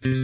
Hello,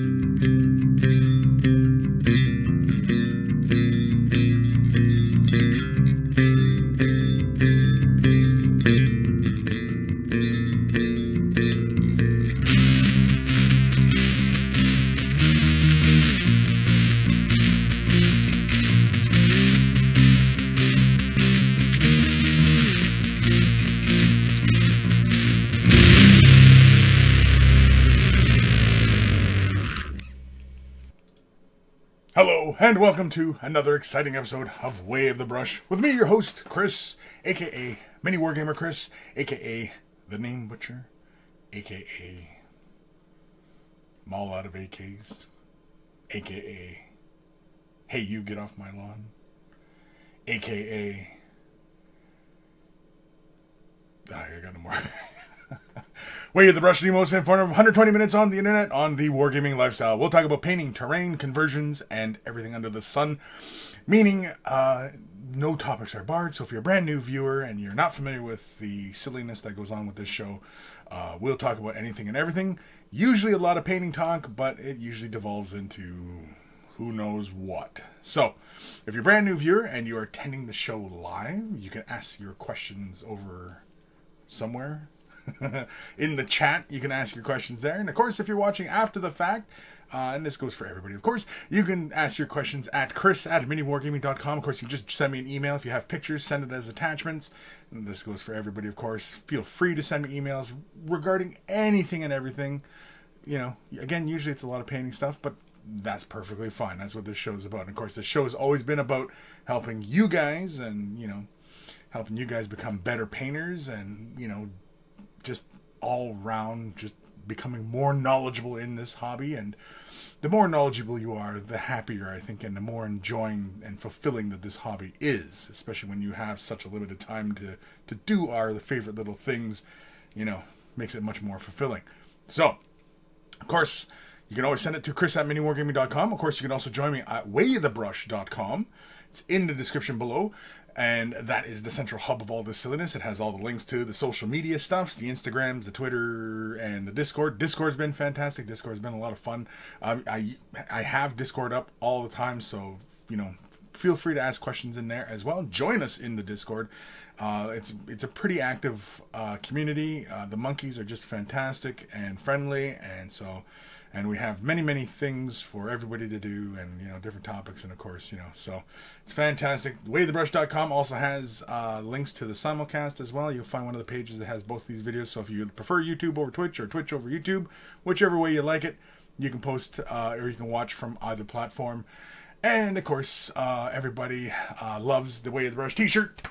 and welcome to another exciting episode of Way of the Brush with me, your host, Kris, aka Mini Wargamer Kris, aka The Name Butcher, aka Mall Out of AKs, aka Hey You Get Off My Lawn, aka I got no more. Way of the Brush, the most informative 120 minutes on the internet on the wargaming lifestyle. We'll talk about painting, terrain, conversions, and everything under the sun. Meaning, no topics are barred. So if you're a brand new viewer and you're not familiar with the silliness that goes on with this show, we'll talk about anything and everything. Usually a lot of painting talk, but it usually devolves into who knows what. So, if you're a brand new viewer and you're attending the show live, you can ask your questions over somewhere. In the chat, you can ask your questions there. And of course, if you're watching after the fact, and this goes for everybody, of course, you can ask your questions at Kris@miniwargaming.com. Of course, you can just send me an email. If you have pictures, send it as attachments. And this goes for everybody, of course. Feel free to send me emails regarding anything and everything. You know, again, usually it's a lot of painting stuff, but that's perfectly fine. That's what this show is about. And of course, this show has always been about helping you guys and, you know, helping you guys become better painters and, you know, just all round, just becoming more knowledgeable in this hobby. And the more knowledgeable you are, the happier, I think, and the more enjoying and fulfilling that this hobby is, especially when you have such a limited time to do the favorite little things, you know, makes it much more fulfilling. So, of course, you can always send it to Kris@miniwargaming.com. Of course, you can also join me at waythebrush.com. It's in the description below. And that is the central hub of all this silliness. It has all the links to the social media stuffs, the Instagrams, the Twitter, and the Discord. Discord's been fantastic. Discord's been a lot of fun. I have Discord up all the time, so, you know, feel free to ask questions in there as well. Join us in the Discord. It's a pretty active community. The monkeys are just fantastic and friendly, and we have many things for everybody to do, and, you know, different topics, and of course, you know, so it's fantastic. Waythebrush.com also has links to the simulcast as well. You'll find one of the pages that has both these videos. So if you prefer YouTube over Twitch or Twitch over YouTube, whichever way you like it, you can post or you can watch from either platform. And of course, everybody loves the Way of the Brush t-shirt.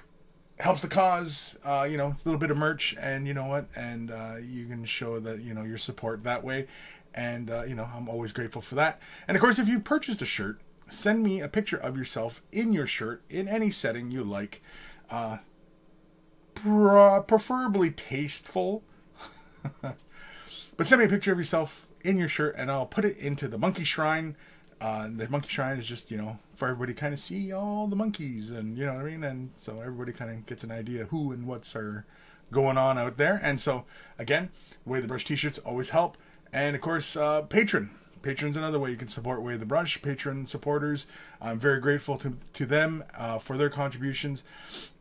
Helps the cause. You know, it's a little bit of merch, and you know what, and you can show that, you know, your support that way. And, you know, I'm always grateful for that. And, of course, if you purchased a shirt, send me a picture of yourself in your shirt in any setting you like. Preferably tasteful. But send me a picture of yourself in your shirt, and I'll put it into the monkey shrine. The monkey shrine is just, you know, for everybody to kind of see all the monkeys, and, you know what I mean? And so everybody kind of gets an idea who and what's are going on out there. And so, again, Way of the Brush t-shirts always help. And, of course, Patreon. Patreon's another way you can support Way of the Brush. Patreon supporters, I'm very grateful to them for their contributions,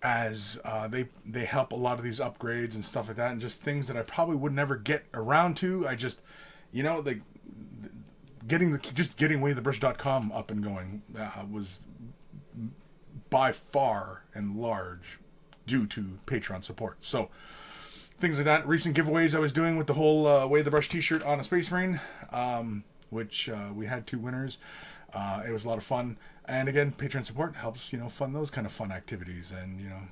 as they help a lot of these upgrades and stuff like that, and just things that I probably would never get around to. I just, you know, getting waythebrush.com up and going was by far and large due to Patreon support. So, things like that. Recent giveaways I was doing with the whole Way of the Brush t-shirt on a Space Marine, which we had 2 winners. It was a lot of fun. And again, Patreon support helps, you know, fund those kind of fun activities. And, you know,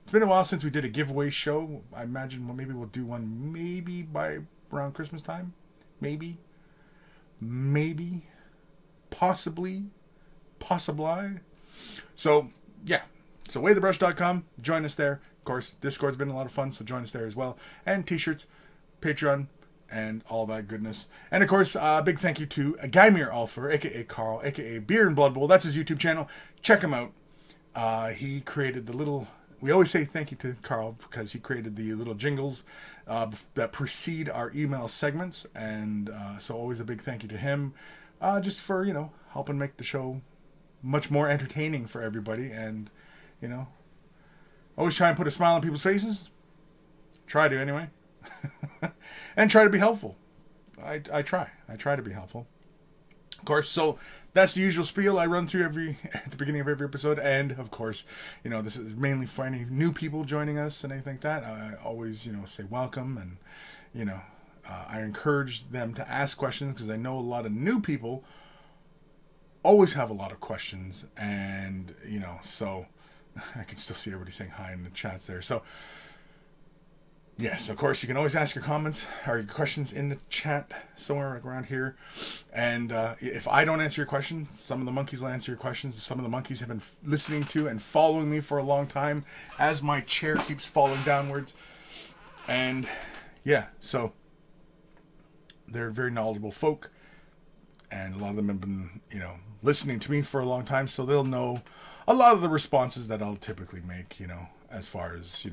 it's been a while since we did a giveaway show. I imagine maybe we'll do one maybe by around Christmas time. Maybe. Possibly. So, yeah. So, waythebrush.com. Join us there. Of course, Discord's been a lot of fun, so join us there as well. And t-shirts, Patreon, and all that goodness. And of course, big thank you to Guymere Alfer, aka Carl, aka Beer and Blood Bowl. That's his YouTube channel. Check him out. He created the little we always say thank you to Carl because he created the little jingles that precede our email segments. And so always a big thank you to him just for, helping make the show much more entertaining for everybody. And, always try and put a smile on people's faces. Try to, anyway. And try to be helpful. I try to be helpful. Of course, so that's the usual spiel I run through at the beginning of every episode. And, of course, this is mainly for any new people joining us and anything like that. I always, say welcome. And, I encourage them to ask questions because I know a lot of new people always have a lot of questions. And, so I can still see everybody saying hi in the chats there. So, yes, of course, you can always ask your comments or your questions in the chat somewhere around here. And if I don't answer your question, some of the monkeys will answer your questions. Some of the monkeys have been listening to and following me for a long time as my chair keeps falling downwards. And, yeah, so they're very knowledgeable folk. And a lot of them have been, listening to me for a long time. So they'll know a lot of the responses that I'll typically make, as far as,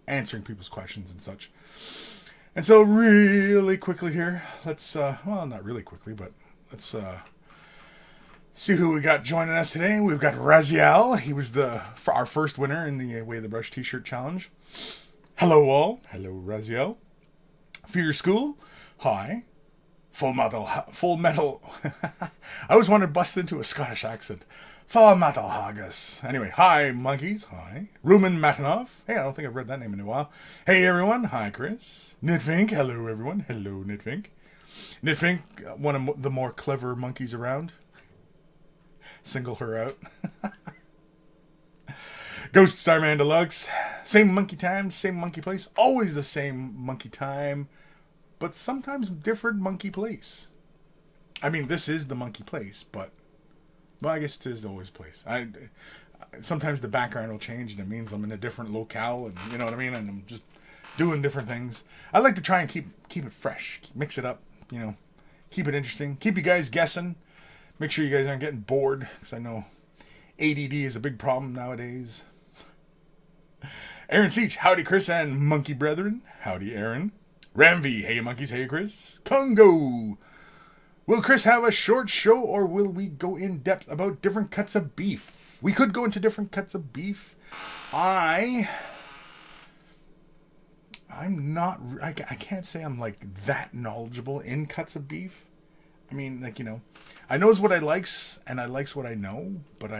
answering people's questions and such. And so really quickly here, let's, well, not really quickly, but let's see who we got joining us today. We've got Raziel. He was our first winner in the Way the Brush t-shirt challenge. Hello all. Hello Raziel. Fear School. Hi. Full metal. I always wanted to bust into a Scottish accent. Full metal haggis. Anyway, hi monkeys. Hi. Rumen Matinov. Hey, I don't think I've read that name in a while. Hey everyone. Hi Kris. Nitfink. Hello everyone. Hello Nitfink. Nitfink, one of the more clever monkeys around. Single her out. Ghost Starman Deluxe. Same monkey time, same monkey place. Always the same monkey time, but sometimes different monkey place. I mean, this is the monkey place, but well, I guess it is always place. Sometimes the background will change, and it means I'm in a different locale, and you know what I mean. And I'm just doing different things. I like to try and keep it fresh, mix it up, keep it interesting, keep you guys guessing. Make sure you guys aren't getting bored, because I know ADD is a big problem nowadays. Aaron Seach, howdy Kris and monkey brethren. Howdy Aaron. Ramvi, hey monkeys, hey Kris. Congo. Will Kris have a short show, or will we go in depth about different cuts of beef? We could go into different cuts of beef. I can't say I'm like that knowledgeable in cuts of beef. I mean, like, I knows what I likes and I likes what I know, but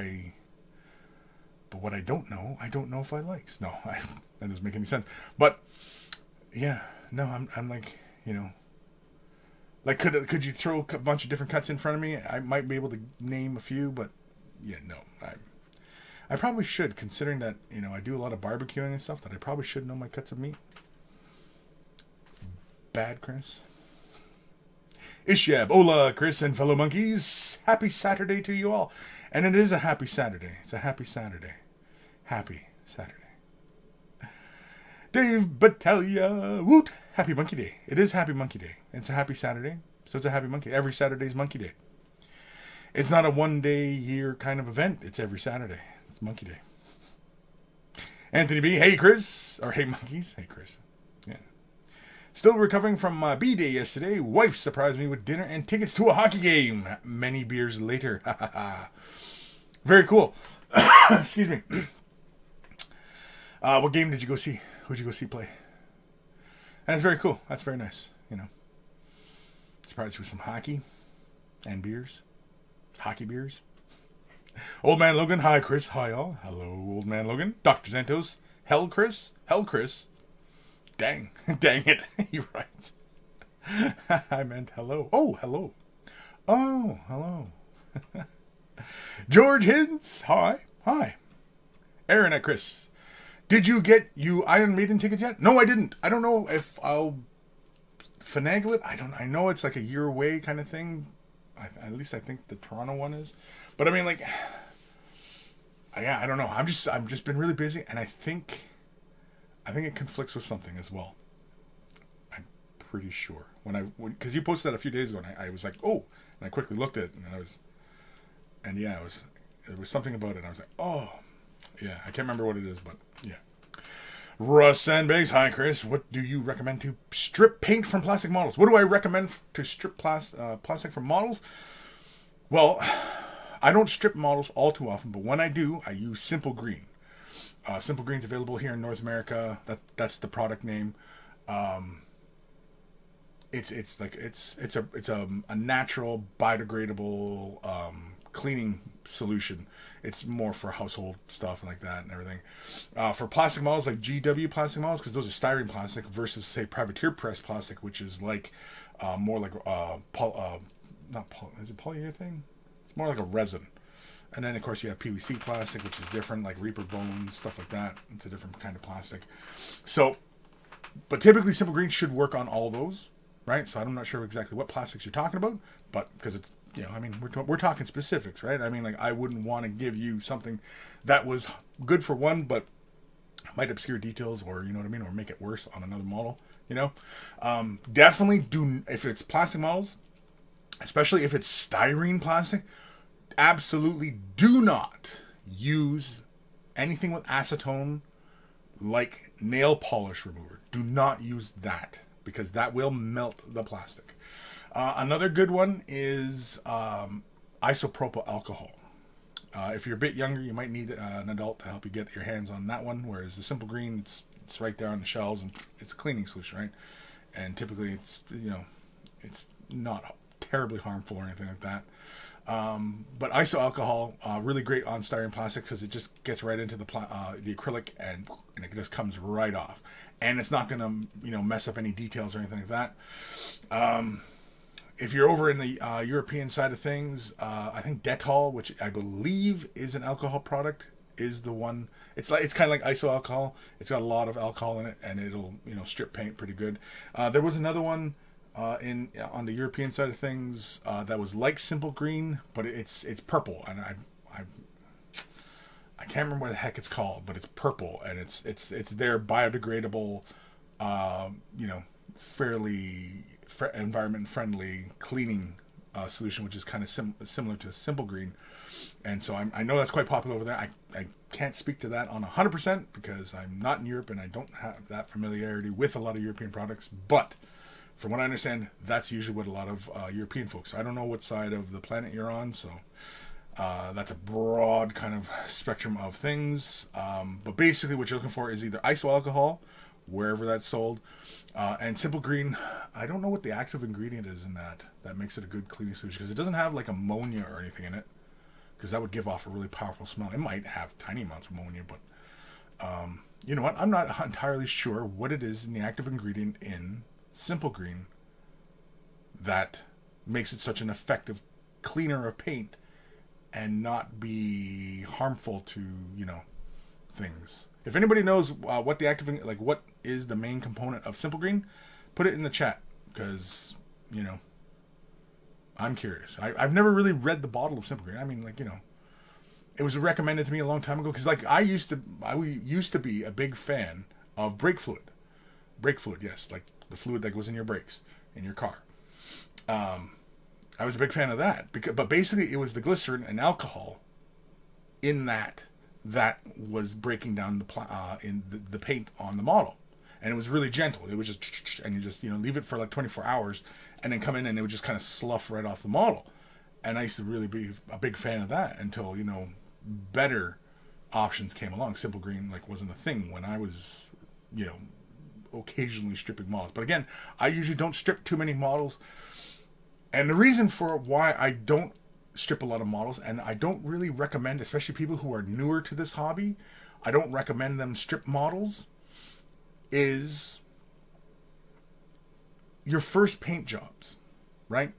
what I don't know if I likes. No, that doesn't make any sense. But yeah, no, I'm like, like, could you throw a bunch of different cuts in front of me? I might be able to name a few, but yeah, no, I probably should, considering that, I do a lot of barbecuing and stuff, that I probably should know my cuts of meat. Bad, Kris. Ishyab, hola, Kris and fellow monkeys. Happy Saturday to you all. And it is a happy Saturday. It's a happy Saturday. Happy Saturday. Dave Battaglia, woot. Happy Monkey Day. It is Happy Monkey Day. It's a happy Saturday, so it's a happy Monkey Day. Every Saturday's Monkey Day. It's not a one-day-year kind of event. It's every Saturday. It's Monkey Day. Anthony B, hey Kris. Or hey monkeys. Hey Kris. Yeah. Still recovering from B-Day yesterday. Wife surprised me with dinner and tickets to a hockey game. Many beers later. Very cool. Excuse me. What game did you go see? Who'd you go see play? And it's very cool. That's very nice. Surprised you with some hockey and beers. Hockey beers. Old Man Logan. Hi, Kris. Hi, all. Hello, Old Man Logan. Dr. Santos. Hell, Kris. Hell, Kris. Dang. Dang it. He writes. I meant hello. Oh, hello. Oh, hello. George Hintz. Hi. Hi. Aaron at Kris. Did you get Iron Maiden tickets yet? No, I didn't. I don't know if I'll finagle it. I know it's like a year away kind of thing. At least I think the Toronto one is. But I mean, like, yeah, I don't know. I'm just been really busy, and I think it conflicts with something as well. I'm pretty sure because you posted that a few days ago, and I was like, oh, and I quickly looked at it, and there was something about it, and I was like, oh, Yeah, I can't remember what it is, but yeah. Russ Sandbags, hi Kris. What do you recommend to strip paint from plastic models? What do I recommend to strip plastic from models? Well, I don't strip models all too often, but when I do, I use Simple Green. Simple Green's available here in North America. That's the product name. It's a natural biodegradable cleaning solution. It's more for household stuff and like that and everything. For plastic models like GW plastic models, because those are styrene plastic versus say privateer press plastic, which is like more like is it polyurethane? It's more like a resin. And then of course you have PVC plastic, which is different, like Reaper bones, stuff like that. It's a different kind of plastic. So, but typically Simple Green should work on all those, right? So I'm not sure exactly what plastics you're talking about, but because it's, you know, I mean, we're talking specifics, right? I mean, like, I wouldn't want to give you something that was good for one, but might obscure details, or, you know what I mean, or make it worse on another model, you know? Definitely do, if it's plastic models, especially if it's styrene plastic, absolutely do not use anything with acetone like nail polish remover. Do not use that, because that will melt the plastic. Another good one is isopropyl alcohol. If you're a bit younger, you might need an adult to help you get your hands on that one, whereas the Simple Green, it's right there on the shelves, and it's a cleaning solution, right? And typically it's, you know, it's not terribly harmful or anything like that. But iso alcohol, really great on styrene plastic, because it just gets right into the acrylic, and it just comes right off. And it's not going to, you know, mess up any details or anything like that. If you're over in the European side of things, I think Dettol, which I believe is an alcohol product, is the one. It's kind of like iso alcohol. It's got a lot of alcohol in it, and it'll, you know, strip paint pretty good. There was another one on the European side of things that was like Simple Green, but it's purple, and I can't remember what the heck it's called, but it's purple, and it's their biodegradable, you know, fairly environment friendly cleaning solution, which is kind of similar to Simple Green. And so I know that's quite popular over there. I can't speak to that on 100% because I'm not in Europe and I don't have that familiarity with a lot of European products, but from what I understand, that's usually what a lot of European folks. I don't know what side of the planet you're on, so that's a broad kind of spectrum of things. But basically what you're looking for is either iso alcohol, wherever that's sold, and Simple Green. I don't know what the active ingredient is in that makes it a good cleaning solution, because it doesn't have like ammonia or anything in it, because that would give off a really powerful smell. It might have tiny amounts of ammonia, but you know what? I'm not entirely sure what it is in the active ingredient in Simple Green that makes it such an effective cleaner of paint and not be harmful to, you know, things. If anybody knows what the active, like what is the main component of Simple Green, put it in the chat, because, you know, I'm curious. I've never really read the bottle of Simple Green. I mean, like, you know, it was recommended to me a long time ago, because like I used to be a big fan of brake fluid. Brake fluid, yes, like the fluid that goes in your brakes in your car. I was a big fan of that, but basically it was the glycerin and alcohol in that was breaking down the paint on the model, and it was really gentle. It was just, and you just, you know, leave it for like 24 hours, and then come in and it would just kind of slough right off the model. And I used to really be a big fan of that until, you know, better options came along. Simple Green like wasn't a thing when I was, you know, occasionally stripping models. But again, I usually don't strip too many models, and the reason for why I don't strip a lot of models, and I don't really recommend, especially people who are newer to this hobby, I don't recommend them strip models, is your first paint jobs, right?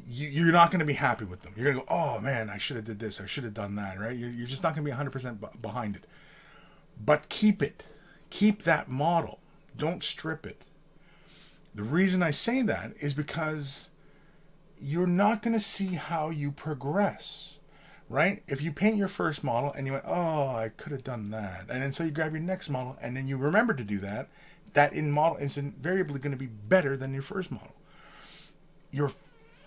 You're not going to be happy with them. You're going to go, oh man, I should have did this, I should have done that, right? You're just not going to be 100% behind it. But keep it. Keep that model. Don't strip it. The reason I say that is because you're not going to see how you progress, right? If you paint your first model and you went, oh, I could have done that, and then so you grab your next model and then you remember to do that, that in model is invariably going to be better than your first model. Your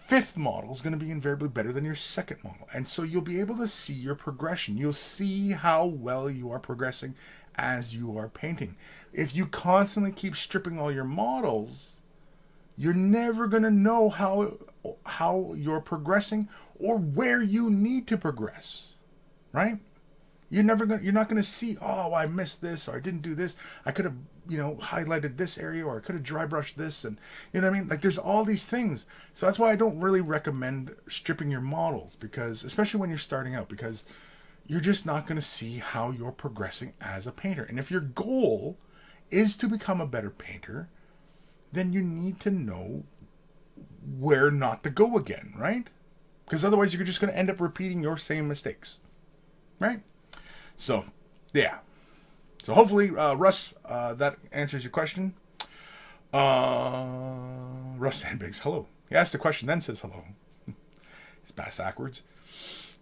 fifth model is going to be invariably better than your second model. And so you'll be able to see your progression. You'll see how well you are progressing as you are painting. If you constantly keep stripping all your models, you're never going to know how you're progressing or where you need to progress, right? You're not going to see, oh, I missed this, or I didn't do this. I could have, highlighted this area, or I could have dry brushed this, and you know what I mean? Like, there's all these things. So that's why I don't really recommend stripping your models, because especially when you're starting out, because you're just not going to see how you're progressing as a painter. And if your goal is to become a better painter, then you need to know where not to go again, right? Because otherwise you're just going to end up repeating your same mistakes, right? So, yeah. So hopefully, Russ, that answers your question. Russ Sandbags, hello. He asked a question, then says hello. It's backwards.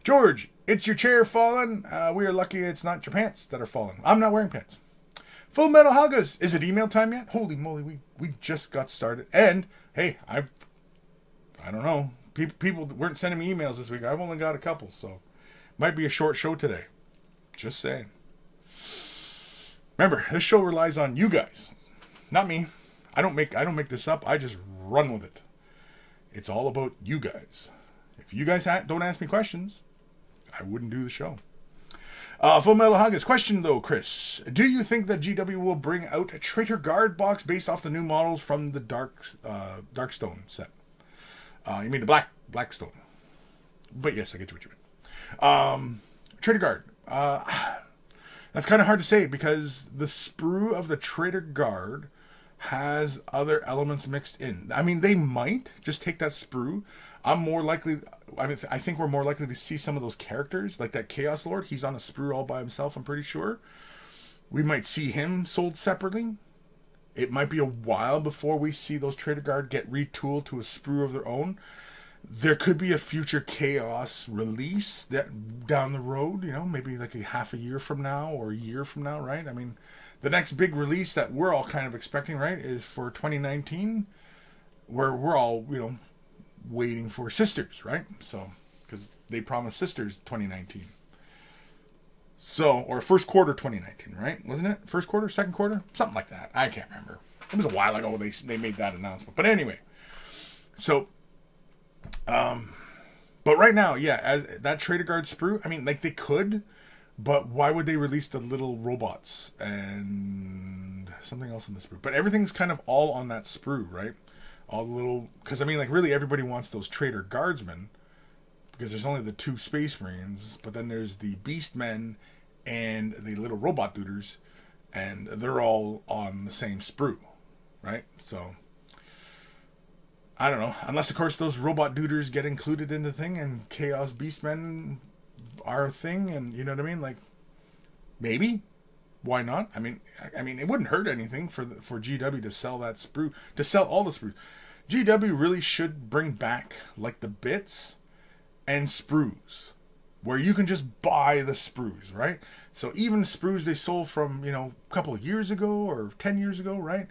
George, it's your chair falling. We are lucky it's not your pants that are falling. I'm not wearing pants. Full Metal Huggas, is it email time yet? Holy moly, we just got started. And, hey, I don't know. People weren't sending me emails this week. I've only got a couple, so might be a short show today. Just saying. Remember, this show relies on you guys, not me. I don't make this up. I just run with it. It's all about you guys. If you guys don't ask me questions, I wouldn't do the show. Full Metal Huggas. Question though, Kris. Do you think that GW will bring out a Traitor Guard box based off the new models from the Darkstone set? You mean the Blackstone? But yes, I get what you mean. Traitor Guard. That's kind of hard to say because the sprue of the Traitor Guard has other elements mixed in. I mean, they might just take that sprue. I think we're more likely to see some of those characters, like that Chaos Lord. He's on a sprue all by himself, I'm pretty sure. We might see him sold separately. It might be a while before we see those Traitor Guard get retooled to a sprue of their own. There could be a future Chaos release that down the road, maybe like a half a year from now or a year from now, right? I mean, the next big release that we're all kind of expecting, right, is for 2019, where we're all, waiting for Sisters, right? So, because they promised Sisters 2019. So, or first quarter 2019, right? Wasn't it? First quarter, second quarter? Something like that. I can't remember. It was a while ago they made that announcement. But anyway, so, but right now, yeah, as that Traitor Guard sprue, I mean, like they could, but why would they release the little robots and something else in the sprue? But everything's kind of all on that sprue, right? All the little, because I mean, like really everybody wants those Traitor Guardsmen because there's only the 2 Space Marines, but then there's the Beastmen and the little robot duders, and they're all on the same sprue, right? So I don't know, unless of course those robot duders get included in the thing and Chaos Beastmen are a thing, and you know what I mean? Like maybe. Why not? I mean, it wouldn't hurt anything for GW to sell that sprue, to sell all the sprues. GW really should bring back like the bits and sprues, where you can just buy the sprues, right? So even sprues they sold from a couple of years ago or 10 years ago, right?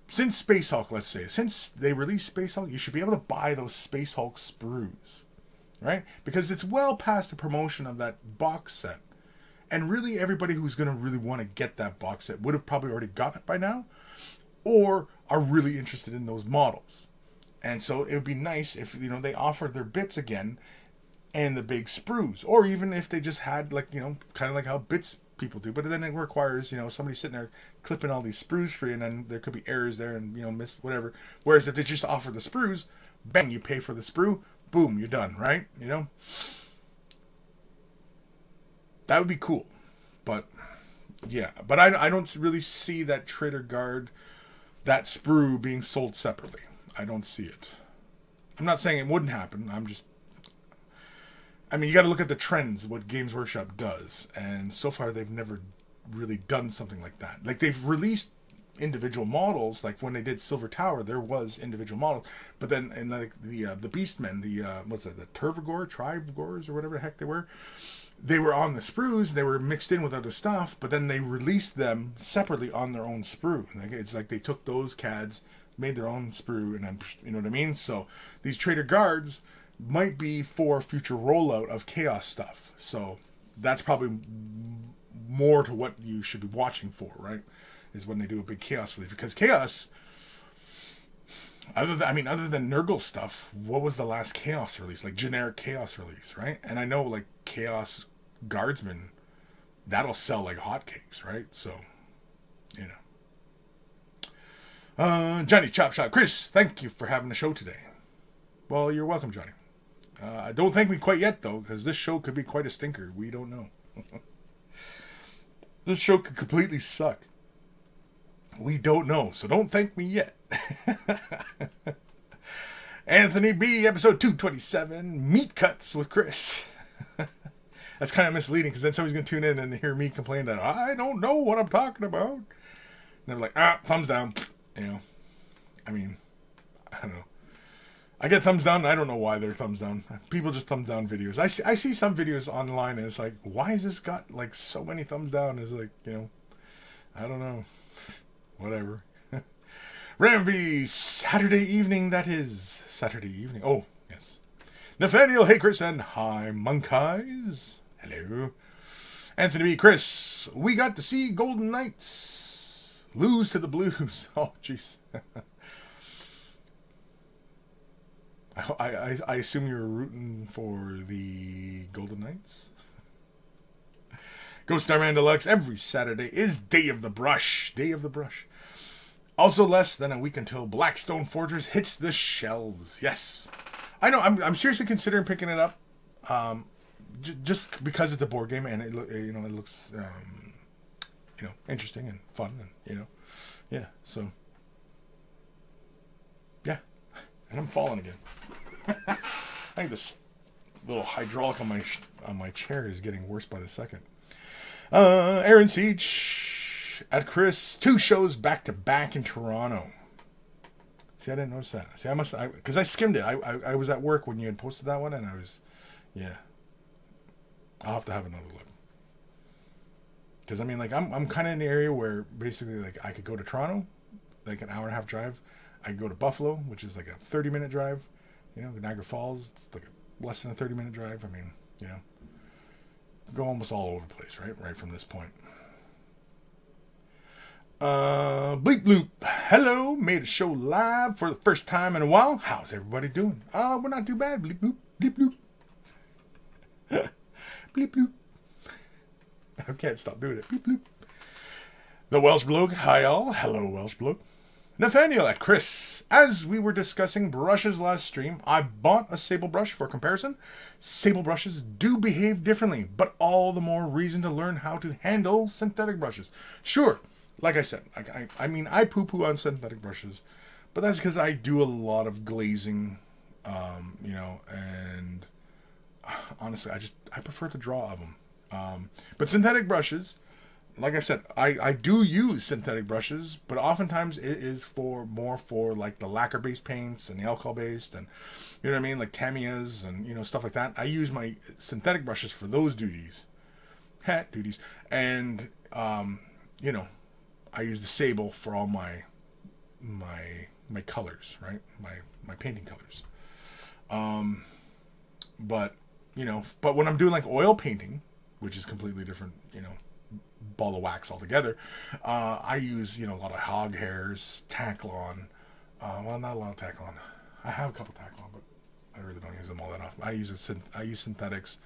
Since Space Hulk, let's say, since they released Space Hulk, you should be able to buy those Space Hulk sprues, right? Because it's well past the promotion of that box set. And really, everybody who's going to really want to get that box set would have probably already gotten it by now, or are really interested in those models. And so it would be nice if they offered their bits again, and the big sprues, or even if they just had like kind of like how bits people do. But then it requires somebody sitting there clipping all these sprues for you, and then there could be errors there and miss whatever. Whereas if they just offer the sprues, bang, you pay for the sprue, boom, you're done, right? That would be cool. But, yeah. But I don't really see that Traitor Guard, that sprue being sold separately. I don't see it. I'm not saying it wouldn't happen. You got to look at the trends, what Games Workshop does. And so far, they've never really done something like that. Like, they've released individual models. Like, when they did Silver Tower, there was individual models. But then, in like the Beastmen, the Trivegors, or whatever the heck they were on the sprues, they were mixed in with other stuff, but then they released them separately on their own sprue. It's like they took those CADs, made their own sprue, and then, you know what I mean? So these Traitor Guards might be for future rollout of Chaos stuff. So that's probably more to what you should be watching for, right? Is when they do a big Chaos release. Because Chaos, other than Nurgle stuff, what was the last Chaos release? Like generic Chaos release, right? And I know like Chaos Guardsmen, that'll sell like hotcakes, right? So, you know. Johnny Chop Shop. Kris, thank you for having the show today. Well, you're welcome, Johnny. Don't thank me quite yet, though, because this show could be quite a stinker. We don't know. This show could completely suck. We don't know, so don't thank me yet. Anthony B, episode 227, Meat Cuts with Kris. That's kind of misleading, because then somebody's going to tune in and hear me complain that I don't know what I'm talking about. And they're like, thumbs down. You know, I mean, I don't know. I get thumbs down, and I don't know why they're thumbs down. People just thumbs down videos. I see some videos online, and it's like, why has this got, like, so many thumbs down? It's like, you know, I don't know. Whatever. Ramby, Saturday evening, that is. Saturday evening. Oh, yes. Nathaniel, hey, Kris, and hi, Monk Eyes. Hello. Anthony B, Kris, we got to see Golden Knights lose to the Blues. Oh, jeez. I assume you're rooting for the Golden Knights? Ghost Starman Deluxe, every Saturday is Day of the Brush. Day of the Brush. Also less than a week until Blackstone Forgers hits the shelves. Yes. I know, I'm seriously considering picking it up. Just because it's a board game and it looks interesting and fun, and yeah, so yeah. And I'm falling again. I think this little hydraulic on my chair is getting worse by the second. Aaron Siege at Kris, 2 shows back to back in Toronto. See, I didn't notice that. See, because I skimmed it. I was at work when you had posted that one, and yeah. I'll have to have another look. Because I mean, like, I'm kind of in the area where basically, like, I could go to Toronto, like an hour and a half drive. I could go to Buffalo, which is like a 30-minute drive. Niagara Falls, it's like less than a 30-minute drive. I mean, go almost all over the place, right from this point. Bleep Bloop, hello, made a show live for the first time in a while. How's everybody doing? We're not too bad. Bleep Bloop, Bleep Bloop. Bleep Bloop. I can't stop doing it. Bleep Bloop. The Welsh Bloke, hi all. Hello, Welsh Bloke. Nathaniel at Kris, as we were discussing brushes last stream, I bought a sable brush for comparison. Sable brushes do behave differently, but all the more reason to learn how to handle synthetic brushes. Sure, like I said, I mean, I poo-poo on synthetic brushes, but that's because I do a lot of glazing, and honestly, I prefer the draw of them. But synthetic brushes, like I said, I do use synthetic brushes, but oftentimes it is more for like the lacquer-based paints and the alcohol-based, and you know what I mean, like Tamiya's and stuff like that. I use my synthetic brushes for those duties, and I use the sable for all my colors, right? My painting colors. But when I'm doing like oil painting, which is completely different, ball of wax altogether, I use a lot of hog hairs, Tacklon. Well, not a lot of Tacklon. I have a couple Tacklon, but I really don't use them all that often. I use synthetics.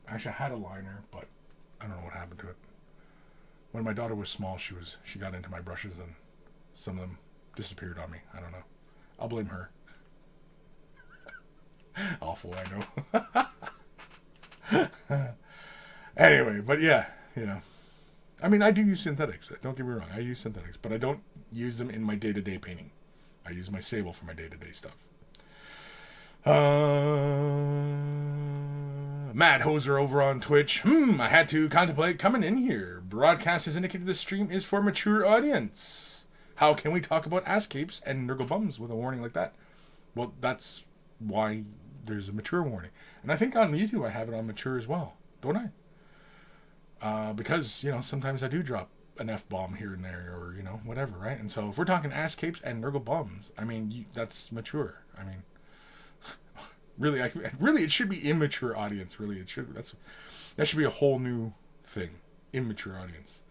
Actually, I had a liner, but I don't know what happened to it. When my daughter was small, she got into my brushes, and some of them disappeared on me. I don't know. I'll blame her. Awful, I know. Anyway, but yeah, I mean, I do use synthetics. Don't get me wrong. I use synthetics, but I don't use them in my day-to-day painting. I use my sable for my day-to-day stuff. Matt Hoser over on Twitch. I had to contemplate coming in here. Broadcast has indicated this stream is for a mature audience. How can we talk about ass capes and Nurgle bums with a warning like that? Well, that's why there's a mature warning. And I think on YouTube I have it on mature as well, don't I? Because, sometimes I do drop an F-bomb here and there, or, you know, whatever, right? And so if we're talking ass capes and nurgle bombs, I mean, that's mature. I mean, really, really, it should be immature audience. Really, it should. That should be a whole new thing. Immature audience.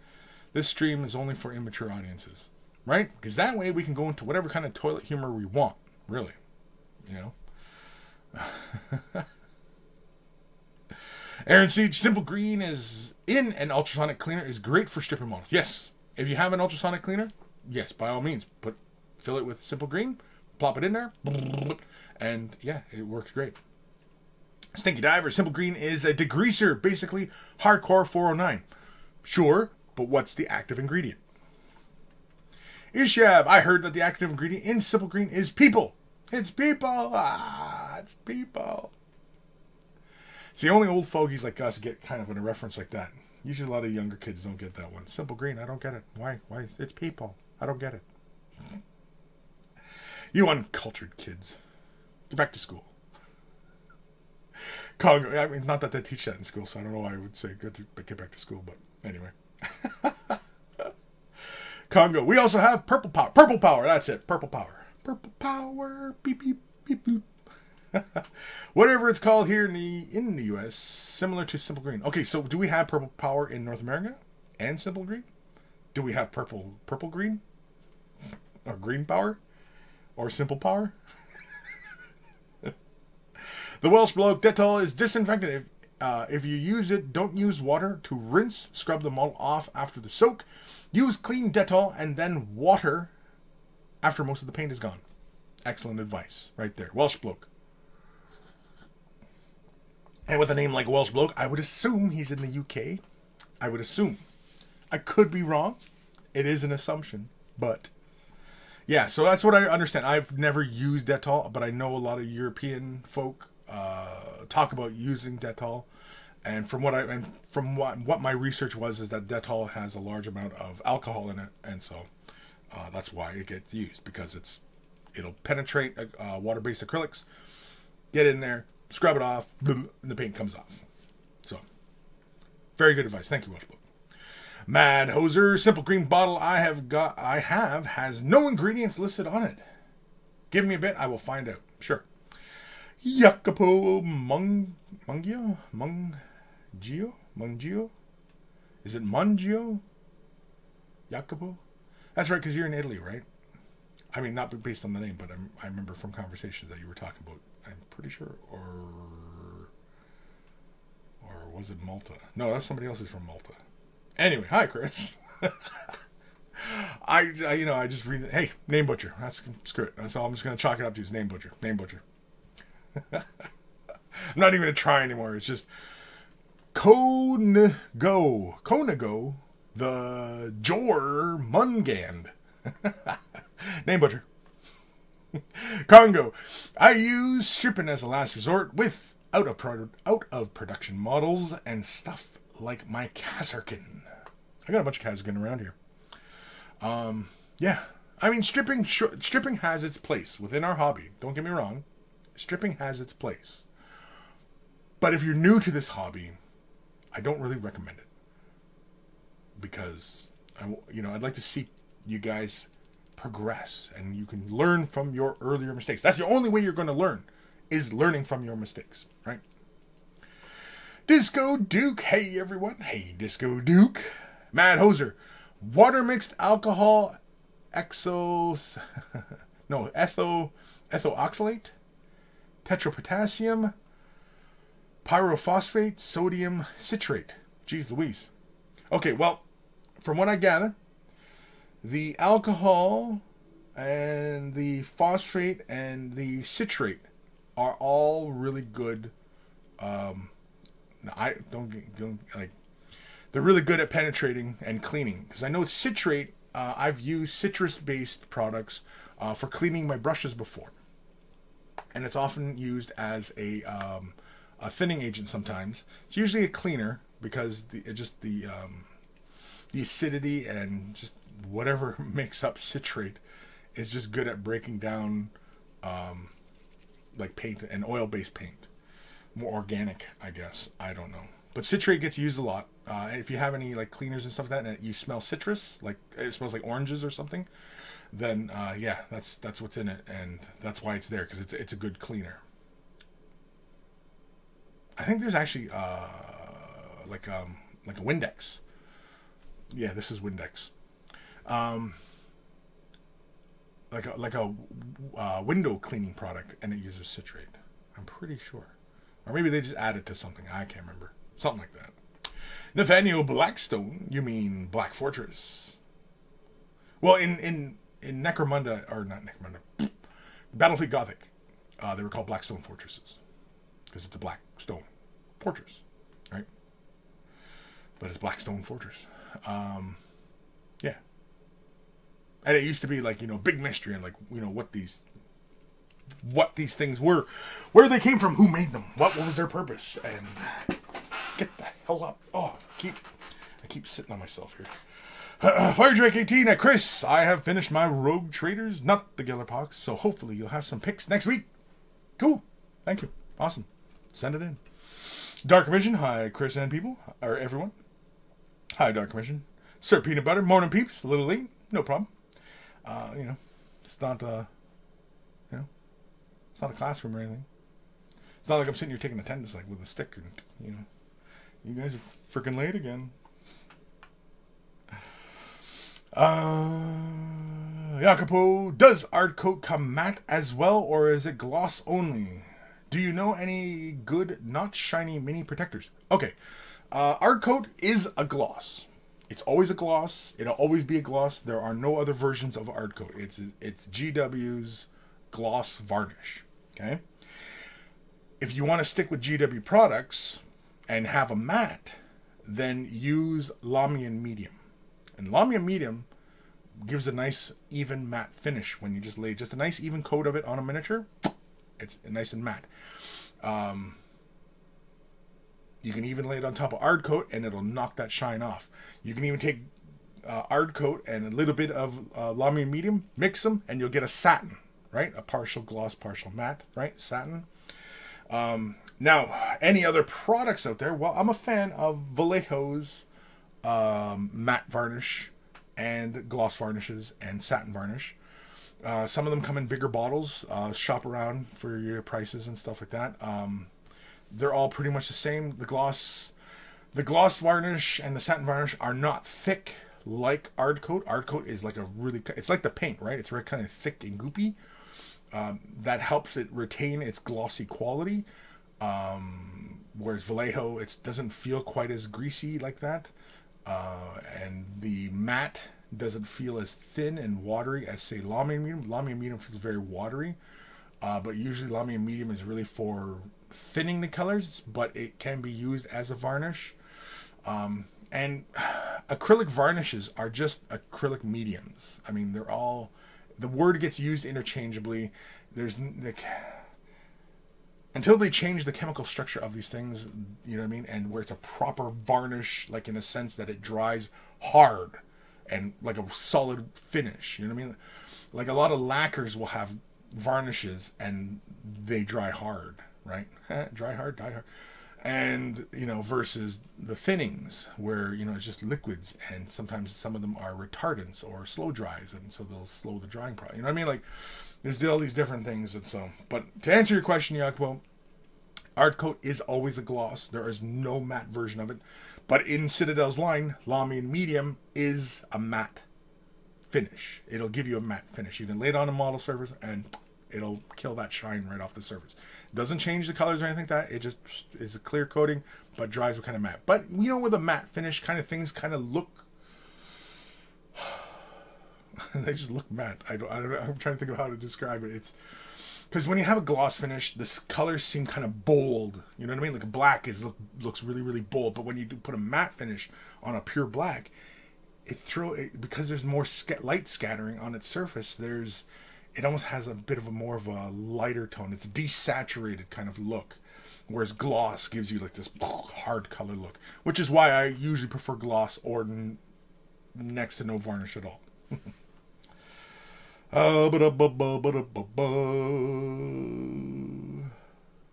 This stream is only for immature audiences, right? Because that way we can go into whatever kind of toilet humor we want. Really, you know. Aaron Siege, Simple Green is in an ultrasonic cleaner is great for stripping models. Yes, if you have an ultrasonic cleaner, yes, by all means, fill it with Simple Green, plop it in there, and yeah, it works great. Stinky Diver, Simple Green is a degreaser, basically hardcore 409. Sure, but what's the active ingredient? Ishab, I heard that the active ingredient in Simple Green is people. It's people. It's people. See, only old fogies like us get kind of a reference like that. Usually a lot of younger kids don't get that one. Simple Green, I don't get it. Why? It's people. I don't get it. You uncultured kids. Get back to school. Congo, I mean, not that they teach that in school, so I don't know why I would say good to get back to school, but anyway. Congo, we also have purple power. Purple power, that's it. Purple power. Purple power. Beep, beep, beep, beep. Whatever it's called here in the US, similar to Simple Green. Okay, so do we have purple power in North America and Simple Green? Do we have purple green? Or green power? Or simple power? The Welsh bloke, Dettol is disinfectant. If you use it, don't use water to rinse. Scrub the model off after the soak. Use clean Dettol and then water after most of the paint is gone. Excellent advice right there. Welsh bloke. And with a name like Welsh bloke, I would assume he's in the UK. I would assume. I could be wrong. It is an assumption. But yeah, so that's what I understand. I've never used Dettol, but I know a lot of European folk talk about using Dettol. And from what my research was, is that Dettol has a large amount of alcohol in it, and so that's why it gets used, because it'll penetrate water-based acrylics, get in there, scrub it off, boom, and the paint comes off. So, very good advice. Thank you, Welsh Book. Mad Hoser, Simple Green bottle I have has no ingredients listed on it. Give me a bit, I will find out. Sure. Jacopo Mungio? Is it Mungio? Jacopo? That's right, because you're in Italy, right? I mean, not based on the name, but I remember from conversations that you were talking about. I'm pretty sure, or was it Malta? No, that's somebody else who's from Malta. Anyway, hi, Kris. I just read it. Hey, name butcher. That's screw it. That's all I'm just gonna chalk it up to is name butcher. Name butcher. I'm not even gonna try anymore. It's just Konago, the Jor Mungand. Name butcher. Congo. I use stripping as a last resort with out of production models and stuff like my Kazarkin. I got a bunch of Kazarkin around here. Yeah. I mean, stripping has its place within our hobby. Don't get me wrong. Stripping has its place. But if you're new to this hobby, I don't really recommend it. Because, I'd like to see you guys progress, and you can learn from your earlier mistakes. That's the only way you're going to learn, is learning from your mistakes, right? Disco Duke, hey everyone, hey Disco Duke. Mad Hoser, water mixed alcohol, ethoxylate, tetrapotassium, pyrophosphate, sodium citrate. Jeez Louise. Okay, well, from what I gather, the alcohol and the phosphate and the citrate are all really good. They're really good at penetrating and cleaning. Because I know citrate, I've used citrus-based products for cleaning my brushes before, and it's often used as a thinning agent. Sometimes it's usually a cleaner because the acidity and just whatever makes up citrate is just good at breaking down like paint and oil-based paint. More organic, I guess. I don't know. But citrate gets used a lot. If you have any like cleaners and stuff like that, and you smell citrus, like it smells like oranges or something, then yeah, that's what's in it, and that's why it's there, because it's a good cleaner. I think there's actually like a Windex. Yeah, this is Windex. Like a window cleaning product, and it uses citrate. I'm pretty sure, or maybe they just added to something. I can't remember. Something like that. Nathaniel Blackstone, you mean Black Fortress? Well, in Necromunda, or not Necromunda, Battlefield Gothic, they were called Blackstone Fortresses because it's a black stone fortress, right? But it's Blackstone Fortress. Yeah. And it used to be like, you know, big mystery, and like, you know, what these things were, where they came from, who made them, what was their purpose, and get the hell up. Oh, I keep sitting on myself here. Fire Drake 18 at Kris. I have finished my Rogue Traders, not the Gellerpox, so hopefully you'll have some picks next week. Cool. Thank you. Awesome. Send it in. Dark Vision. Hi, Kris and people, or everyone. Hi, Dark Vision. Sir Peanut Butter. Morning, peeps. A little late. No problem. You know, it's not, you know, it's not a classroom or anything. It's not like I'm sitting here taking attendance, like, with a stick, and, you know, you guys are freaking late again. Jacopo, does Art Coat come matte as well, or is it gloss only? Do you know any good, not shiny mini protectors? Okay, Art Coat is a gloss. It's always a gloss. It'll always be a gloss. There are no other versions of Art Coat. It's GW's gloss varnish. Okay. If you want to stick with GW products and have a matte, then use Lamian Medium. And Lamian Medium gives a nice even matte finish when you just lay just a nice even coat of it on a miniature. It's nice and matte. You can even lay it on top of Ard Coat and it'll knock that shine off. You can even take Ard Coat and a little bit of Lamian Medium, mix them, and you'll get a satin, right? A partial gloss, partial matte, right? Satin. Now, any other products out there? Well, I'm a fan of Vallejo's matte varnish and gloss varnishes and satin varnish. Some of them come in bigger bottles. Shop around for your prices and stuff like that. They're all pretty much the same. The gloss varnish and the satin varnish are not thick like Ard Coat. Ard Coat is like it's like the paint, right? It's very kind of thick and goopy. That helps it retain its glossy quality. Whereas Vallejo, it doesn't feel quite as greasy like that. And the matte doesn't feel as thin and watery as, say, Lamian Medium. Lamian Medium feels very watery. But usually Lamian Medium is really for thinning the colors, but it can be used as a varnish. And acrylic varnishes are just acrylic mediums. I mean, they're all... The word gets used interchangeably. There's... Until they change the chemical structure of these things, you know what I mean? And where it's a proper varnish, like in a sense that it dries hard and like a solid finish. You know what I mean? Like a lot of lacquers will have varnishes and they dry hard, right? Dry hard, die hard. And, you know, versus the thinnings where, you know, it's just liquids, and sometimes some of them are retardants or slow dries, and so they'll slow the drying process. You know what I mean? Like, there's all these different things, and so... But to answer your question, Jacopo, Ard Coat is always a gloss. There is no matte version of it. But in Citadel's line, Lamian Medium is a matte finish. It'll give you a matte finish. You can lay it on a model surface, and it'll kill that shine right off the surface. It doesn't change the colors or anything like that. It just is a clear coating, but dries with kind of matte. But, you know, with a matte finish, kind of things kind of look... they just look matte. I don't know. I'm trying to think of how to describe it. It's... Because when you have a gloss finish, the colors seem kind of bold. You know what I mean? Like a black looks really, really bold. But when you do put a matte finish on a pure black, because there's more light scattering on its surface, it almost has a bit of more of a lighter tone. It's a desaturated kind of look. Whereas gloss gives you like this hard color look. Which is why I usually prefer gloss or next to no varnish at all.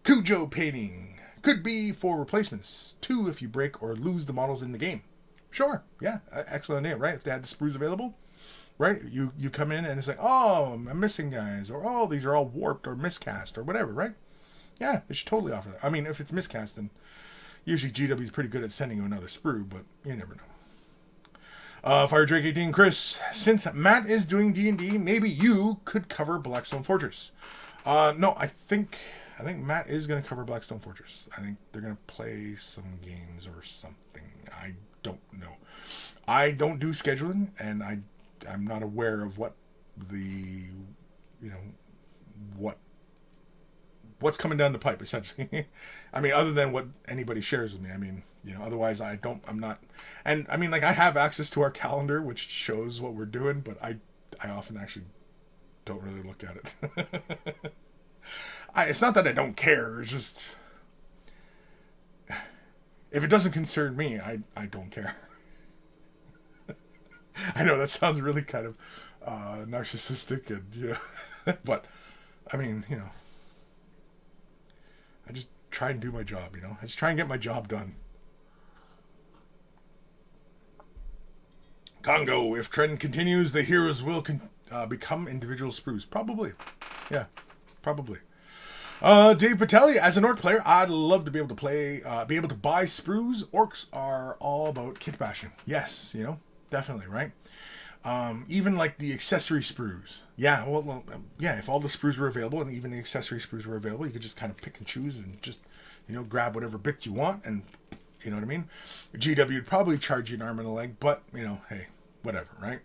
Cujo Painting. Could be for replacements. 2 if you break or lose the models in the game. Sure, yeah, excellent idea, right? If they had the sprues available, right? You come in and it's like, oh, I'm missing guys, or oh, these are all warped or miscast or whatever, right? Yeah, they should totally offer that. I mean, if it's miscast, then usually GW is pretty good at sending you another sprue, but you never know. Fire Drake 18, Kris, since Matt is doing D&D, maybe you could cover Blackstone Fortress. No, I think Matt is going to cover Blackstone Fortress. I think they're going to play some games or something. I don't know. I don't do scheduling, and I'm not aware of what the, what's coming down the pipe, essentially. I mean, other than what anybody shares with me. I mean, otherwise I'm not. And I mean, like, I have access to our calendar, which shows what we're doing, but I often actually don't really look at it. It's not that I don't care. It's just, if it doesn't concern me, I don't care. I know that sounds really kind of narcissistic, and but I mean, I just try and do my job. I just try and get my job done. Congo, if trend continues, the heroes will become individual sprues. Probably, yeah, probably. Dave Patelli, as an orc player, I'd love to be able to be able to buy sprues. Orcs are all about kit bashing. Yes, definitely, right? Even like the accessory sprues. Yeah, yeah, if all the sprues were available and even the accessory sprues were available, you could just kind of pick and choose and just, grab whatever bits you want, and you know what I mean? GW would probably charge you an arm and a leg, but, hey, whatever, right?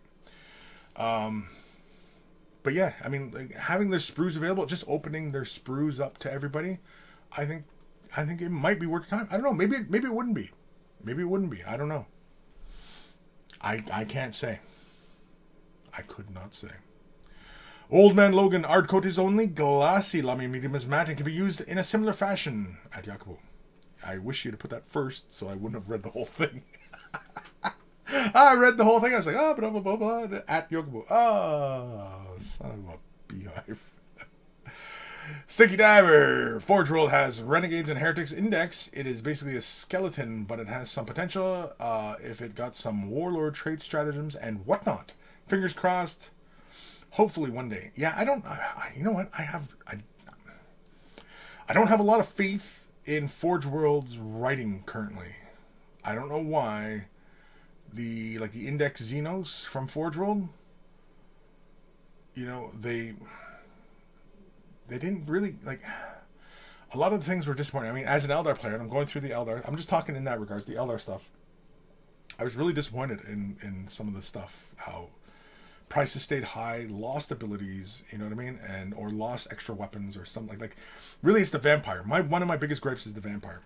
But yeah, I mean, like, having their sprues available, just opening their sprues up to everybody, I think it might be worth time. I don't know. Maybe it wouldn't be. Maybe it wouldn't be. I don't know. I can't say. I could not say. Old Man Logan, art coat is only glassy lamy medium as matte and can be used in a similar fashion at Yakubo. I wish you'd have put that first so I wouldn't have read the whole thing. I read the whole thing. I was like, oh, blah, blah, blah, blah, at Yakubo. Oh, son of a beehive. Sticky Diver. Forgeworld has Renegades and Heretics Index. It is basically a skeleton, but it has some potential if it got some warlord trait stratagems and whatnot. Fingers crossed. Hopefully one day. Yeah, you know what? I don't have a lot of faith in Forgeworld's writing currently. I don't know why. The Index Xenos from Forgeworld, they didn't really, a lot of the things were disappointing. I mean, as an Eldar player, and I'm going through the Eldar, I'm just talking in that regards, the Eldar stuff. I was really disappointed in some of the stuff, how prices stayed high, lost abilities, you know what I mean, or lost extra weapons or something like really it's the vampire. One of my biggest gripes is the vampire.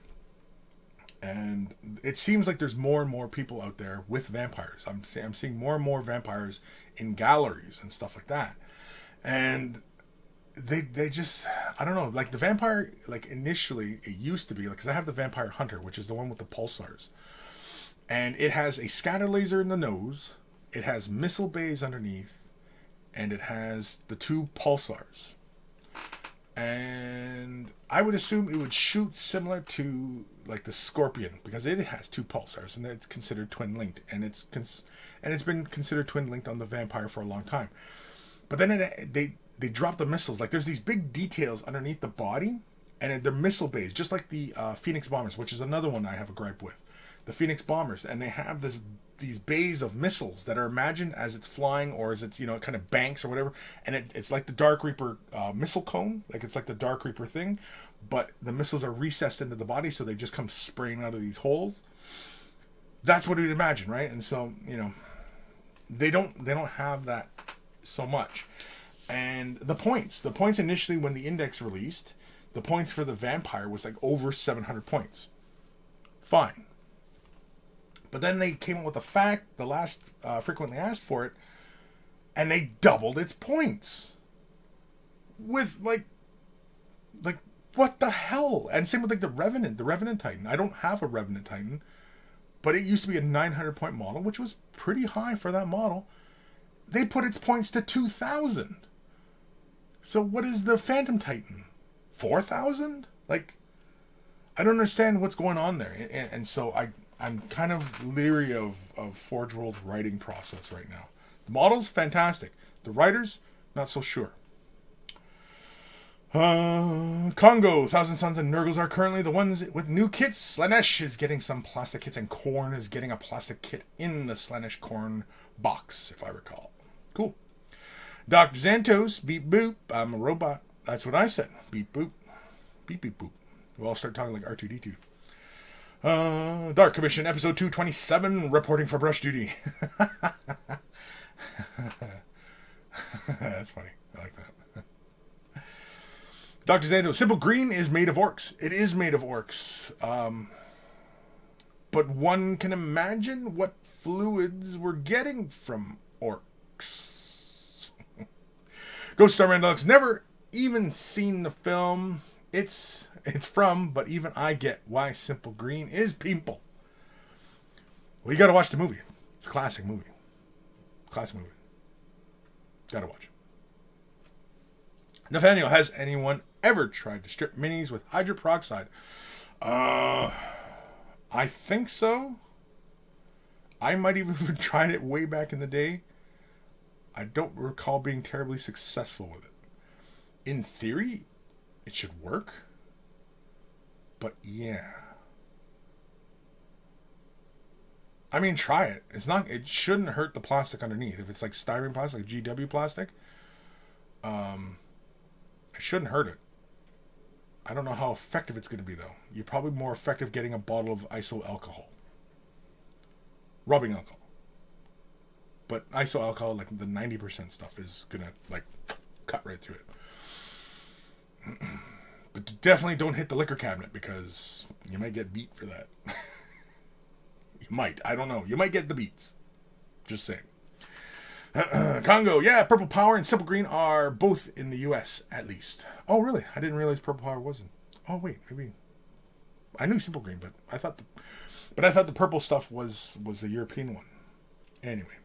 And it seems like there's more and more people out there with vampires. I'm seeing more and more vampires in galleries and stuff like that. And they just, I don't know, the vampire, initially it used to be, because I have the Vampire Hunter, which is the one with the pulsars. And it has a scatter laser in the nose, it has missile bays underneath, and it has the 2 pulsars. And I would assume it would shoot similar to the Scorpion, because it has 2 pulsars and it's considered twin linked, and it's been considered twin linked on the Vampire for a long time. But then they drop the missiles. There's these big details underneath the body, and they're missile bays, just like the Phoenix Bombers, which is another one I have a gripe with. The Phoenix Bombers, and they have these bays of missiles that are imagined as it's flying, or as it's, it kind of banks or whatever, and it's like the Dark Reaper missile cone, it's like the Dark Reaper thing, but the missiles are recessed into the body, so they just come spraying out of these holes. That's what we'd imagine, right? And so, they don't have that so much. And the points initially when the Index released, the points for the Vampire was over 700 points. Fine. But then they came up with the last frequently asked for it, and they doubled its points. With what the hell? And same with the Revenant Titan. I don't have a Revenant Titan, but it used to be a 900 point model, which was pretty high for that model. They put its points to 2,000. So what is the Phantom Titan? 4,000? I don't understand what's going on there, and so I'm kind of leery of Forgeworld's writing process right now. The model's fantastic. The writers, not so sure. Congo, Thousand Suns, and Nurgles are currently the ones with new kits. Slaanesh is getting some plastic kits, and Korn is getting a plastic kit in the Slaanesh Korn box, if I recall. Cool. Doc Xantos, beep boop, I'm a robot. That's what I said. Beep boop. Beep beep boop. We'll all start talking like R2-D2. Dark Commission, episode 227, reporting for brush duty. That's funny. I like that. Dr. Xanto, simple green is made of orcs. It is made of orcs. But one can imagine what fluids we're getting from orcs. Ghost Star Randolph's never even seen the film it's from, but even I get why simple green is people. Well, you gotta watch the movie. It's a classic movie. Classic movie. Gotta watch. Nathaniel, has anyone ever tried to strip minis with hydroperoxide? I think so. I might even have tried it way back in the day. I don't recall being terribly successful with it. In theory, it should work. But yeah. I mean, try it. It shouldn't hurt the plastic underneath. If it's like styrene plastic, like GW plastic, it shouldn't hurt it. I don't know how effective it's going to be, though. You're probably more effective getting a bottle of iso alcohol. Rubbing alcohol. But iso alcohol, like the 90% stuff, is going to, like, cut right through it. But definitely don't hit the liquor cabinet, because you might get beat for that. You might. I don't know. You might get the beats. Just saying. Congo, yeah, Purple Power and Simple Green are both in the U.S. at least. Oh, really? I didn't realize Purple Power wasn't. Oh, wait, maybe. I knew Simple Green, but I thought the purple stuff was the European one. Anyway,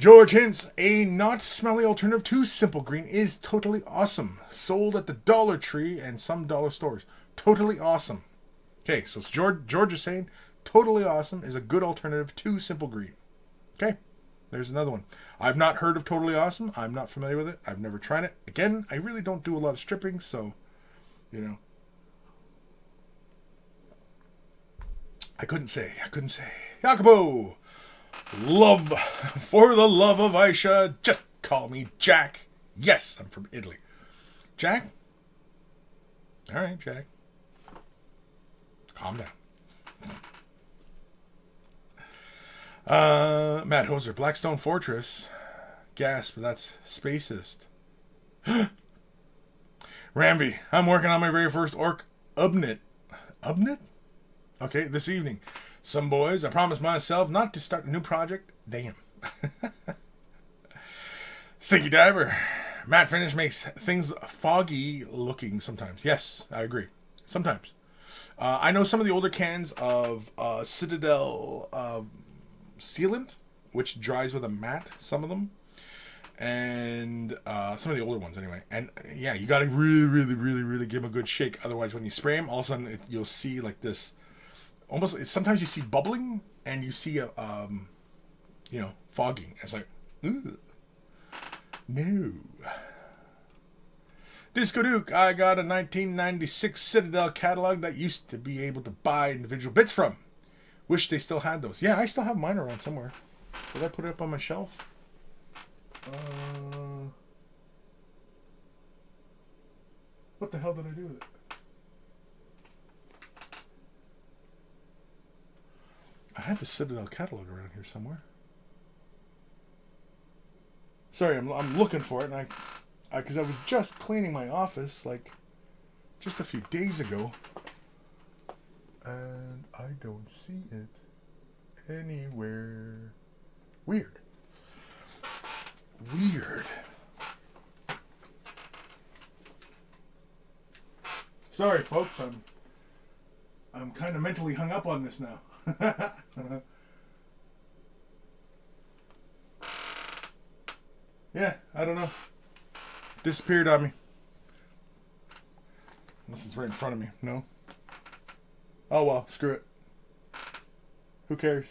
George hints a not smelly alternative to Simple Green is totally awesome. Sold at the Dollar Tree and some dollar stores. Totally awesome. Okay, so George is saying totally awesome is a good alternative to Simple Green. Okay. There's another one. I've not heard of Totally Awesome. I'm not familiar with it. I've never tried it. Again, I really don't do a lot of stripping, so, you know. I couldn't say. Jacobo! Love, for the love of Aisha, just call me Jack. Yes, I'm from Italy. Jack? All right, Jack. Calm down. Matt Hoser, Blackstone Fortress. Gasp, that's spacist. Ramby, I'm working on my very first orc Ubnit. Ubnit? Okay, this evening. Some boys, I promised myself not to start a new project. Damn. Stinky Diver. Matt Finish makes things foggy looking sometimes. Yes, I agree. Sometimes. I know some of the older cans of Citadel sealant, which dries with a matte, some of them, and some of the older ones anyway. And yeah, you gotta really give them a good shake, otherwise when you spray them, all of a sudden you'll see like this almost, sometimes you see bubbling and you see a fogging. It's like, ooh, no. Disco Duke, I got a 1996 Citadel catalog that used to be able to buy individual bits from. Wish they still had those. Yeah, I still have mine around somewhere. Did I put it up on my shelf? What the hell did I do with it? I had the Citadel catalog around here somewhere. Sorry, I'm looking for it, and because I was just cleaning my office like just a few days ago. And I don't see it anywhere. Weird. Sorry, folks. I'm kind of mentally hung up on this now. Yeah, I don't know. Disappeared on me. Unless it's right in front of me. No. Oh well, screw it. Who cares?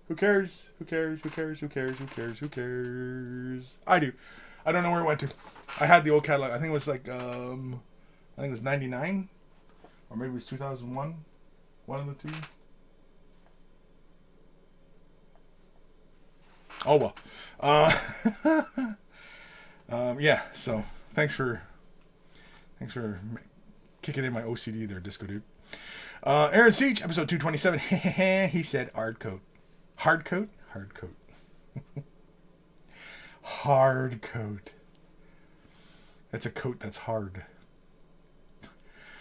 Who cares? Who cares? Who cares? Who cares? Who cares? Who cares? I do. I don't know where it went to. I had the old catalog. I think it was like, I think it was 99. Or maybe it was 2001. One of the two. Oh well. Yeah, so thanks for kicking in my OCD there, Disco Dude. Aaron Siege, episode 227. He said hard coat. Hard coat? Hard coat. Hard coat. That's a coat that's hard.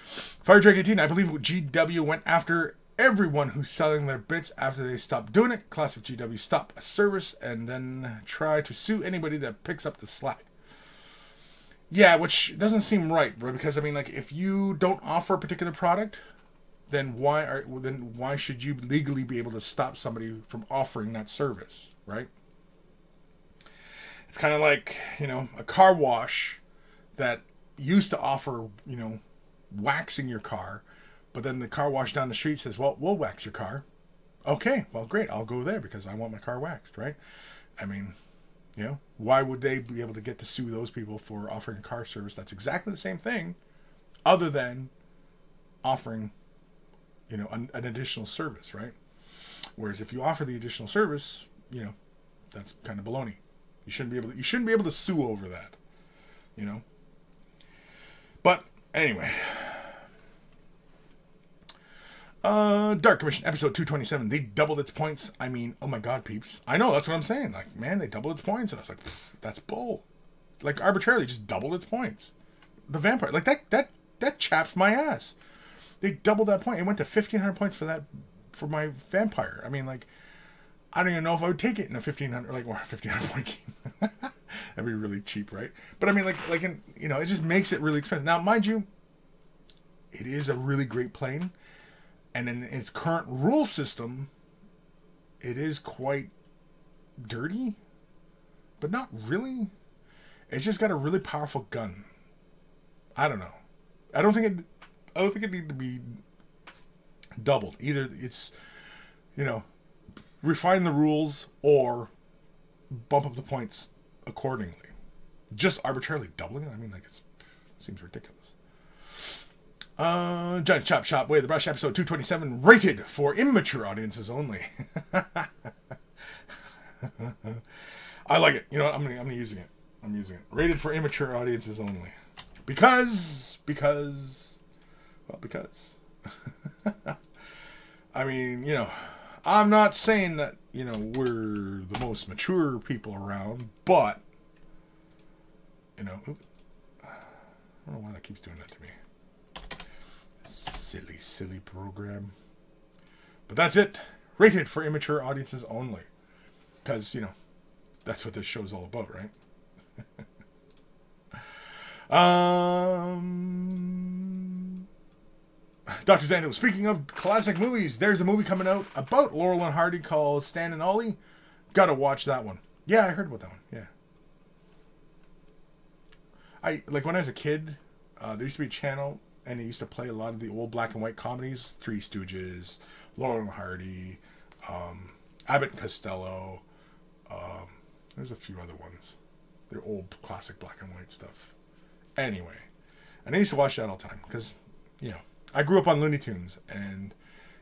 Fire Drake 18, I believe GW went after everyone who's selling their bits after they stopped doing it. Classic GW, stop a service and then try to sue anybody that picks up the slack. Yeah, which doesn't seem right, bro, because I mean, like, if you don't offer a particular product, then why should you legally be able to stop somebody from offering that service, right? It's kind of like, you know, a car wash that used to offer, you know, waxing your car, but then the car wash down the street says, well, we'll wax your car. Okay, well, great, I'll go there because I want my car waxed, right? I mean, you know, why would they be able to get to sue those people for offering a car service that's exactly the same thing, other than offering, you know, an additional service, right? Whereas if you offer the additional service, you know, that's kind of baloney. You shouldn't be able to sue over that, you know. But anyway, Dark Commission episode 227. They doubled its points. I mean, oh my god, peeps! I know, that's what I'm saying. Like, man, they doubled its points, and I was like, that's bull. Like, arbitrarily, just doubled its points. The vampire, like that chaps my ass. They doubled that point. It went to 1,500 points for my vampire. I mean, like, I don't even know if I would take it in a 1,500, like, or 1,500 point game. That'd be really cheap, right? But I mean, like, you know, it just makes it really expensive. Now, mind you, it is a really great plane, and in its current rule system, it is quite dirty, but not really. It's just got a really powerful gun. I don't know. I don't think it needs to be doubled. Either it's, you know, refine the rules or bump up the points accordingly. Just arbitrarily doubling it? I mean, like, it seems ridiculous. Giant Chop Shop, Way of the Brush, episode 227, rated for immature audiences only. I like it. You know what? I'm gonna using it. I'm using it. Rated for immature audiences only. Because. I mean, you know, I'm not saying that, you know, we're the most mature people around, but, you know, I don't know why that keeps doing that to me. Silly program. But that's it. Rated for immature audiences only. Because, you know, that's what this show's all about, right? Dr. Zando, speaking of classic movies, there's a movie coming out about Laurel and Hardy called Stan and Ollie. Gotta watch that one. Yeah, I heard about that one. Yeah. Like, when I was a kid, there used to be a channel, and it used to play a lot of the old black and white comedies. Three Stooges, Laurel and Hardy, Abbott and Costello. There's a few other ones. They're old classic black and white stuff. Anyway, and I used to watch that all the time because, you know, I grew up on Looney Tunes, and,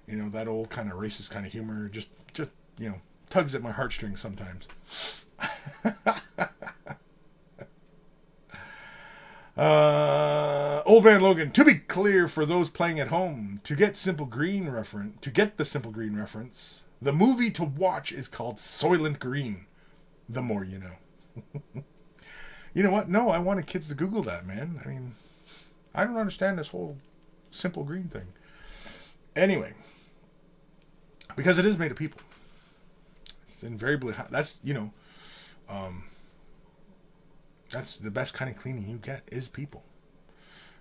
you know, that old kind of racist kind of humor just you know, tugs at my heartstrings sometimes. Old Man Logan, to be clear for those playing at home, to get the Simple Green reference, the movie to watch is called Soylent Green. The more you know. You know what? No, I wanted kids to Google that, man. I mean, I don't understand this whole Simple Green thing. Anyway, because it is made of people. It's invariably, that's, you know, that's the best kind of cleaning you get is people.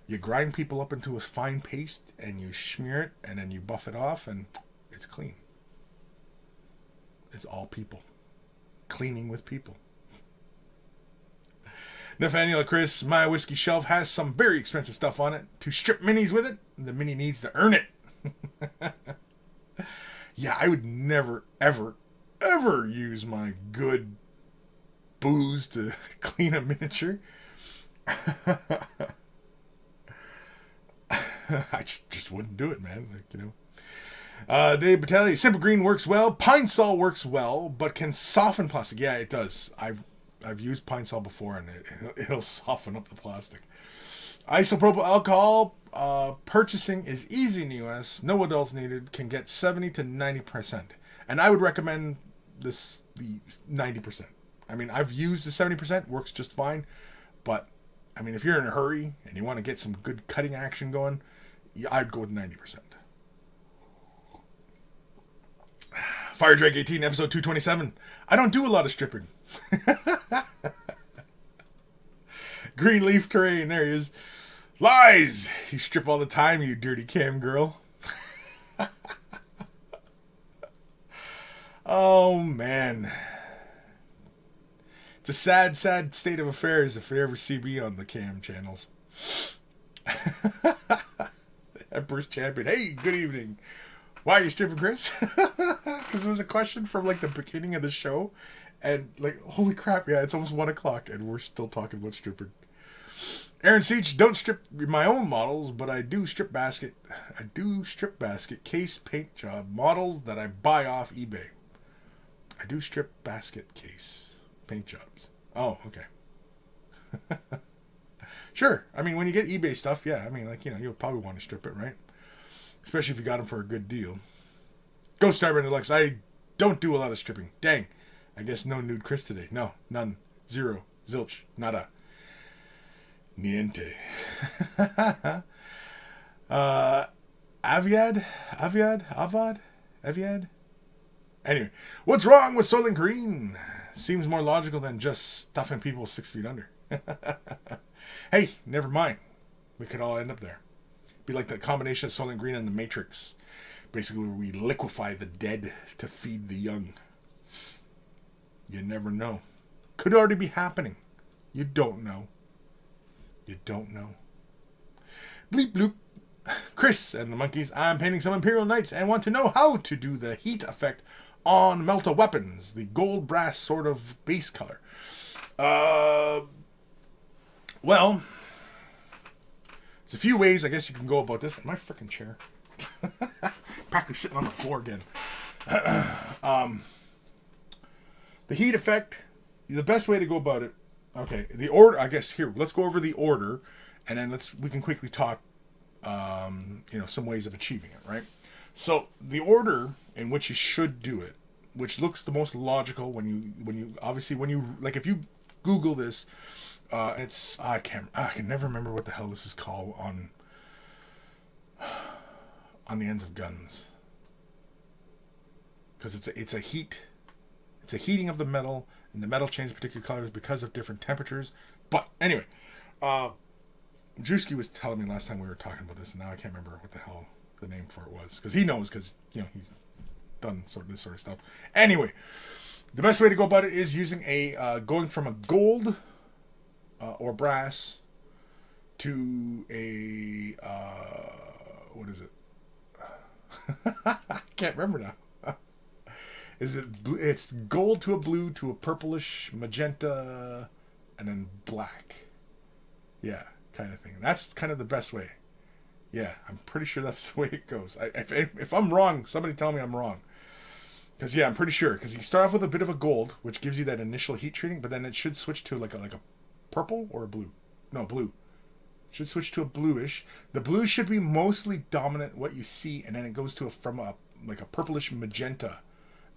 You grind people up into a fine paste, and you smear it, and then you buff it off, and it's clean. It's all people. Cleaning with people. Nathaniel Kris, my whiskey shelf has some very expensive stuff on it. To strip minis with it, the mini needs to earn it. Yeah, I would never, ever, ever use my good booze to clean a miniature. I just wouldn't do it, man. Like, you know. Dave Battaglia, simple green works well. Pine Sol works well, but can soften plastic. Yeah, it does. I've used Pine Sol before, and it'll soften up the plastic. Isopropyl alcohol purchasing is easy in the US. No adults needed. Can get 70 to 90%, and I would recommend the 90%. I mean, I've used the 70%. Works just fine, but I mean, if you're in a hurry and you want to get some good cutting action going, I'd go with 90%. Fire Drake 18, episode 227. I don't do a lot of stripping. Greenleaf Terrain, there he is. Lies! You strip all the time, you dirty cam girl. Oh, man. It's a sad, sad state of affairs if you ever see me on the cam channels. Empress Champion. Hey, good evening. Why are you stripping, Kris? Because it was a question from like the beginning of the show. And like, holy crap, yeah, it's almost 1 o'clock and we're still talking about stripping. Aaron Seach, don't strip my own models, but I do strip basket. Case paint job models that I buy off eBay. I do strip basket case paint jobs. Oh, okay. Sure. I mean, when you get eBay stuff, yeah, I mean, like, you know, you'll probably want to strip it, right? Especially if you got them for a good deal. Ghost Star Deluxe, I don't do a lot of stripping. Dang. I guess no nude Kris today. No, none. Zero. Zilch. Nada. Niente. Aviad? Anyway, what's wrong with Soylent Green? Seems more logical than just stuffing people 6 feet under. Hey, never mind. We could all end up there. Be like the combination of Soylent Green and the Matrix. Basically, where we liquefy the dead to feed the young. You never know. Could already be happening. You don't know. You don't know. Bleep bloop. Kris and the monkeys. I'm painting some Imperial Knights and want to know how to do the heat effect on Melta weapons. The gold brass sort of base color. Well, there's a few ways I guess you can go about this. My freaking chair. Practically sitting on the floor again. The heat effect, the best way to go about it. Okay, the order. I guess here, let's go over the order, and then we can quickly talk. You know, some ways of achieving it, right? So the order in which you should do it, which looks the most logical when you like if you Google this, it's I can never remember what the hell this is called on the ends of guns, because it's a heating of the metal, and the metal changes particular colors because of different temperatures. But anyway, Drewski was telling me last time we were talking about this, and now I can't remember what the hell the name for it was, because he knows, because you know he's done this sort of stuff. Anyway, the best way to go about it is using going from a gold or brass to a what is it? I can't remember now. It's gold to a blue to a purplish magenta and then black. Yeah, kind of thing. That's kind of the best way. Yeah, I'm pretty sure that's the way it goes. If I'm wrong, somebody tell me I'm wrong. Because yeah, I'm pretty sure. Because you start off with a bit of a gold, which gives you that initial heat treating, but then it should switch to like a purple or a blue. No, blue. It should switch to a bluish. The blue should be mostly dominant what you see, and then it goes to from a purplish magenta,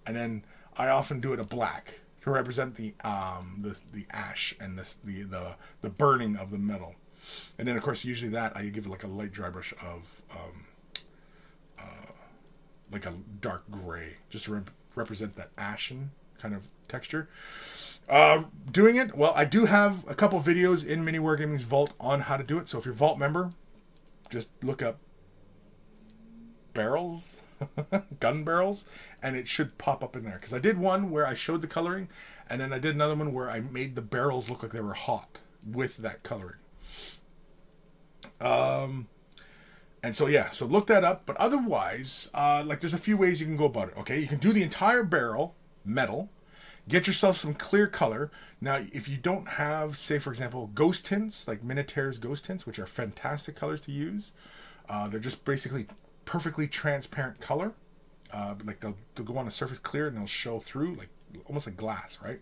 and then I often do it a black to represent the ash and the burning of the metal. And then, of course, usually that I give it like a light dry brush of like a dark gray, just to represent that ashen kind of texture. Doing it, well, I do have a couple videos in Mini Wargaming's Vault on how to do it. So if you're Vault member, just look up barrels, gun barrels, and it should pop up in there. Because I did one where I showed the coloring, and then I did another one where I made the barrels look like they were hot with that coloring. And so, yeah, so look that up. But otherwise, like, there's a few ways you can go about it, okay? You can do the entire barrel metal. Get yourself some clear color. Now, if you don't have, say, for example, ghost tints, like Minotaur's ghost tints, which are fantastic colors to use. They're just basically perfectly transparent color. Like, they'll go on the surface clear and they'll show through, like, almost like glass, right?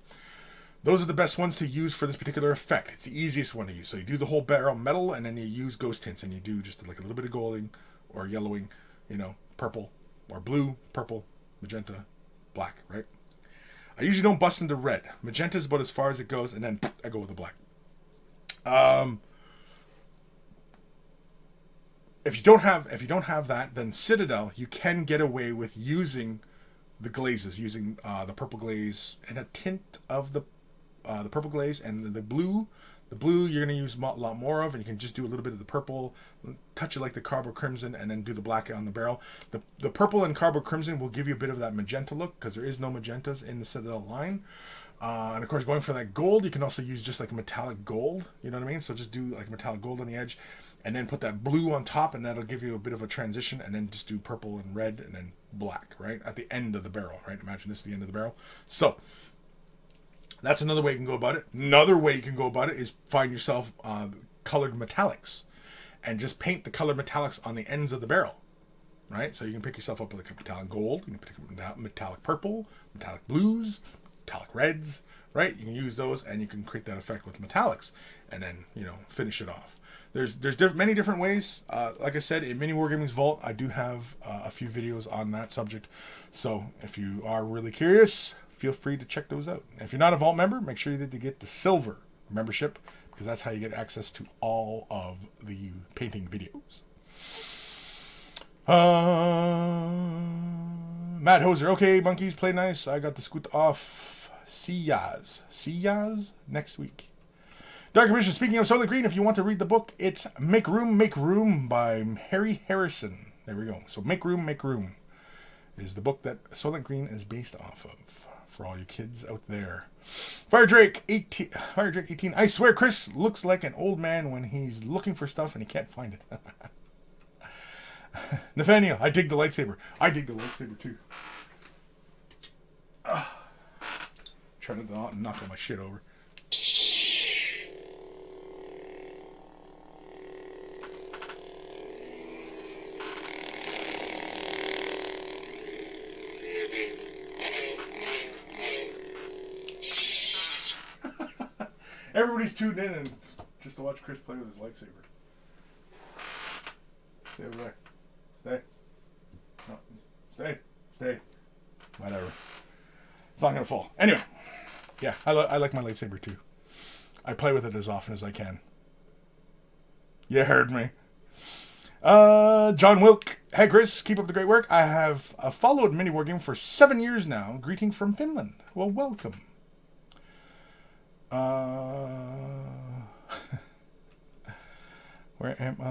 Those are the best ones to use for this particular effect. It's the easiest one to use. So you do the whole barrel metal, and then you use ghost tints, and you do just like a little bit of golding or yellowing, you know, purple or blue, purple, magenta, black, right? I usually don't bust into red. Magenta is about as far as it goes, and then I go with the black. If you don't have that, then Citadel, you can get away with using the glazes, using the purple glaze and a tint of the purple glaze, and the blue. The blue you're going to use a lot more of, and you can just do a little bit of the purple, touch it like the Carbo Crimson, and then do the black on the barrel. The purple and Carbo Crimson will give you a bit of that magenta look, because there is no magentas in the Citadel line. And of course, going for that gold, you can also use just like a metallic gold, you know what I mean? So just do like a metallic gold on the edge, and then put that blue on top, and that'll give you a bit of a transition, and then just do purple and red, and then black, right? At the end of the barrel, right? Imagine this is the end of the barrel. So that's another way you can go about it. Another way you can go about it is find yourself colored metallics and just paint the colored metallics on the ends of the barrel, right? So you can pick yourself up like a metallic gold, you can pick up metallic purple, metallic blues, metallic reds, right? You can use those, and you can create that effect with metallics, and then, you know, finish it off. There's many different ways. Like I said, in Mini Wargaming's Vault, I do have a few videos on that subject. So if you are really curious, feel free to check those out. If you're not a Vault member, make sure you get the silver membership, because that's how you get access to all of the painting videos. Matt Hoser, okay, monkeys, play nice. I got the scoot off. See yas next week. Dark Commission, speaking of Soylent Green, if you want to read the book, it's Make Room by Harry Harrison. There we go. So Make Room is the book that Soylent Green is based off of, for all you kids out there. Fire Drake 18. I swear Kris looks like an old man when he's looking for stuff and he can't find it. Nathaniel, I dig the lightsaber. I dig the lightsaber too. Trying to not knock all my shit over. Everybody's tuned in and just to watch Kris play with his lightsaber. Stay over there. Stay. No, stay. Whatever. It's not gonna fall. Anyway, yeah, I like my lightsaber too. I play with it as often as I can. You heard me. John Wilk. Hey Kris, keep up the great work. I have followed Mini Wargaming for 7 years now. Greeting from Finland. Well, welcome. Where am I?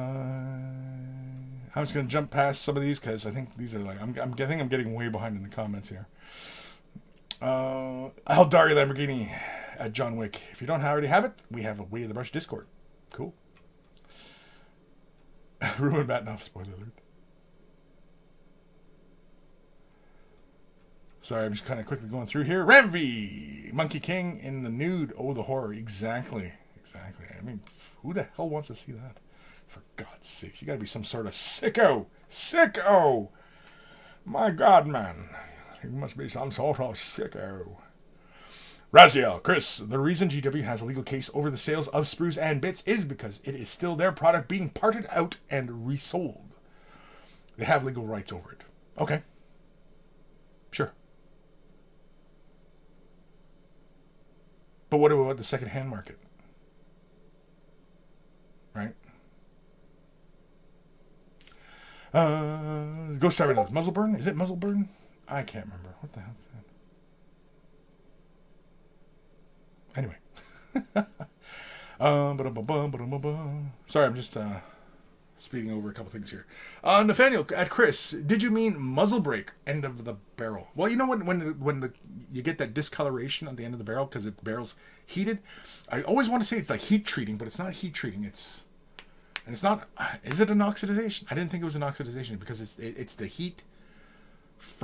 I'm just gonna jump past some of these because I think these are like I'm getting way behind in the comments here. Aldari Lamborghini at John Wick. If you don't already have it, we have a Way of the Brush Discord. Cool. Ruin Batnoff, spoiler alert. Sorry, I'm just kind of quickly going through here. Ramvi! Monkey King in the nude. Oh, the horror. Exactly. I mean, who the hell wants to see that? For God's sakes. You gotta be some sort of sicko. Sicko! My God, man. You must be some sort of sicko. Raziel, Kris, the reason GW has a legal case over the sales of sprues and bits is because it is still their product being parted out and resold. They have legal rights over it. Okay. Sure. But what about the second-hand market? Right? Ghost Star knows. Muzzleburn? Is it Muzzleburn? I can't remember. What the hell is that? Anyway. Sorry, I'm just speeding over a couple things here. Nathaniel at Kris, did you mean muzzle brake end of the barrel? Well, you know when you get that discoloration at the end of the barrel because the barrel's heated. I always want to say it's like heat treating, but it's not heat treating. It's And it's not, is it an oxidization? I didn't think it was an oxidization because it's the heat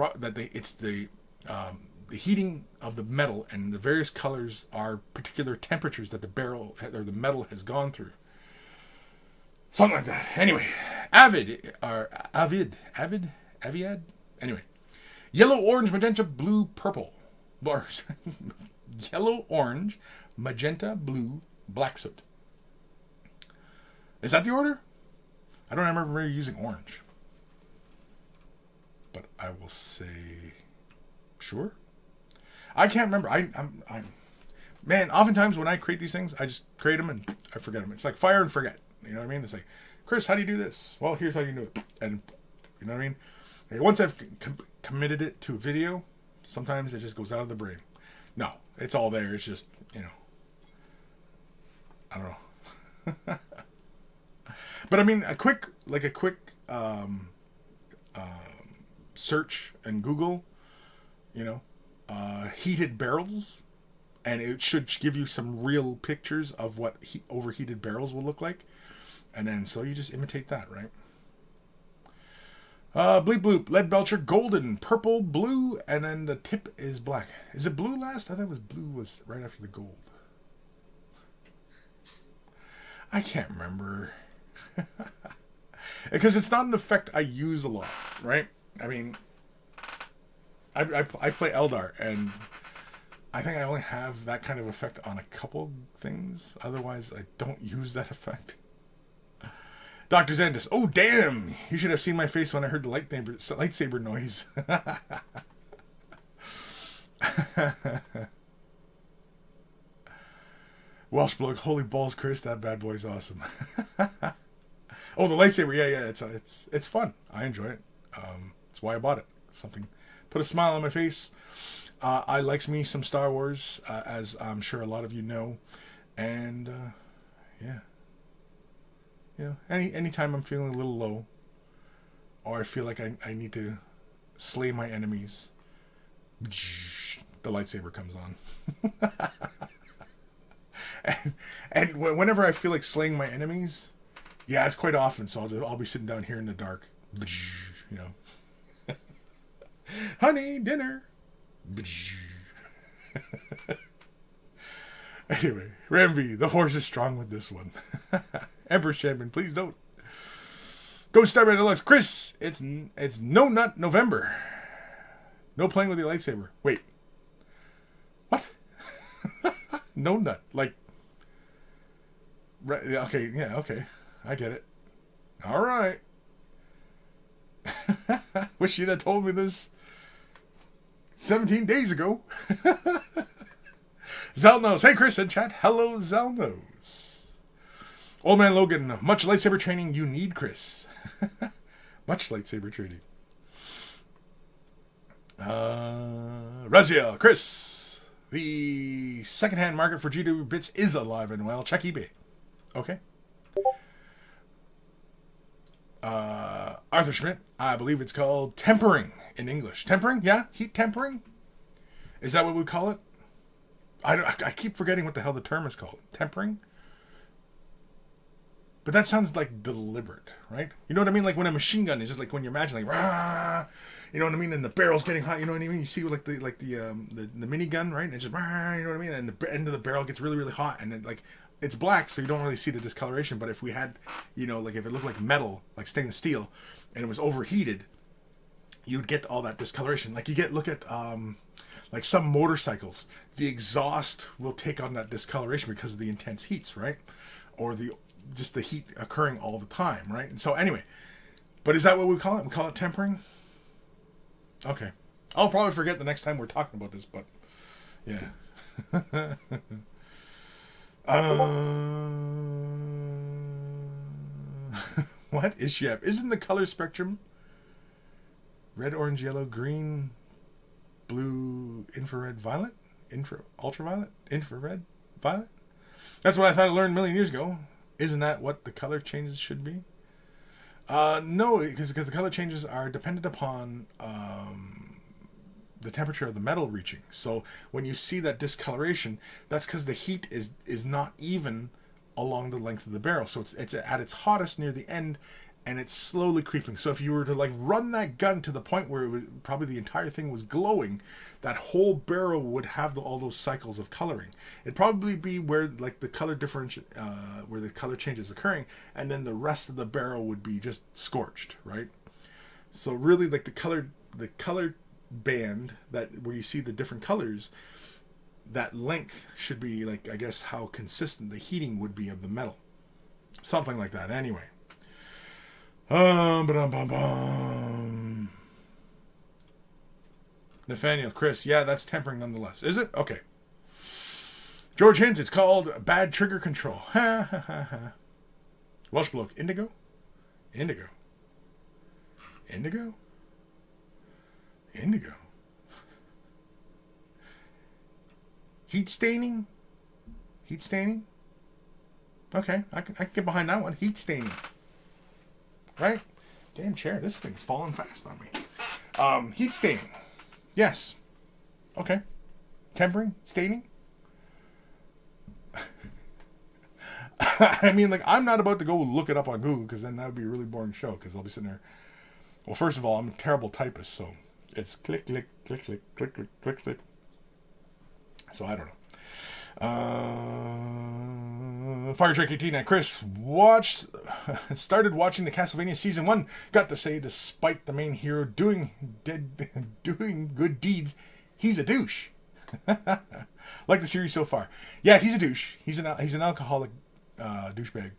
it's the heating of the metal, and the various colors are particular temperatures that the barrel or the metal has gone through. Something like that. Anyway, Avid. Anyway, yellow, orange, magenta, blue, purple. Yellow, orange, magenta, blue, black soot. Is that the order? I don't remember using orange. But I will say, sure. I can't remember. I'm man, oftentimes when I create these things, I just create them and I forget them. It's like fire and forget. You know what I mean? It's like, Kris, how do you do this? Well, here's how you do it. And you know what I mean? Okay, once I've committed it to a video, sometimes it just goes out of the brain. No, it's all there. It's just, you know, I don't know. But I mean, a quick search and Google, you know, heated barrels, and it should give you some real pictures of what overheated barrels will look like. And then, so you just imitate that, right? Bleep bloop, lead belcher, golden, purple, blue, and then the tip is black. Is it blue last? I thought it was blue was right after the gold. I can't remember. Because it's not an effect I use a lot, right? I mean, I play Eldar, and I think I only have that kind of effect on a couple things. Otherwise, I don't use that effect. Dr. Zandis. Oh, damn! You should have seen my face when I heard the lightsaber noise. Welsh bloke. Holy balls, Kris. That bad boy's awesome. Oh, the lightsaber. Yeah. It's fun. I enjoy it. That's why I bought it. Something. Put a smile on my face. I likes me some Star Wars, as I'm sure a lot of you know. And, yeah. You know, anytime I'm feeling a little low, or I feel like I need to slay my enemies, the lightsaber comes on. and whenever I feel like slaying my enemies, yeah, it's quite often. So I'll be sitting down here in the dark, you know, honey, dinner. Anyway, Ramby, the force is strong with this one. Emperor Champion, please don't. Go Starman Deluxe. Kris, it's no nut November. No playing with your lightsaber. Wait. What? No nut. Like, okay, yeah, okay. I get it. All right. Wish you'd have told me this 17 days ago. Zelnos. Hey, Kris in chat. Hello, Zelnos. Old Man Logan. Much lightsaber training you need, Kris. Much lightsaber training. Raziel. Kris. The secondhand market for GW bits is alive and well. Check eBay. Okay. Arthur Schmidt. I believe it's called tempering in English. Tempering? Yeah? Heat tempering? Is that what we call it? I keep forgetting what the hell the term is called. Tempering? But that sounds like deliberate, right? You know what I mean? Like when a machine gun is just like when you imagine like, rah, you know what I mean? And the barrel's getting hot, you know what I mean? You see like the minigun, right? And it's just, rah, you know what I mean? And the end of the barrel gets really, really hot, and then like it's black, so you don't really see the discoloration. But if we had, you know, like if it looked like metal, like stainless steel, and it was overheated, you'd get all that discoloration. Like you look at like some motorcycles, the exhaust will take on that discoloration because of the intense heats, right? Or just the heat occurring all the time, right? And so anyway, but is that what we call it? We call it tempering? Okay. I'll probably forget the next time we're talking about this, but yeah. What is she up? Isn't the color spectrum red, orange, yellow, green, blue, infrared, violet? Ultraviolet? Infrared? Violet? That's what I thought I learned a million years ago. Isn't that what the color changes should be? No, because the color changes are dependent upon the temperature of the metal reaching. So when you see that discoloration, that's because the heat is not even along the length of the barrel. So it's at its hottest near the end, and it's slowly creeping. So if you were to like run that gun to the point where it was probably the entire thing was glowing, that whole barrel would have all those cycles of coloring. It'd probably be where like the color where the color change is occurring, and then the rest of the barrel would be just scorched, right? So really, like the color band that where you see the different colors, that length should be like, I guess, how consistent the heating would be of the metal, something like that. Anyway. Nathaniel, Kris, yeah, that's tempering nonetheless. Is it? Okay. George Hins, it's called bad trigger control. Ha ha ha ha. Welsh bloke, indigo? Indigo. Indigo? Indigo. Heat staining? Heat staining? Okay, I can get behind that one. Heat staining. Right? Damn chair, this thing's falling fast on me. Heat staining. Yes. Okay. Tempering? Staining? I mean, like, I'm not about to go look it up on Google, because then that would be a really boring show, because I'll be sitting there. Well, first of all, I'm a terrible typist, so it's click, click, click, click, click, click, click, click. So I don't know. Fire Trick 18 and Kris started watching the Castlevania Season 1. Got to say, despite the main hero doing good deeds, he's a douche. Like the series so far. Yeah, he's a douche. He's an alcoholic douchebag.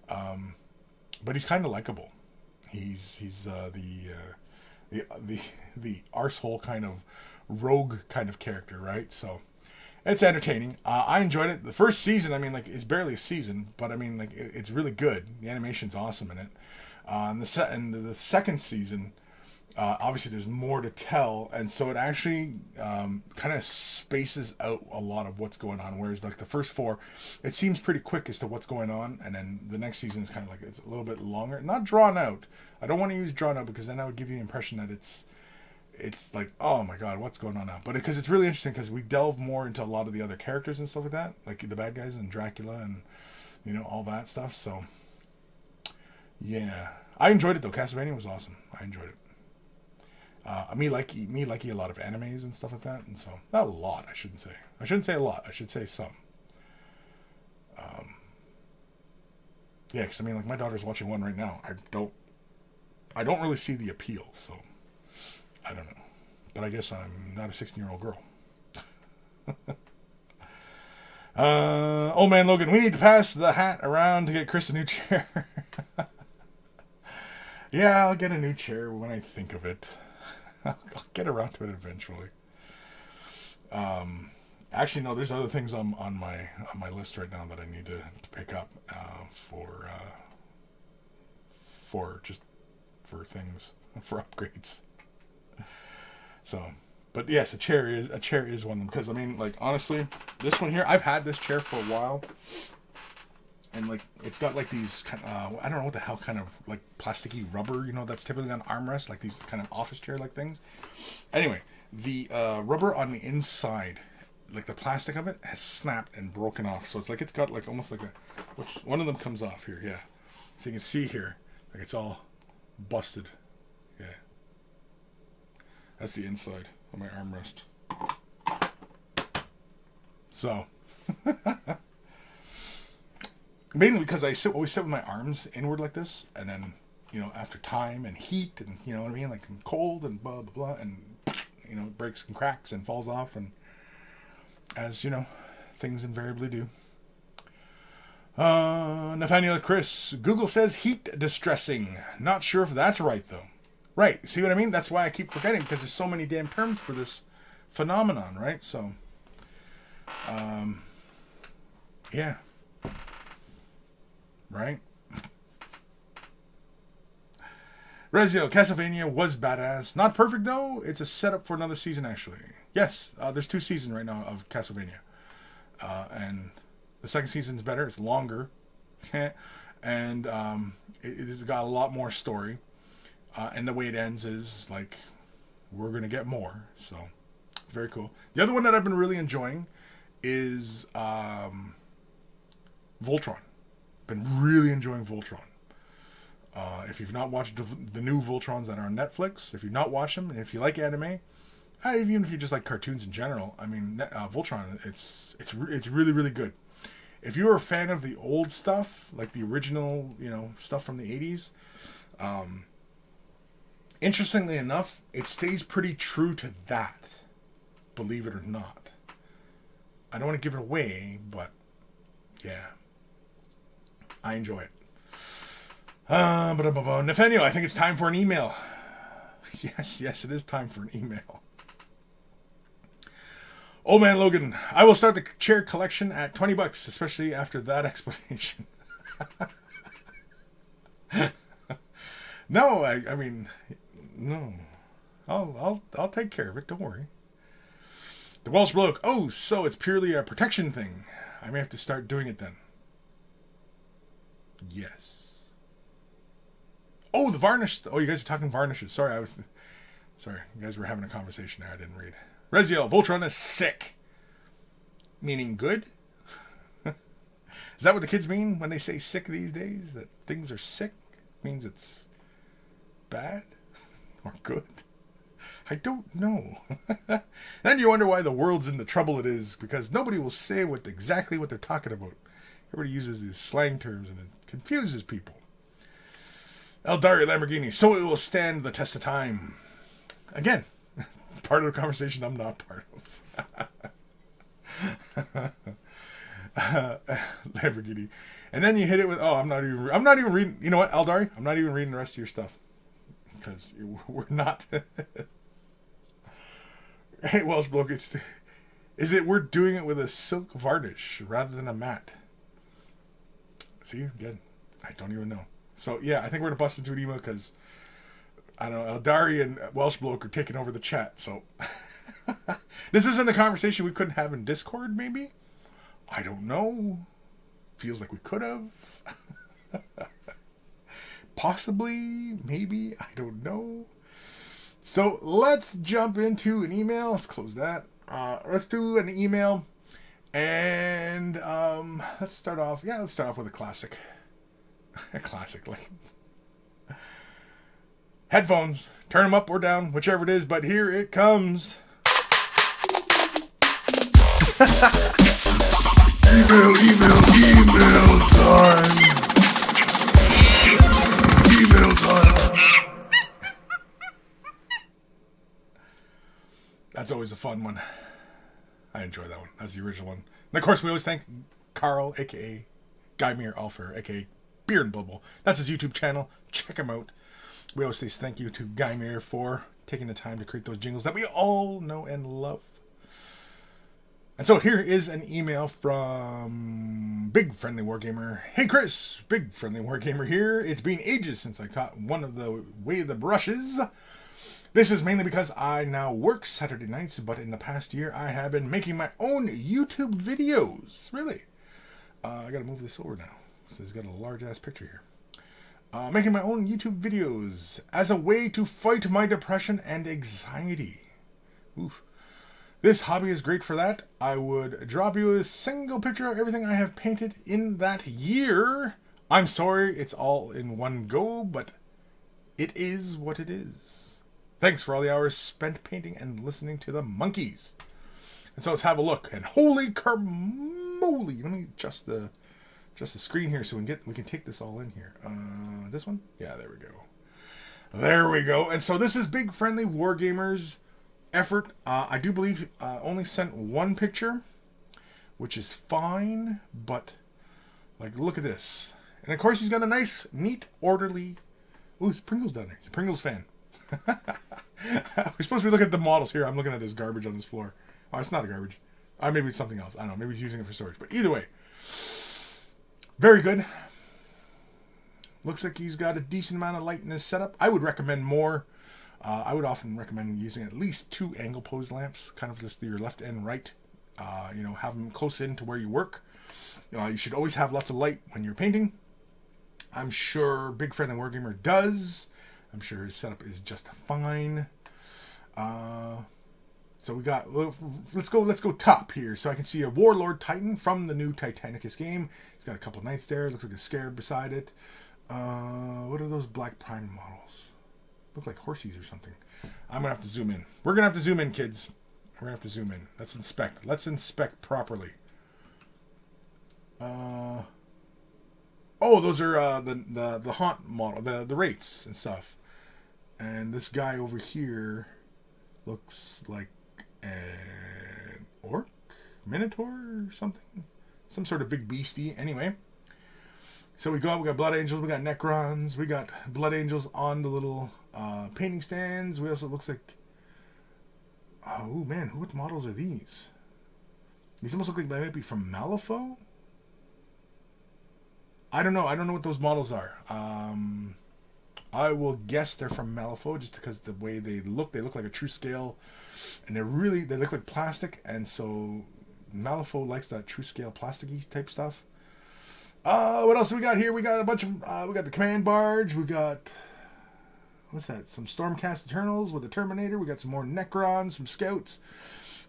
But he's kind of likable. He's the arsehole kind of rogue kind of character, right? So it's entertaining. I enjoyed it. The first season, I mean, like, it's barely a season, but I mean, like, it's really good. The animation's awesome in it. And the second season, obviously there's more to tell, and so it actually kind of spaces out a lot of what's going on, whereas like the first four, it seems pretty quick as to what's going on, and then the next season is kind of like, it's a little bit longer. Not drawn out. I don't want to use drawn out, because then that would give you the impression that it's like, oh my god, what's going on now? But because it's really interesting, because we delve more into a lot of the other characters and stuff like that, like the bad guys and Dracula and, you know, all that stuff. So yeah, I enjoyed it though. Castlevania was awesome. I enjoyed it. Me like a lot of animes and stuff like that, and so not a lot. I shouldn't say a lot. I should say some. Yeah, because I mean, like, my daughter's watching one right now. I don't really see the appeal, so I don't know. But I guess I'm not a 16-year-old girl. Old man Logan, we need to pass the hat around to get Kris a new chair. Yeah, I'll get a new chair when I think of it. I'll get around to it eventually. Actually, no, there's other things on my list right now that I need to pick up for things, for upgrades. So, but yes, a chair is one of them, because I mean, like, honestly, this one here, I've had this chair for a while, and like, it's got like these kind of, I don't know what the hell kind of like plasticky rubber, you know, that's typically on armrests, like these kind of office chair like things. Anyway, the rubber on the inside, like the plastic of it, has snapped and broken off. So it's like, it's got like almost like which one of them comes off here, yeah. So you can see here, like, it's all busted. Yeah. That's the inside of my armrest. So mainly because I always sit with my arms inward like this, and then, you know, after time and heat and, you know what I mean, like, cold and blah blah blah, and, you know, it breaks and cracks and falls off, and as you know, things invariably do. Nathaniel, Kris, Google says heat distressing. Not sure if that's right though. Right, see what I mean? That's why I keep forgetting, because there's so many damn terms for this phenomenon, right? So, yeah. Right? Rezio, Castlevania was badass. Not perfect, though. It's a setup for another season, actually. Yes, there's 2 seasons right now of Castlevania. And the second season's better. It's longer. And it's got a lot more story. And the way it ends is, like, we're going to get more. So, it's very cool. The other one that I've been really enjoying is Voltron. Been really enjoying Voltron. If you've not watched the new Voltrons that are on Netflix, if you've not watched them, and if you like anime, even if you just like cartoons in general, I mean, Voltron, it's really, really good. If you're a fan of the old stuff, like the original, stuff from the 80s, interestingly enough, it stays pretty true to that, believe it or not. I don't want to give it away, but yeah, I enjoy it. Nathaniel, I think it's time for an email. Yes, it is time for an email. Old Man Logan, I will start the chair collection at $20, especially after that explanation. No, I mean, no. I'll take care of it. Don't worry. The Welsh bloke. Oh, so it's purely a protection thing. I may have to start doing it then. Yes. Oh, the Varnish. Oh, you guys are talking Varnishes. Sorry, you guys were having a conversation there. I didn't read. Reziel, Voltron is sick. Meaning good? Is that what the kids mean when they say sick these days? That things are sick? Means it's bad? Or good? I don't know. Then you wonder why the world's in the trouble it is, because nobody will say exactly what they're talking about. Everybody uses these slang terms and it confuses people. Eldari Lamborghini, so it will stand the test of time. Again, part of the conversation I'm not part of. Lamborghini. And then you hit it with, I'm not even reading, you know what, Eldari? I'm not even reading the rest of your stuff. Because we're not. Hey, Welsh bloke, we're doing it with a silk varnish rather than a matte. See, again, I don't even know. So, yeah, I think we're going to bust into an email because, I don't know, Eldari and Welsh bloke are taking over the chat. So, this isn't a conversation we couldn't have in Discord, maybe? I don't know. Feels like we could have. Possibly, maybe, I don't know. So, let's jump into an email. Let's close that. Let's do an email. And let's start off with a classic. A classic, like headphones, turn them up or down, whichever it is, but here it comes. email time. Email time. That's always a fun one. I enjoy that one. That's the original one. And of course, we always thank Carl, aka Guymere Alfer, aka Beer and Bubble. That's his YouTube channel. Check him out. We always say thank you to Guymere for taking the time to create those jingles that we all know and love. And so here is an email from Big Friendly Wargamer. Hey Kris, Big Friendly Wargamer here. It's been ages since I caught one of the Way of the Brushes. This is mainly because I now work Saturday nights, but in the past year I have been making my own YouTube videos. Really? I gotta move this over now. So he's got a large-ass picture here. Making my own YouTube videos as a way to fight my depression and anxiety. Oof. This hobby is great for that. I would drop you a single picture of everything I have painted in that year. I'm sorry it's all in one go, but it is what it is. Thanks for all the hours spent painting and listening to the monkeys. And so let's have a look. And holy carmoly. Let me adjust the screen here so we can take this all in here. This one? Yeah, there we go. There we go. And so this is Big Friendly Wargamer's effort. I do believe only sent one picture, which is fine, but like, look at this. And of course he's got a nice, neat, orderly... Ooh, there's Pringles down there. He's a Pringles fan. We're supposed to be looking at the models here. I'm looking at his garbage on his floor. Oh, it's not a garbage. Maybe it's something else. I don't know. Maybe he's using it for storage. But either way, very good. Looks like he's got a decent amount of light in his setup. I would recommend more. I would often recommend using at least 2 angle pose lamps, kind of just your left and right. Have them close in to where you work. You should always have lots of light when you're painting. I'm sure Big Friendly Wargamer does. I'm sure his setup is just fine. So we got, let's go top here. So I can see a Warlord Titan from the new Titanicus game. He's got a couple knights there. Looks like a scarab beside it. What are those black prime models? Look like horsies or something. I'm going to have to zoom in. We're going to have to zoom in, kids. We're going to have to zoom in. Let's inspect. Let's inspect properly. Oh, those are the haunt model, the rates and stuff. And this guy over here looks like an orc, minotaur or something, some sort of big beastie. Anyway, so we got blood angels, we got necrons, we got blood angels on the little painting stands. We also, looks like, oh man, what models are these? These almost look like they might be from Malifaux. I don't know what those models are. I will guess they're from Malifaux just because the way they look like a true scale, and they look like plastic, and so Malifaux likes that true scale plasticky type stuff. What else do we got here? We got a bunch of we got the command barge, we got, what's that? Some Stormcast Eternals with a Terminator, we got some more Necrons, some scouts,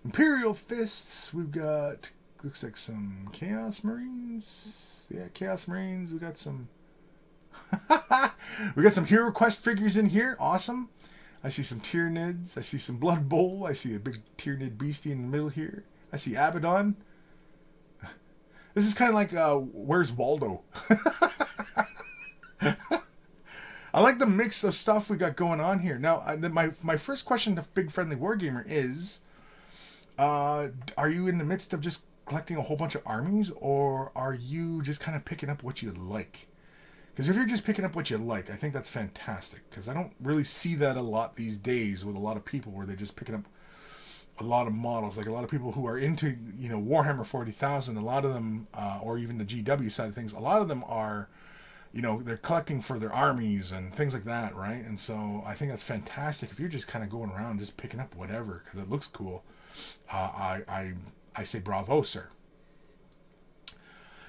Imperial Fists, we've got, looks like some Chaos Marines. Yeah, Chaos Marines, we got some we got some Hero Quest figures in here. Awesome. I see some Tyranids. I see some Blood Bowl. I see a big Tyranid beastie in the middle here. I see Abaddon. This is kind of like, Where's Waldo? I like the mix of stuff we got going on here. Now, my first question to Big Friendly Wargamer is, are you in the midst of just collecting a whole bunch of armies, or are you just kind of picking up what you like? Because if you're just picking up what you like, I think that's fantastic. Because I don't really see that a lot these days with a lot of people where they're just picking up a lot of models. Like a lot of people who are into, Warhammer 40,000, a lot of them, or even the GW side of things, a lot of them are, they're collecting for their armies and things like that, right? And so I think that's fantastic. If you're just kind of going around just picking up whatever because it looks cool, I say bravo, sir.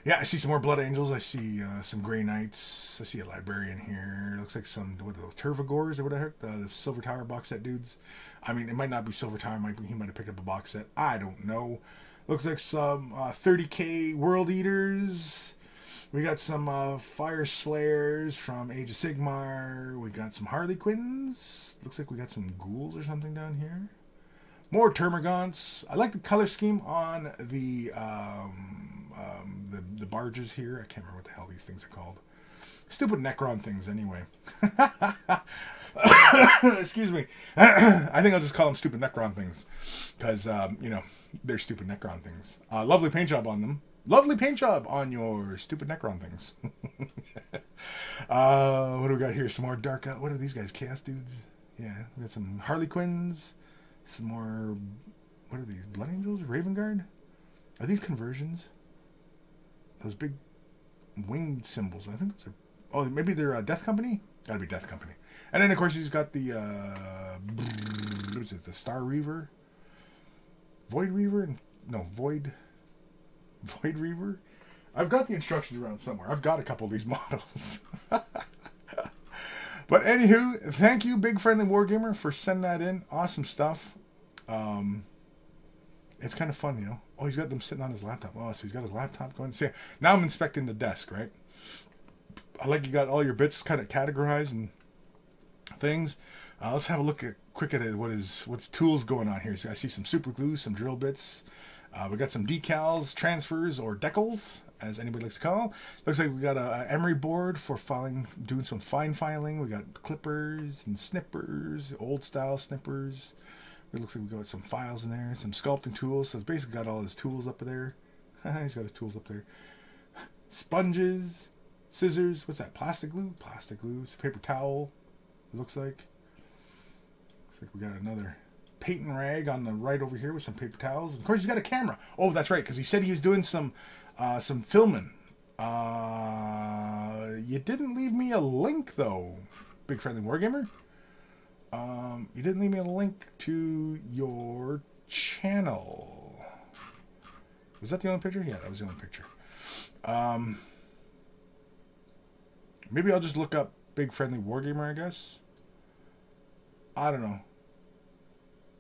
Yeah, I see some more Blood Angels. I see some Grey Knights. I see a Librarian here. Looks like some, what are those, Turvagors or whatever? The Silver Tower box set dudes. I mean, it might not be Silver Tower. He might have picked up a box set. I don't know. Looks like some 30k World Eaters. We got some Fire Slayers from Age of Sigmar. We got some Harley Quinns. Looks like we got some ghouls or something down here. More Termagants. I like the color scheme on the barges here. I can't remember what the hell these things are called. Stupid Necron things, anyway. Excuse me. I think I'll just call them stupid Necron things. Because, they're stupid Necron things. Lovely paint job on them. Lovely paint job on your stupid Necron things. What do we got here? Some more dark... what are these guys? Chaos dudes? Yeah. We got some Harley Quinns. Some more... what are these? Blood Angels? Raven Guard? Are these conversions? Those big winged symbols. I think those are... oh, maybe they're Death Company? Gotta be Death Company. And then, of course, he's got the... what is it? The Star Reaver? Void Reaver? No, Void Reaver? I've got the instructions around somewhere. I've got a couple of these models. But anywho, thank you, Big Friendly Wargamer, for sending that in. Awesome stuff. It's kind of fun, Oh, he's got them sitting on his laptop. Oh, so he's got his laptop going. See, now I'm inspecting the desk, right? I like you got all your bits kind of categorized and things. Let's have a look quick at what's tools going on here. So I see some super glue, some drill bits. We got some decals, transfers, or decals, as anybody likes to call. Looks like we got a emery board for filing, doing some fine filing. We got clippers and snippers, old style snippers. It looks like we got some files in there, some sculpting tools. So it's basically got all his tools up there. He's got his tools up there. Sponges, scissors. What's that? Plastic glue? Plastic glue. It's a paper towel. It looks like. Looks like we got another paint rag on the right over here with some paper towels. Of course, he's got a camera. Oh, that's right, because he said he was doing some filming. You didn't leave me a link, though, Big Friendly Wargamer. You didn't leave me a link to your channel. Was that the only picture? Yeah, that was the only picture. Maybe I'll just look up Big Friendly Wargamer, I guess. I don't know.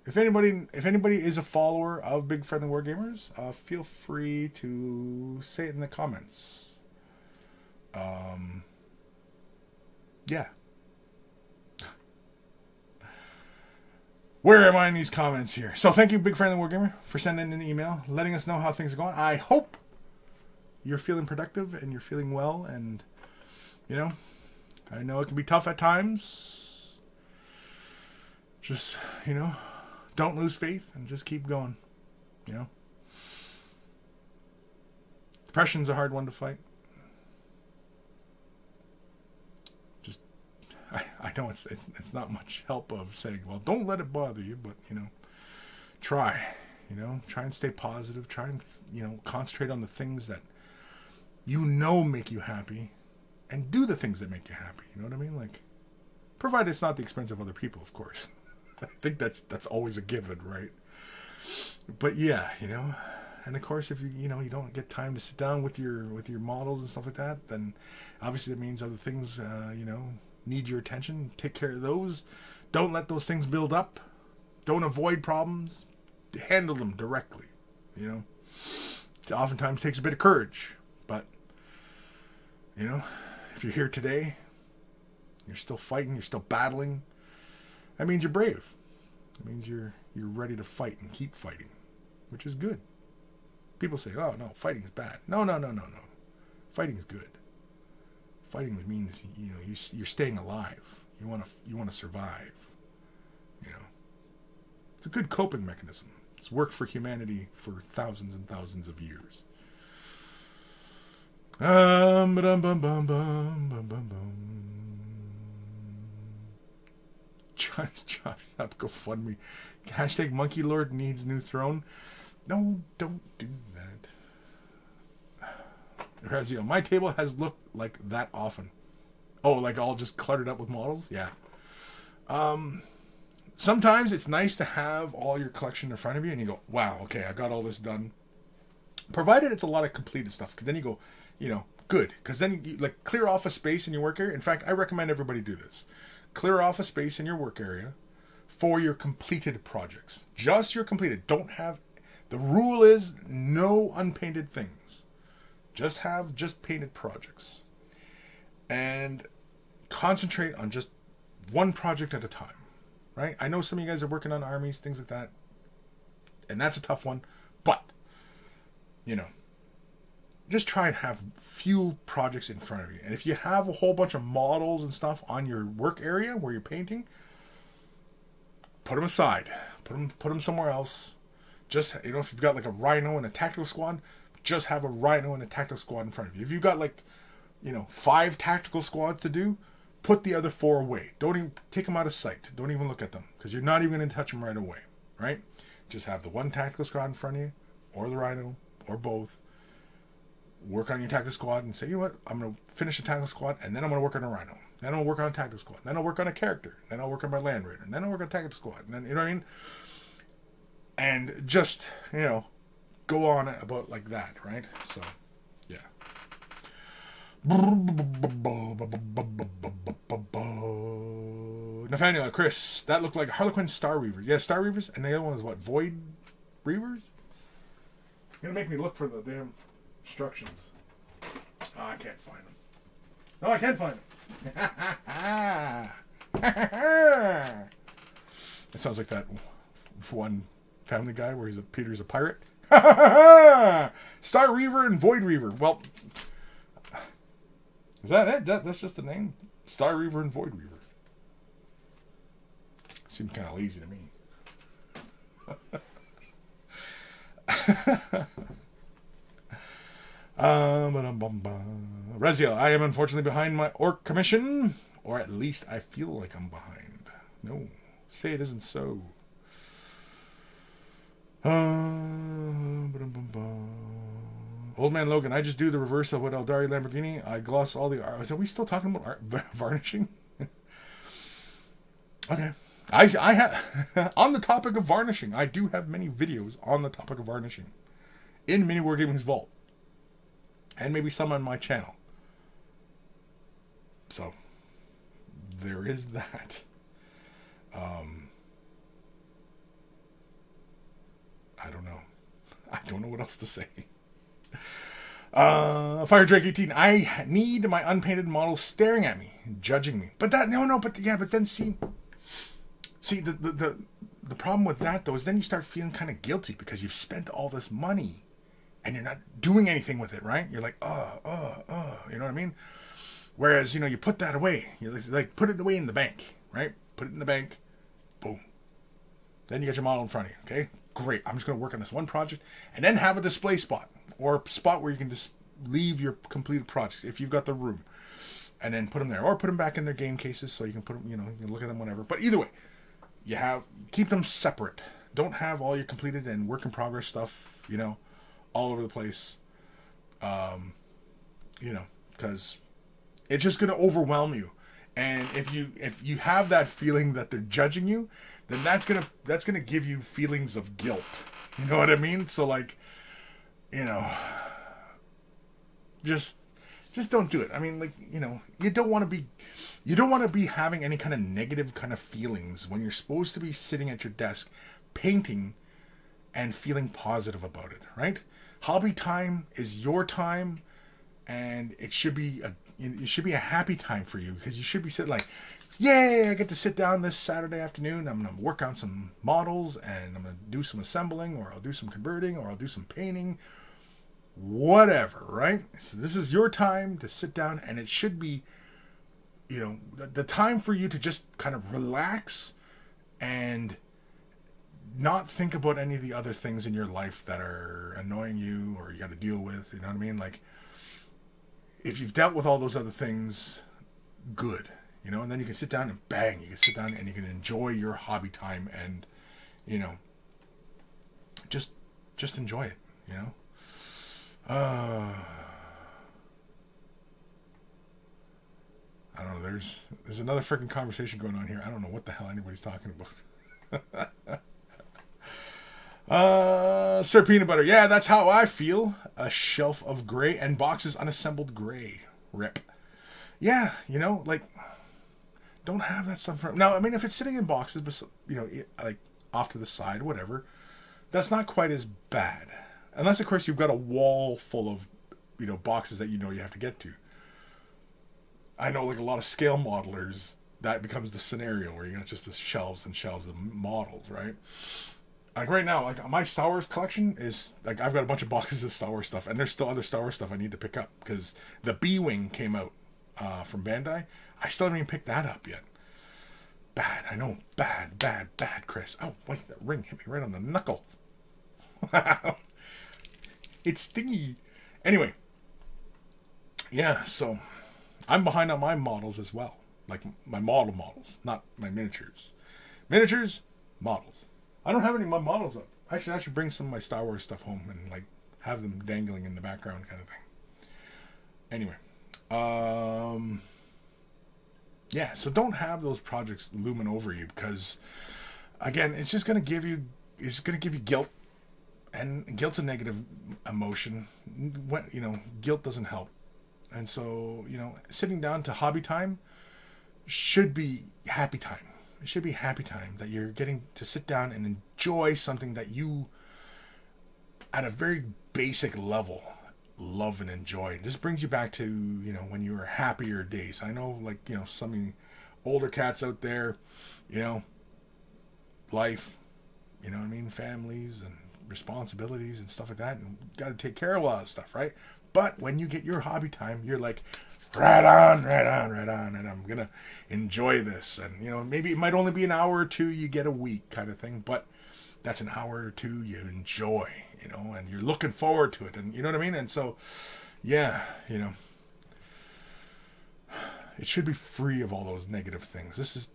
if anybody is a follower of Big Friendly Wargamers, feel free to say it in the comments. Yeah. Where am I in these comments here? So thank you, Big Friendly Wargamer, for sending in the email, letting us know how things are going. I hope you're feeling productive and you're feeling well, and you know, I know it can be tough at times. Just, you know, don't lose faith and just keep going. You know, depression's a hard one to fight. Just, I know it's not much help of saying, well, don't let it bother you, but you know, try. You know, try and stay positive. Try and, you know, concentrate on the things that you know make you happy, and do the things that make you happy. You know what I mean? Like, provided it's not the expense of other people, of course. I think that's always a given, right? But yeah, you know, and of course, if you know you don't get time to sit down with your models and stuff like that, then obviously that means other things, you know, need your attention. Take care of those. Don't let those things build up. Don't avoid problems. Handle them directly. You know, it oftentimes takes a bit of courage. But, you know, if you're here today, you're still fighting, you're still battling, that means you're brave. It means you're ready to fight and keep fighting, which is good. People say, oh, no, fighting is bad. No. Fighting is good. Fighting means, you know, you're staying alive. You want to survive. You know, it's a good coping mechanism. It's worked for humanity for thousands and thousands of years. John's Chop Shop GoFundMe. Hashtag Monkey Lord needs new throne. No, don't do that. Razio, my table has looked like that often. Oh, like all just cluttered up with models? Yeah. Sometimes it's nice to have all your collection in front of you and you go, wow, okay, I got all this done. Provided it's a lot of completed stuff. Because then you go, you know, good. Because then you like clear off a space in your work area. In fact, I recommend everybody do this. Clear off a space in your work area for your completed projects. Just your completed. Don't have... The rule is no unpainted things. Just have just painted projects. And concentrate on just one project at a time. Right? I know some of you guys are working on armies, things like that. And that's a tough one. But, you know, just try and have few projects in front of you. And if you have a whole bunch of models and stuff on your work area where you're painting, put them aside. Put them somewhere else. Just, you know, if you've got like a rhino and a tactical squad, just have a rhino and a tactical squad in front of you. If you've got like, you know, 5 tactical squads to do, put the other 4 away. Don't even take them out of sight. Don't even look at them, because you're not even going to touch them right away, right? Just have the one tactical squad in front of you, or the rhino, or both. Work on your tactical squad and say, you know what, I'm going to finish the tactical squad, and then I'm going to work on a rhino. Then I'll work on a tactical squad. Then I'll work on a character. Then I'll work on my land raider. And then I'll work on a tactical squad. And then, you know what I mean? And just, you know, go on about like that, right? So, yeah. Nathaniel, Kris, that looked like Harlequin Star Reavers. Yeah, Star Reavers. And the other one is what? Void Reavers? You're going to make me look for the damn instructions. Oh, I can't find them. No, I can't find them. It sounds like that one Family Guy where Peter's a pirate. Star Reaver and Void Reaver. Well, is that it? That's just the name? Star Reaver and Void Reaver. Seems kind of lazy to me. Rezio, I am unfortunately behind my orc commission, or at least I feel like I'm behind. No, say it isn't so. Old Man Logan, I just do the reverse of what Eldari Lamborghini. I gloss all the art. Are we still talking about varnishing? Okay. I have on the topic of varnishing. I do have many videos on the topic of varnishing in Mini Wargaming's vault, and maybe some on my channel. So there is that. I don't know. I don't know what else to say. Fire Drake 18. I need my unpainted models staring at me, judging me. But that but then see the problem with that though is then you start feeling kind of guilty because you've spent all this money and you're not doing anything with it, right? You're like, you know what I mean? Whereas, you know, you put that away. You like put it away in the bank, right? Put it in the bank. Boom. Then you get your model in front of you, okay? Great. I'm just going to work on this one project and then have a display spot or a spot where you can just leave your completed projects if you've got the room and then put them there or put them back in their game cases so you can put them, you know, you can look at them whenever. But either way, keep them separate. Don't have all your completed and work in progress stuff, you know, all over the place. You know, because it's just going to overwhelm you. And if you have that feeling that they're judging you, then that's gonna give you feelings of guilt. You know what I mean? So like, you know, just don't do it. I mean, like, you know, you don't want to be having any kind of negative kind of feelings when you're supposed to be sitting at your desk painting and feeling positive about it, right? Hobby time is your time, and it should be a happy time for you because you should be sitting like, yay, I get to sit down this Saturday afternoon. I'm going to work on some models and I'm going to do some assembling, or I'll do some converting, or I'll do some painting, whatever, right? So this is your time to sit down, and it should be, you know, the time for you to just kind of relax and not think about any of the other things in your life that are annoying you or you got to deal with, you know what I mean? Like, if you've dealt with all those other things, good, you know, and then you can sit down and bang, you can sit down and you can enjoy your hobby time and, you know, just enjoy it, you know. I don't know, there's another freaking conversation going on here. I don't know what the hell anybody's talking about. Sir Peanut Butter. Yeah, that's how I feel. A shelf of gray and boxes unassembled gray. Rip. Yeah, you know, like, don't have that stuff. Now, I mean, if it's sitting in boxes, but, you know, like off to the side, whatever, that's not quite as bad. Unless, of course, you've got a wall full of, you know, boxes that you know you have to get to. I know, like, a lot of scale modelers, that becomes the scenario where you got just the shelves and shelves of models, right? Like right now, like my Star Wars collection is like I've got a bunch of boxes of Star Wars stuff, and there's still other Star Wars stuff I need to pick up because the B-Wing came out from Bandai. I still haven't even picked that up yet. Bad, I know, bad, Kris. Oh wait, that ring hit me right on the knuckle. It's stingy. Anyway, yeah, so I'm behind on my models as well, like my models, not my miniatures. Miniatures, models. I don't have any of my models up. I should bring some of my Star Wars stuff home and like have them dangling in the background kind of thing. Anyway, yeah, so don't have those projects looming over you because, again, it's just gonna give you guilt, and guilt's a negative emotion. When, you know, guilt doesn't help, and so, you know, sitting down to hobby time should be happy time. It should be happy time that you're getting to sit down and enjoy something that you, at a very basic level, love and enjoy. It just brings you back to, you know, when you were happier days. I know, like, you know, some of you older cats out there, you know, life, you know what I mean, families and responsibilities and stuff like that, and got to take care of a lot of stuff, right? But when you get your hobby time, you're like, right on, and I'm gonna enjoy this. And, you know, maybe it might only be an hour or two you get a week kind of thing, but that's an hour or two you enjoy, you know, and you're looking forward to it, and you know what I mean. And so, yeah, you know, it should be free of all those negative things. This is,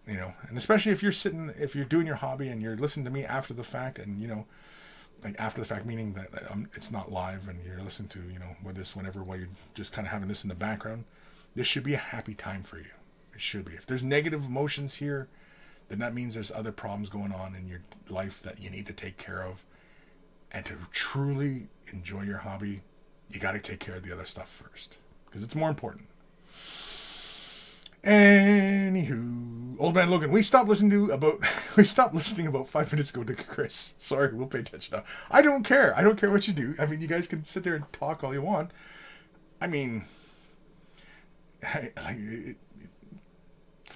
you know, and especially if you're doing your hobby and you're listening to me after the fact, and, you know, like after the fact, meaning that it's not live and you're listening to, you know, with this whenever, while you're just kind of having this in the background, this should be a happy time for you. It should be. If there's negative emotions here, then that means there's other problems going on in your life that you need to take care of. And to truly enjoy your hobby, you got to take care of the other stuff first, because it's more important. Anywho, Old Man Logan, we stopped listening about 5 minutes ago to Kris. Sorry, we'll pay attention now. I don't care. I don't care what you do. I mean, you guys can sit there and talk all you want. I mean, it's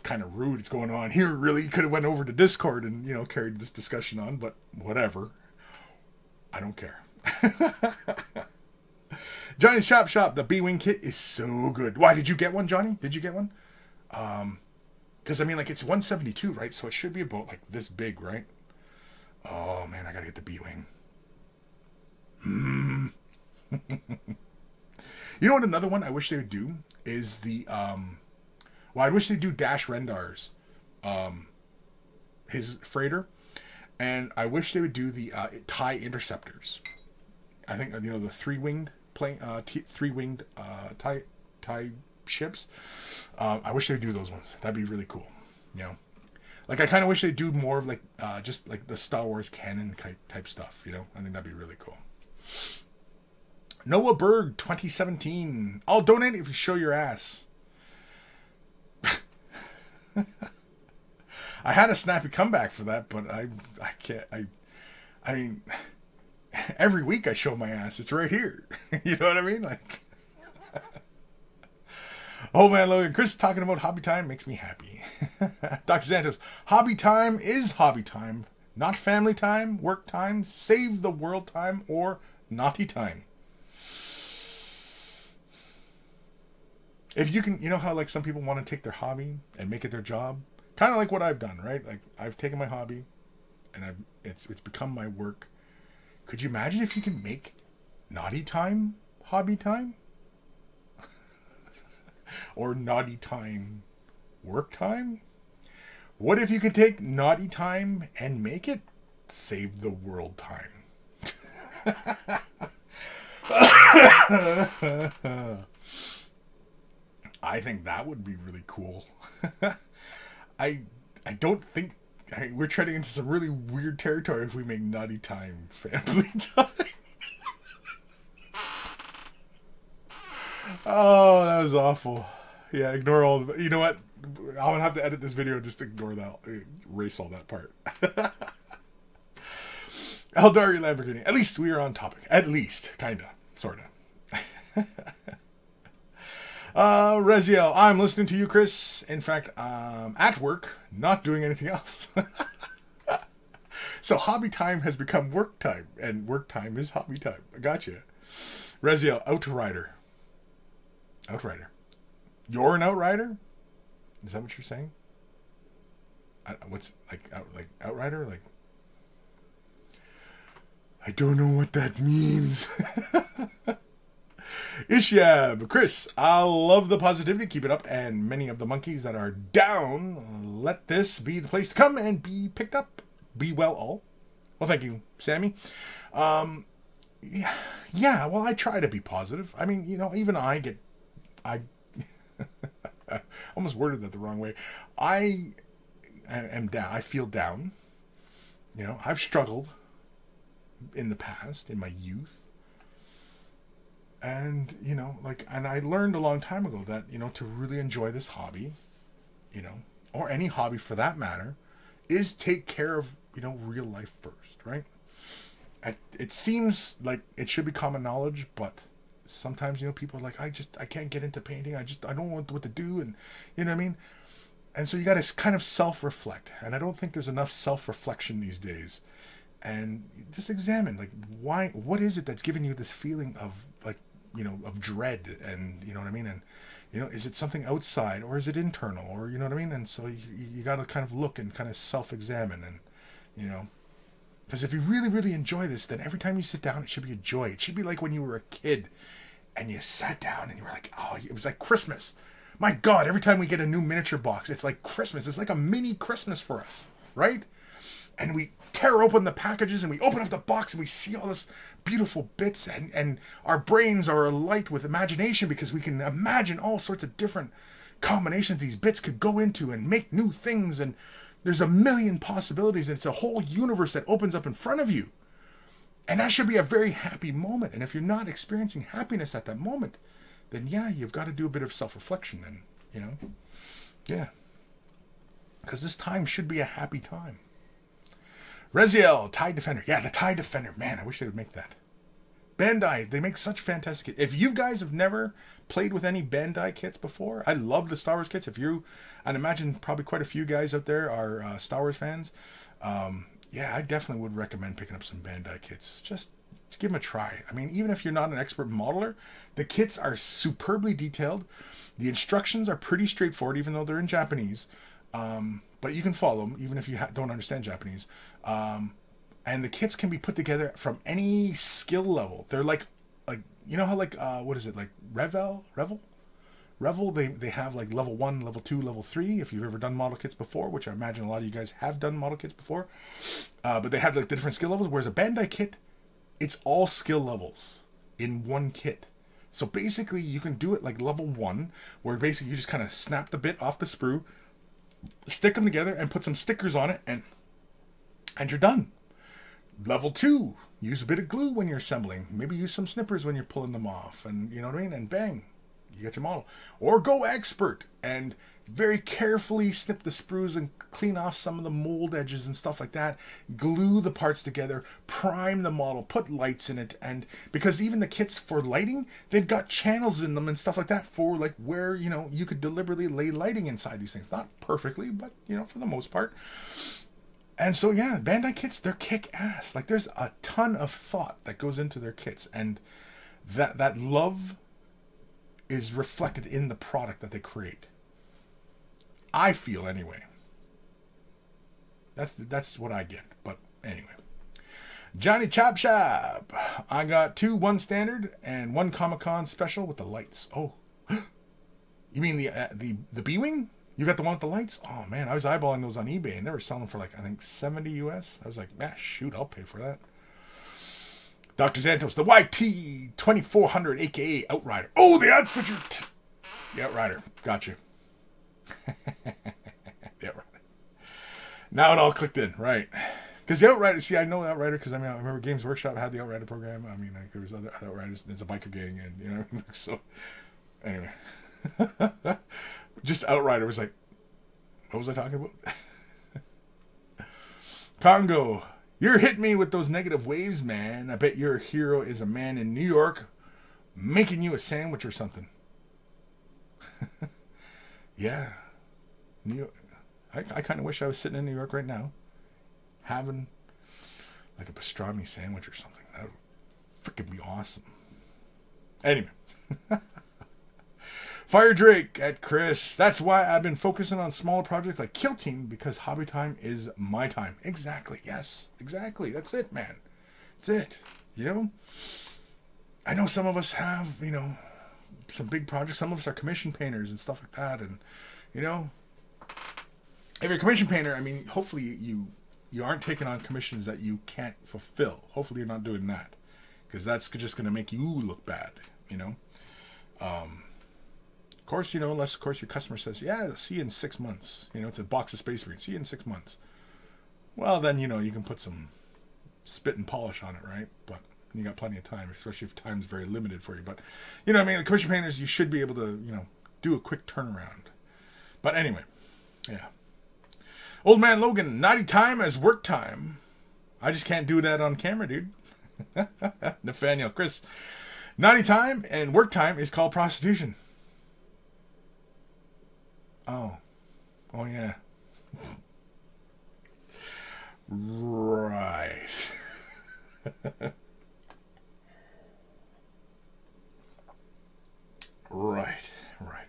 kind of rude. It's going on here. Really, you could have went over to Discord and carried this discussion on. But whatever. I don't care. Johnny's Shop. The B-Wing kit is so good. Why did you get one, Johnny? Did you get one? Because I mean, like, it's 172, right? So it should be about like this big, right? Oh man, I gotta get the B-Wing. You know what? Another one I wish they would do is the well, I wish they'd do Dash Rendar's his freighter, and I wish they would do the TIE interceptors. I think the three-winged plane, three-winged TIE ships. I wish they'd do those ones. That'd be really cool. Like I kind of wish they'd do more of like just like the Star Wars canon type stuff. I think that'd be really cool. Noah Berg 2017. I'll donate if you show your ass. I had a snappy comeback for that, but I can't. I mean, every week I show my ass. It's right here. You know what I mean? Like, oh man, Logan, Kris talking about hobby time makes me happy. Dr. Santos, hobby time is hobby time, not family time, work time, save the world time, or naughty time. If you can, how like some people want to take their hobby and make it their job, kind of like what I've done, right? Like I've taken my hobby and it's become my work. Could you imagine if you can make naughty time hobby time? Or naughty time work time? What if you could take naughty time and make it save the world time? I think that would be really cool. I don't think we're treading into some really weird territory if we make naughty time family time. Oh, that was awful. Yeah, ignore all the... You know what? I'm going to have to edit this video and just ignore that. Erase all that part. Eldari Lamborghini. At least we are on topic. At least. Kinda. Sorta. Reziel. I'm listening to you, Kris. In fact, at work, not doing anything else. So hobby time has become work time. And work time is hobby time. I gotcha. Reziel. Outrider. Outrider. You're an outrider? Is that what you're saying? What's like outrider? Like, I don't know what that means. Ishyab, Kris, I love the positivity. Keep it up. And many of the monkeys that are down, let this be the place to come and be picked up. Be well all. Well, thank you, Sammy. Yeah. Well, I try to be positive. I mean, even I almost worded that the wrong way. I am down. I feel down. I've struggled in the past, in my youth. And, and I learned a long time ago that, to really enjoy this hobby, or any hobby for that matter, is take care of, real life first, right? It seems like it should be common knowledge, but sometimes, people are like, I can't get into painting. I don't know what to do. And you know what I mean? And so you got to kind of self-reflect. And I don't think there's enough self-reflection these days. And just examine, like, what is it that's giving you this feeling of, like, of dread? And, you know what I mean? And, is it something outside or is it internal? Or, you know what I mean? And so you got to kind of look and kind of self-examine and, because if you really, really enjoy this, then every time you sit down, it should be a joy. It should be like when you were a kid and you sat down and you were like, oh, it was like Christmas. My God, every time we get a new miniature box, it's like Christmas. It's like a mini Christmas for us, right? And we tear open the packages and we open up the box and we see all this beautiful bits and our brains are alight with imagination because we can imagine all sorts of different combinations these bits could go into and make new things, and there's a million possibilities, and it's a whole universe that opens up in front of you. And that should be a very happy moment. And if you're not experiencing happiness at that moment, then yeah, you've got to do a bit of self-reflection and, yeah. because this time should be a happy time. Reziel, TIE Defender. Yeah, the TIE Defender. Man, I wish they would make that. Bandai, they make such fantastic kits. If you guys have never played with any Bandai kits before, I love the Star Wars kits. If you, and imagine probably quite a few guys out there are Star Wars fans, yeah, I definitely would recommend picking up some Bandai kits. Just give them a try. I mean, even if you're not an expert modeler, the kits are superbly detailed. The instructions are pretty straightforward, even though they're in Japanese. But you can follow them, even if you don't understand Japanese. And the kits can be put together from any skill level. They're like you know how what is it, like Revel? They have like level 1, level 2, level 3. If you've ever done model kits before, which I imagine a lot of you guys have done model kits before, but they have like the different skill levels. Whereas a Bandai kit, it's all skill levels in one kit. So basically, you can do it like level 1, where basically you just kind of snap the bit off the sprue, stick them together, and put some stickers on it, and you're done. Level 2, use a bit of glue when you're assembling. Maybe use some snippers when you're pulling them off, and you know what I mean? And bang, you got your model. Or go expert and very carefully snip the sprues and clean off some of the mold edges and stuff like that. Glue the parts together, prime the model, put lights in it, and because even the kits for lighting, they've got channels in them and stuff like that for like where, you know, you could deliberately lay lighting inside these things. Not perfectly, but you know, for the most part. And so, yeah, Bandai kits, they're kick-ass. Like, there's a ton of thought that goes into their kits. And that love is reflected in the product that they create. I feel, anyway. That's what I get. But, anyway. Johnny Chop Shop. I got 2, 1 standard, and 1 Comic-Con special with the lights. Oh. You mean the B-Wing? You got the one with the lights? Oh, man, I was eyeballing those on eBay, and they were selling for, like, I think, $70 US. I was like, shoot, I'll pay for that. Dr. Xantos, the YT2400, a.k.a. Outrider. Oh, the ad switcher. The Outrider. Got you. The Outrider. Now it all clicked in, right. Because the Outrider, see, I know the Outrider because, I mean, I remember Games Workshop had the Outrider program. I mean, like, there was other Outriders. There's a biker gang, and, you know, so, anyway. Just Outrider was like, what was I talking about? Congo, you're hitting me with those negative waves, man. I bet your hero is a man in New York making you a sandwich or something. Yeah. New York. I kind of wish I was sitting in New York right now having like a pastrami sandwich or something. That would freaking be awesome. Anyway. Fire Drake at Kris. That's why I've been focusing on smaller projects like Kill Team, because hobby time is my time. Exactly. Yes. Exactly. That's it, man. That's it. You know? I know some of us have, you know, some big projects. Some of us are commission painters and stuff like that. And, you know, if you're a commission painter, I mean, hopefully you aren't taking on commissions that you can't fulfill. Hopefully you're not doing that, because that's just going to make you look bad, you know? Of course, you know, unless, of course, your customer says, yeah, I'll see you in 6 months. You know, it's a box of Space Marines. See you in 6 months. Well, then, you know, you can put some spit and polish on it, right? But you got plenty of time, especially if time's very limited for you. But, you know what I mean? The commission painters, you should be able to, you know, do a quick turnaround. But anyway, yeah. Old Man Logan, naughty time as work time. I just can't do that on camera, dude. Nathaniel, Kris, naughty time and work time is called prostitution. Oh yeah. Right. Right.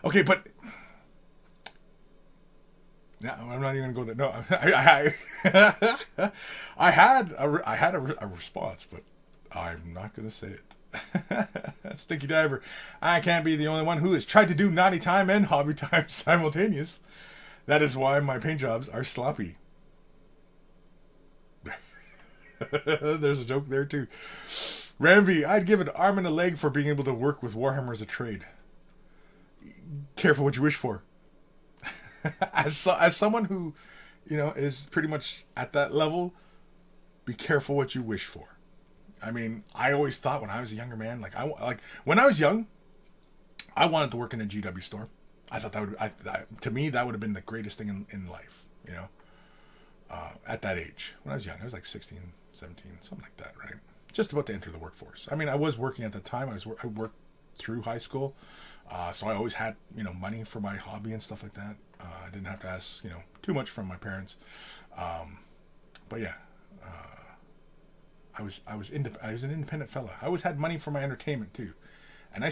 Okay, but no, I'm not even gonna go there. No, I had a response, but I'm not gonna say it. Stinky Diver, I can't be the only one who has tried to do naughty time and hobby time simultaneous. That is why my paint jobs are sloppy. There's a joke there too. Ramvi, I'd give an arm and a leg for being able to work with Warhammer as a trade. Careful what you wish for. As someone who, you know, is pretty much at that level, be careful what you wish for. I mean, I always thought when I was a younger man, like when I was young, I wanted to work in a GW store. I thought that would, to me, that would have been the greatest thing in life, you know, at that age. When I was young, I was like 16, 17, something like that, right? Just about to enter the workforce. I mean, I was working at the time. I worked through high school, so I always had, you know, money for my hobby and stuff like that. I didn't have to ask, you know, too much from my parents. But yeah, I was an independent fella. I always had money for my entertainment too, and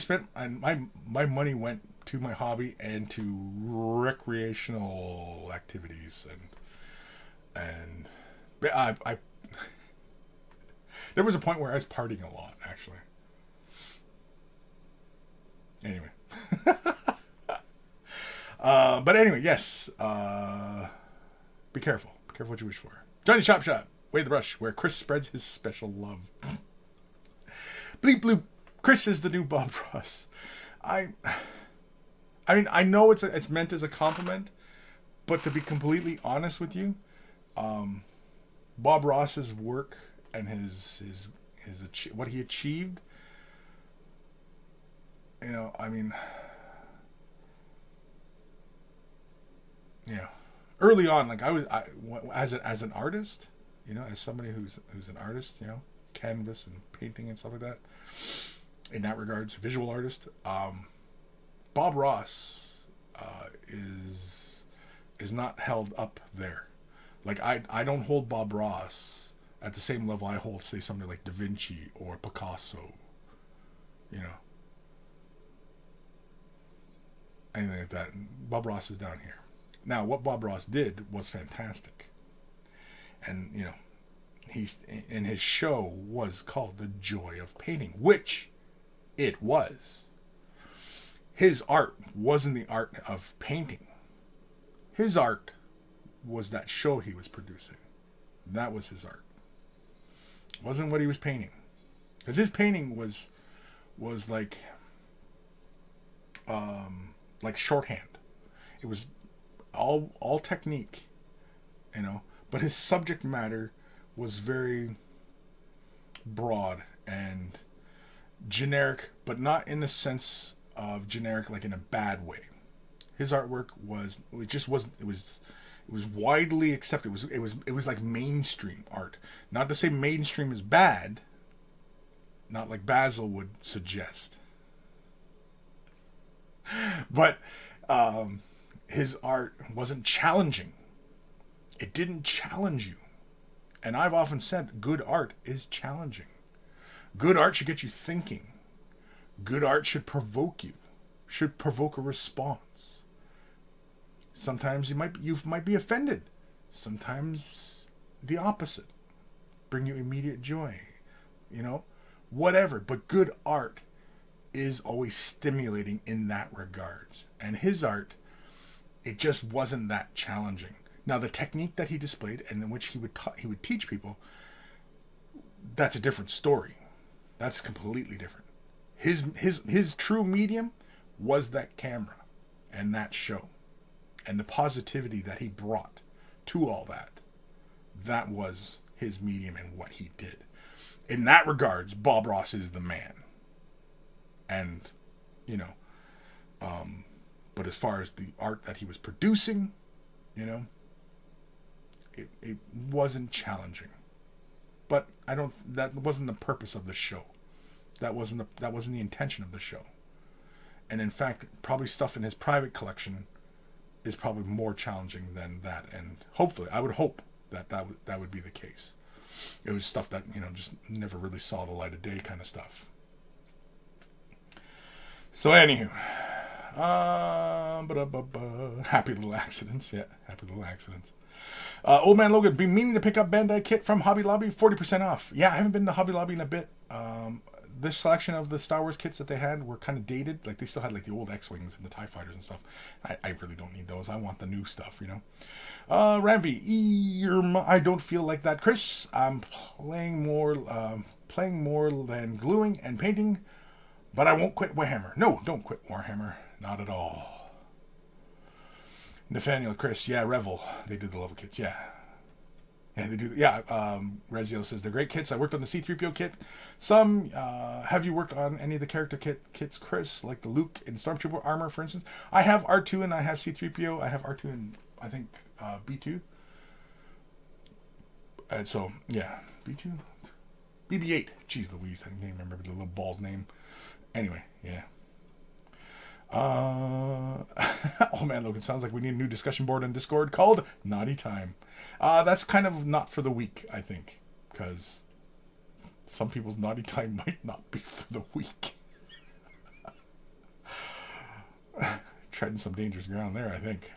my money went to my hobby and to recreational activities and I there was a point where I was partying a lot, actually. Anyway. But anyway, yes. Be careful. Be careful what you wish for. Johnny Chop Shop. Wade the Brush, where Kris spreads his special love. Bleep bloop. Kris is the new Bob Ross. I mean, I know it's meant as a compliment, but to be completely honest with you, Bob Ross's work and his what he achieved, you know, I mean, yeah, early on, like as an artist, you know, as somebody who's an artist, you know, canvas and painting and stuff like that, in that regards, visual artist, Bob Ross is not held up there. Like I don't hold Bob Ross at the same level I hold, say, somebody like Da Vinci or Picasso, you know, anything like that. Bob Ross is down here. Now, what Bob Ross did was fantastic, and you know, his show was called The Joy of Painting, which it was. His art wasn't the art of painting. His art was that show he was producing. That was his art. It wasn't what he was painting. Because his painting was like shorthand. It was all technique, you know, but his subject matter was very broad and generic, but not in the sense of generic like in a bad way. His artwork was widely accepted. It was like mainstream art. Not to say mainstream is bad, not like Basil would suggest. But his art wasn't challenging. It didn't challenge you. And I've often said good art is challenging. Good art should get you thinking. Good art should provoke you. Should provoke a response. Sometimes you might be offended. Sometimes the opposite. Bring you immediate joy. You know? Whatever. But good art is always stimulating in that regards. And his art, it just wasn't that challenging. Now the technique that he displayed and in which he would teach people, that's a different story. That's completely different. His true medium was that camera and that show. And the positivity that he brought to all that. That was his medium and what he did. In that regards, Bob Ross is the man. And, you know, but as far as the art that he was producing, you know, it wasn't challenging. But that wasn't the purpose of the show. That wasn't the intention of the show. And in fact, probably stuff in his private collection is probably more challenging than that. And hopefully, I would hope that would be the case. It was stuff that, you know, just never really saw the light of day kind of stuff. So anywho, happy little accidents. Yeah, happy little accidents. Old Man Logan, been meaning to pick up Bandai kit from Hobby Lobby, 40% off. Yeah, I haven't been to Hobby Lobby in a bit. This selection of the Star Wars kits that they had were kind of dated. Like, they still had, like, the old X-Wings and the TIE Fighters and stuff. I really don't need those. I want the new stuff, you know. Ramvi, I don't feel like that, Kris. I'm playing more than gluing and painting, but I won't quit Warhammer. No, don't quit Warhammer. Not at all. Nathaniel, Kris, yeah, Revel. They did the level kits, yeah. Yeah, they do. Yeah, Rezio says they're great kits. I worked on the C-3PO kit. Some. Have you worked on any of the character kits, Kris? Like the Luke and Stormtrooper armor, for instance. I have R2 and I have C-3PO. I have R2 and I think B2. And so yeah, B2, BB-8. Jeez Louise, I can't even remember the little ball's name. Anyway, yeah. Oh man, Logan, sounds like we need a new discussion board on Discord called Naughty Time. That's kind of not for the weak, I think, because some people's naughty time might not be for the weak. Treading some dangerous ground there, I think.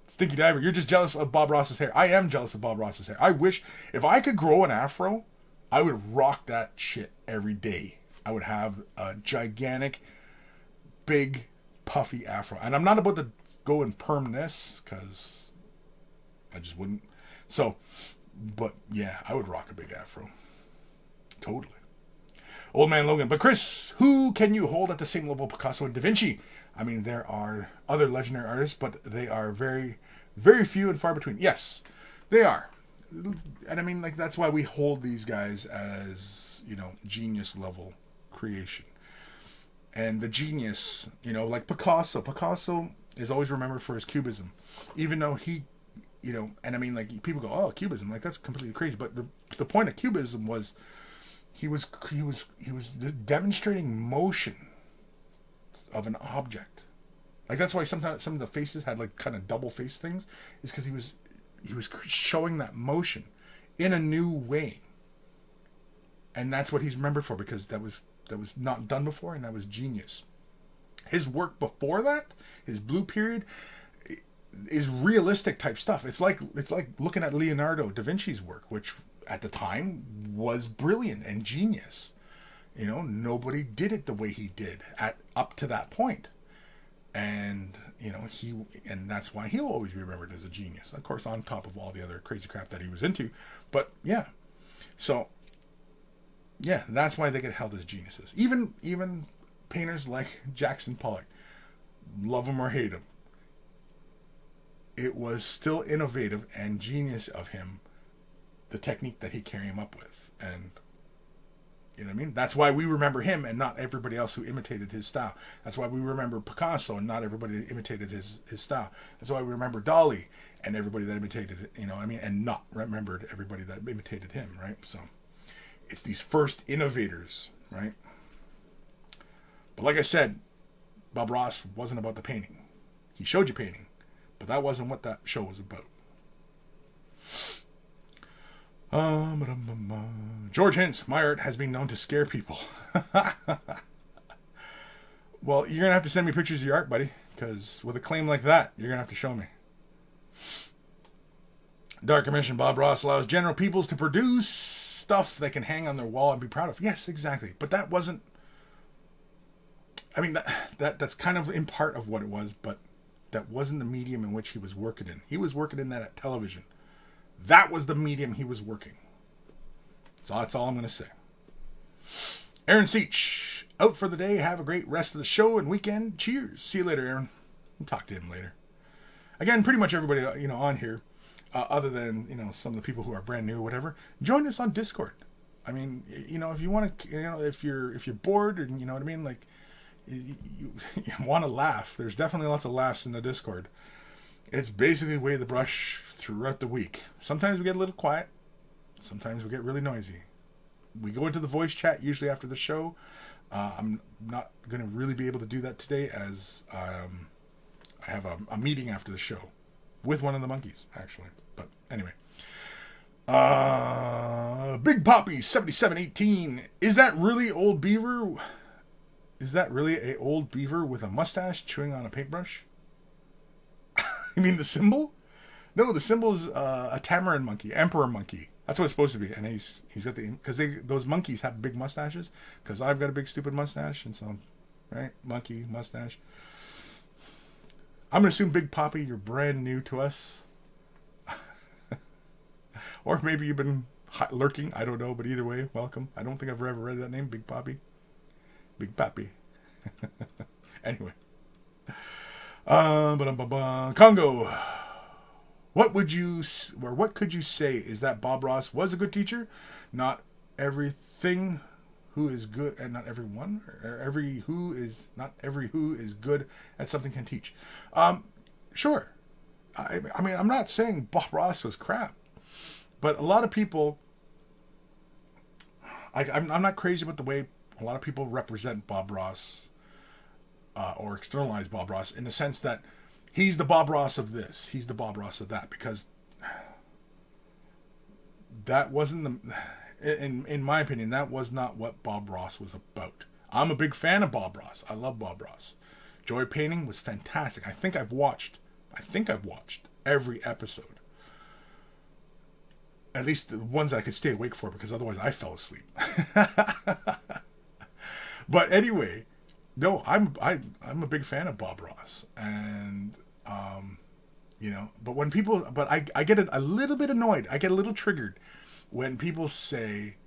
Stinky Diver, you're just jealous of Bob Ross's hair. I am jealous of Bob Ross's hair. I wish, if I could grow an afro, I would rock that shit every day. I would have a gigantic, big, puffy afro. And I'm not about to go and perm this, because I just wouldn't. So, but yeah, I would rock a big afro. Totally. Old Man Logan. But Kris, who can you hold at the same level Picasso and Da Vinci? I mean, there are other legendary artists, but they are very, very few and far between. Yes, they are. And I mean, like, that's why we hold these guys as, you know, genius level creation. And the genius, you know, like Picasso. Picasso is always remembered for his cubism. Even though he, you know, and I mean, like, people go, oh, cubism, like, that's completely crazy. But the point of cubism was he was demonstrating motion of an object. Like, that's why sometimes some of the faces had like kind of double face things, is because he was showing that motion in a new way. And that's what he's remembered for, because that was not done before, and that was genius. His work before that, his Blue Period, is realistic type stuff. It's like looking at Leonardo da Vinci's work, which at the time was brilliant and genius. You know, nobody did it the way he did up to that point. And, you know, and that's why he'll always be remembered as a genius. Of course, on top of all the other crazy crap that he was into. But yeah. So yeah, that's why they get held as geniuses. Even painters like Jackson Pollock, love him or hate him, it was still innovative and genius of him, the technique that he carried him up with. And you know what I mean? That's why we remember him and not everybody else who imitated his style. That's why we remember Picasso and not everybody that imitated his style. That's why we remember Dali and everybody that imitated it, you know what I mean? And not remembered everybody that imitated him, right? So it's these first innovators, right? But like I said, Bob Ross wasn't about the painting. He showed you painting, but that wasn't what that show was about. George hints, my art has been known to scare people. Well, you're going to have to send me pictures of your art, buddy, because with a claim like that, you're going to have to show me. Dark Commission, Bob Ross allows general peoples to produce stuff they can hang on their wall and be proud of. Yes, exactly. But that wasn't... I mean, that's kind of in part of what it was, but that wasn't the medium in which he was working in. He was working in that at television. That was the medium he was working. So that's all I'm going to say. Aaron Seach, out for the day. Have a great rest of the show and weekend. Cheers. See you later, Aaron. We'll talk to him later. Again, pretty much everybody, you know, on here, other than, you know, some of the people who are brand new or whatever, join us on Discord. I mean, you know, if you want to, you know, if you're bored and, you know what I mean, like, you want to laugh, there's definitely lots of laughs in the Discord. It's basically Way the Brush throughout the week. Sometimes we get a little quiet. Sometimes we get really noisy. We go into the voice chat usually after the show. I'm not going to really be able to do that today, as I have a meeting after the show with one of the monkeys, actually. But anyway. Big Poppy 7718. Is that really Old Beaver? Is that really a old beaver with a mustache chewing on a paintbrush? You mean the symbol? No, the symbol is a tamarin monkey, emperor monkey. That's what it's supposed to be. And he's got the, because those monkeys have big mustaches. Because I've got a big stupid mustache, and so, right, monkey mustache. I'm gonna assume Big Poppy, you're brand new to us, or maybe you've been lurking. I don't know, but either way, welcome. I don't think I've ever read that name, Big Poppy. Big Pappy. Anyway. Congo. What would you, or what could you say is that Bob Ross was a good teacher? Not everything who is good, and not everyone, or not every who is good at something can teach. Sure. I mean, I'm not saying Bob Ross was crap, but a lot of people, I'm not crazy about the way a lot of people represent Bob Ross, or externalize Bob Ross, in the sense that he's the Bob Ross of this, he's the Bob Ross of that, because that wasn't in my opinion, that was not what Bob Ross was about. I'm a big fan of Bob Ross. I love Bob Ross. Joy Painting was fantastic. I think I've watched every episode. At least the ones that I could stay awake for, because otherwise I fell asleep. But anyway, no, I'm a big fan of Bob Ross, and but when people, I get a little bit annoyed. I get a little triggered when people say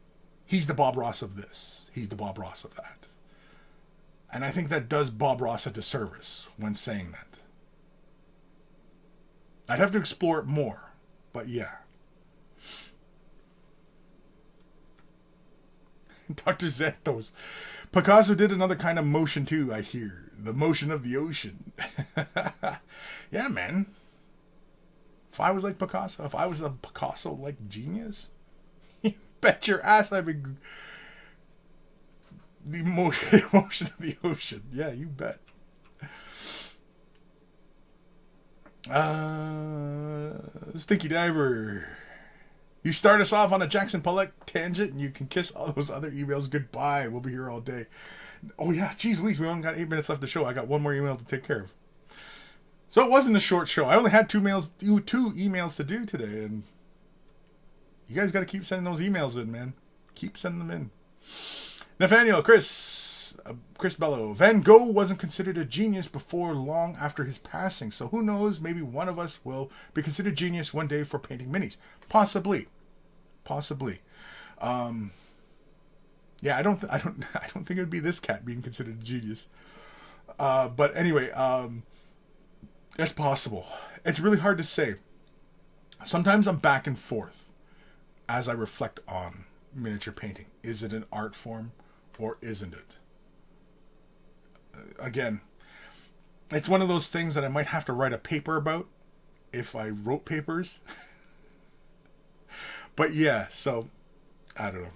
he's the Bob Ross of this, he's the Bob Ross of that, and I think that does Bob Ross a disservice when saying that. I'd have to explore it more, but yeah. Dr. Zentos. Picasso did another kind of motion too, I hear. The motion of the ocean. Yeah, man. If I was like Picasso, if I was a Picasso-like genius, you bet your ass I'd be... The motion of the ocean. Yeah, you bet. Stinky Diver. You start us off on a Jackson Pollock tangent, and you can kiss all those other emails goodbye. We'll be here all day. Oh yeah, geez Louise, we only got 8 minutes left to show. I got one more email to take care of. So it wasn't a short show. I only had two emails to do today, and you guys got to keep sending those emails in, man. Keep sending them in. Nathaniel, Kris Bello. Van Gogh wasn't considered a genius before long after his passing, so who knows? Maybe one of us will be considered genius one day for painting minis. Possibly. Yeah, I don't think it would be this cat being considered a genius. But anyway, it's possible. It's really hard to say. Sometimes I'm back and forth as I reflect on miniature painting. Is it an art form or isn't it? Again, it's one of those things that I might have to write a paper about if I wrote papers. But yeah, so I don't know.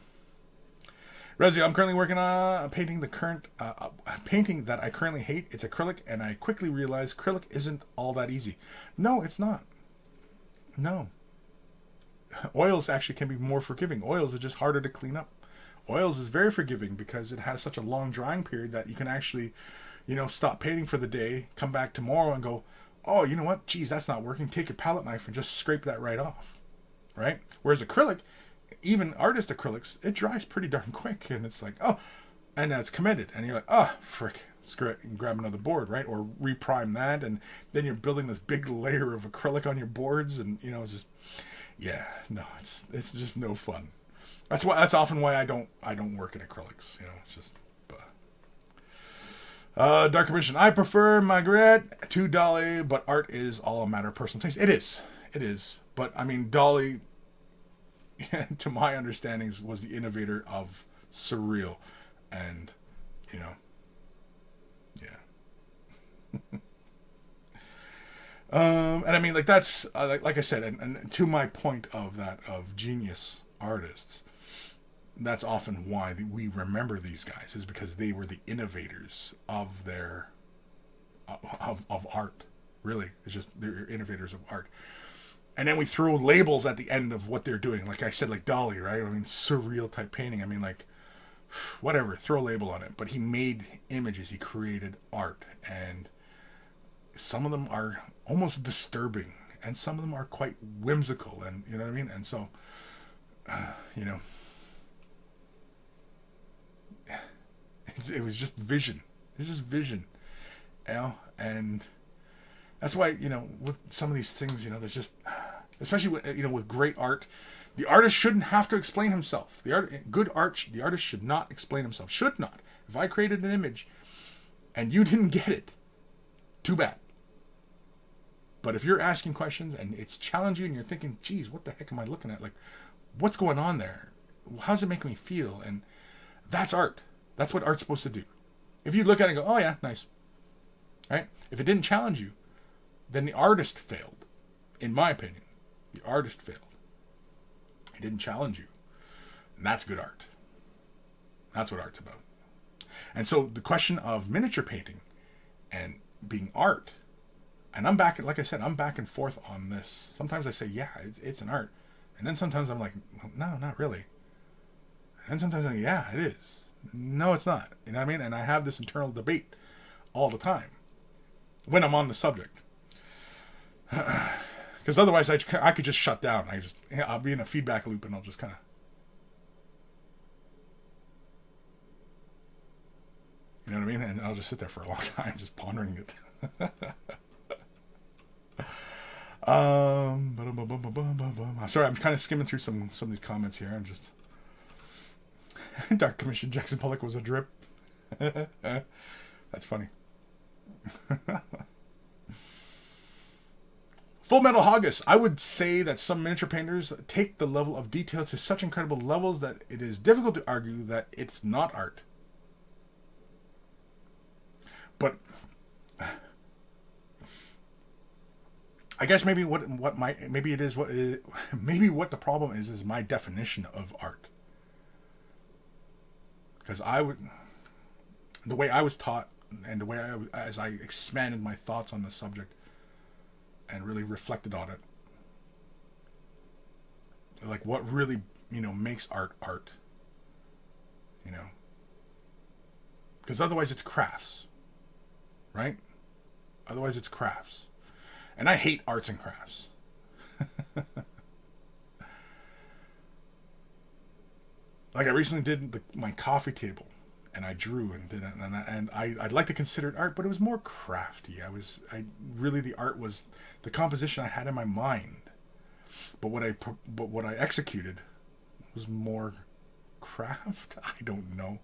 Resi, I'm currently working on painting painting that I currently hate. It's acrylic, and I quickly realized acrylic isn't all that easy. No, it's not. No. Oils actually can be more forgiving. Oils are just harder to clean up. Oils is very forgiving because it has such a long drying period that you can actually, stop painting for the day, come back tomorrow and go, oh, you know what? Geez, that's not working. Take your palette knife and just scrape that right off. Right? Whereas acrylic, even artist acrylics, it dries pretty darn quick. And it's like, oh, and that's commended. And you're like, oh, frick, screw it, and grab another board, right? Or reprime that. And then you're building this big layer of acrylic on your boards. And, it's just, yeah, no, it's just no fun. That's often why I don't work in acrylics. It's just, Dark Commission. I prefer Margaret to Dolly, but art is all a matter of personal taste. It is. But I mean, Dolly, to my understandings, was the innovator of surreal, and yeah. And I mean, like that's like I said, and to my point of genius artists, that's often why we remember these guys, is because they were the innovators of their of art. Really, it's just they're innovators of art. And then we throw labels at the end of what they're doing. Like I said, like Dolly, right? I mean, surreal type painting. I mean, like, whatever, throw a label on it. But he made images. He created art. And some of them are almost disturbing. And some of them are quite whimsical. And, you know what I mean? And so, it was just vision. It's just vision. And that's why, with some of these things, they're just, especially with great art, the artist shouldn't have to explain himself. The artist should not explain himself. Should not. If I created an image and you didn't get it, too bad. But if you're asking questions and it's challenging and you're thinking, geez, what the heck am I looking at? Like, what's going on there? How's it making me feel? And that's art. That's what art's supposed to do. If you look at it and go, oh yeah, nice. Right? If it didn't challenge you, then the artist failed. In my opinion, the artist failed. It didn't challenge you. And that's good art. That's what art's about. And so the question of miniature painting and being art, and I'm back, like I said, I'm back and forth on this. Sometimes I say, yeah, it's an art. And then sometimes I'm like, no, not really. And sometimes I'm like, yeah, it is. No, it's not. You know what I mean? And I have this internal debate all the time when I'm on the subject. Because otherwise I could just shut down. I'll be in a feedback loop and I'll just kind of, you know what I mean? And I'll just sit there for a long time just pondering it. Sorry, I'm kind of skimming through some of these comments here. I'm just Dark Commission Jackson Pollock was a drip. That's funny. Full Metal Hoggus. I would say that some miniature painters take the level of detail to such incredible levels that it is difficult to argue that it's not art. But I guess maybe what the problem is my definition of art. Because the way I was taught and the way as I expanded my thoughts on the subject and really reflected on it, like what really, makes art, because otherwise it's crafts, right? Otherwise it's crafts. And I hate arts and crafts. Like I recently did my coffee table, and I drew and did it, and I'd like to consider it art, but it was more crafty. The art was the composition I had in my mind, but what I executed was more craft. I don't know.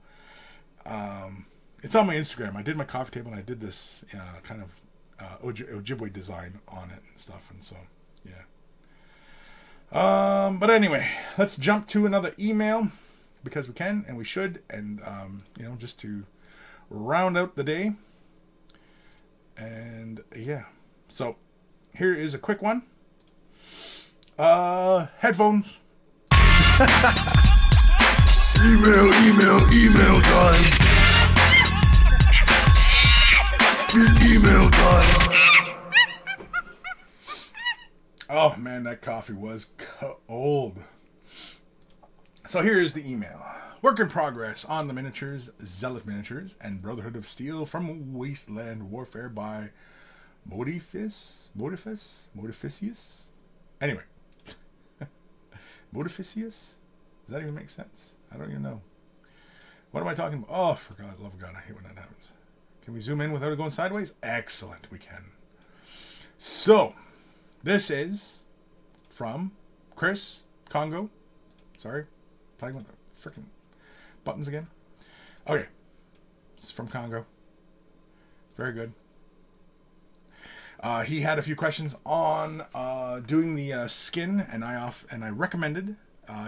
It's on my Instagram. I did my coffee table and I did this kind of Ojibwe design on it and stuff, and so yeah. But anyway, let's jump to another email because we can and we should, and just to round out the day. And yeah, so here is a quick one. Headphones. email time. Email time. Oh man, that coffee was cold. So here is the email. Work in progress on the miniatures, Zealot Miniatures, and Brotherhood of Steel from Wasteland Warfare by Modificius? Anyway. Modificius? Does that even make sense? I don't even know. What am I talking about? Oh, for God, love of God, I hate when that happens. Can we zoom in without it going sideways? Excellent, we can. So, this is from Kris, Congo. Sorry, playing with the freaking buttons again. Okay, it's from Congo. Very good. He had a few questions on doing the skin, and I recommended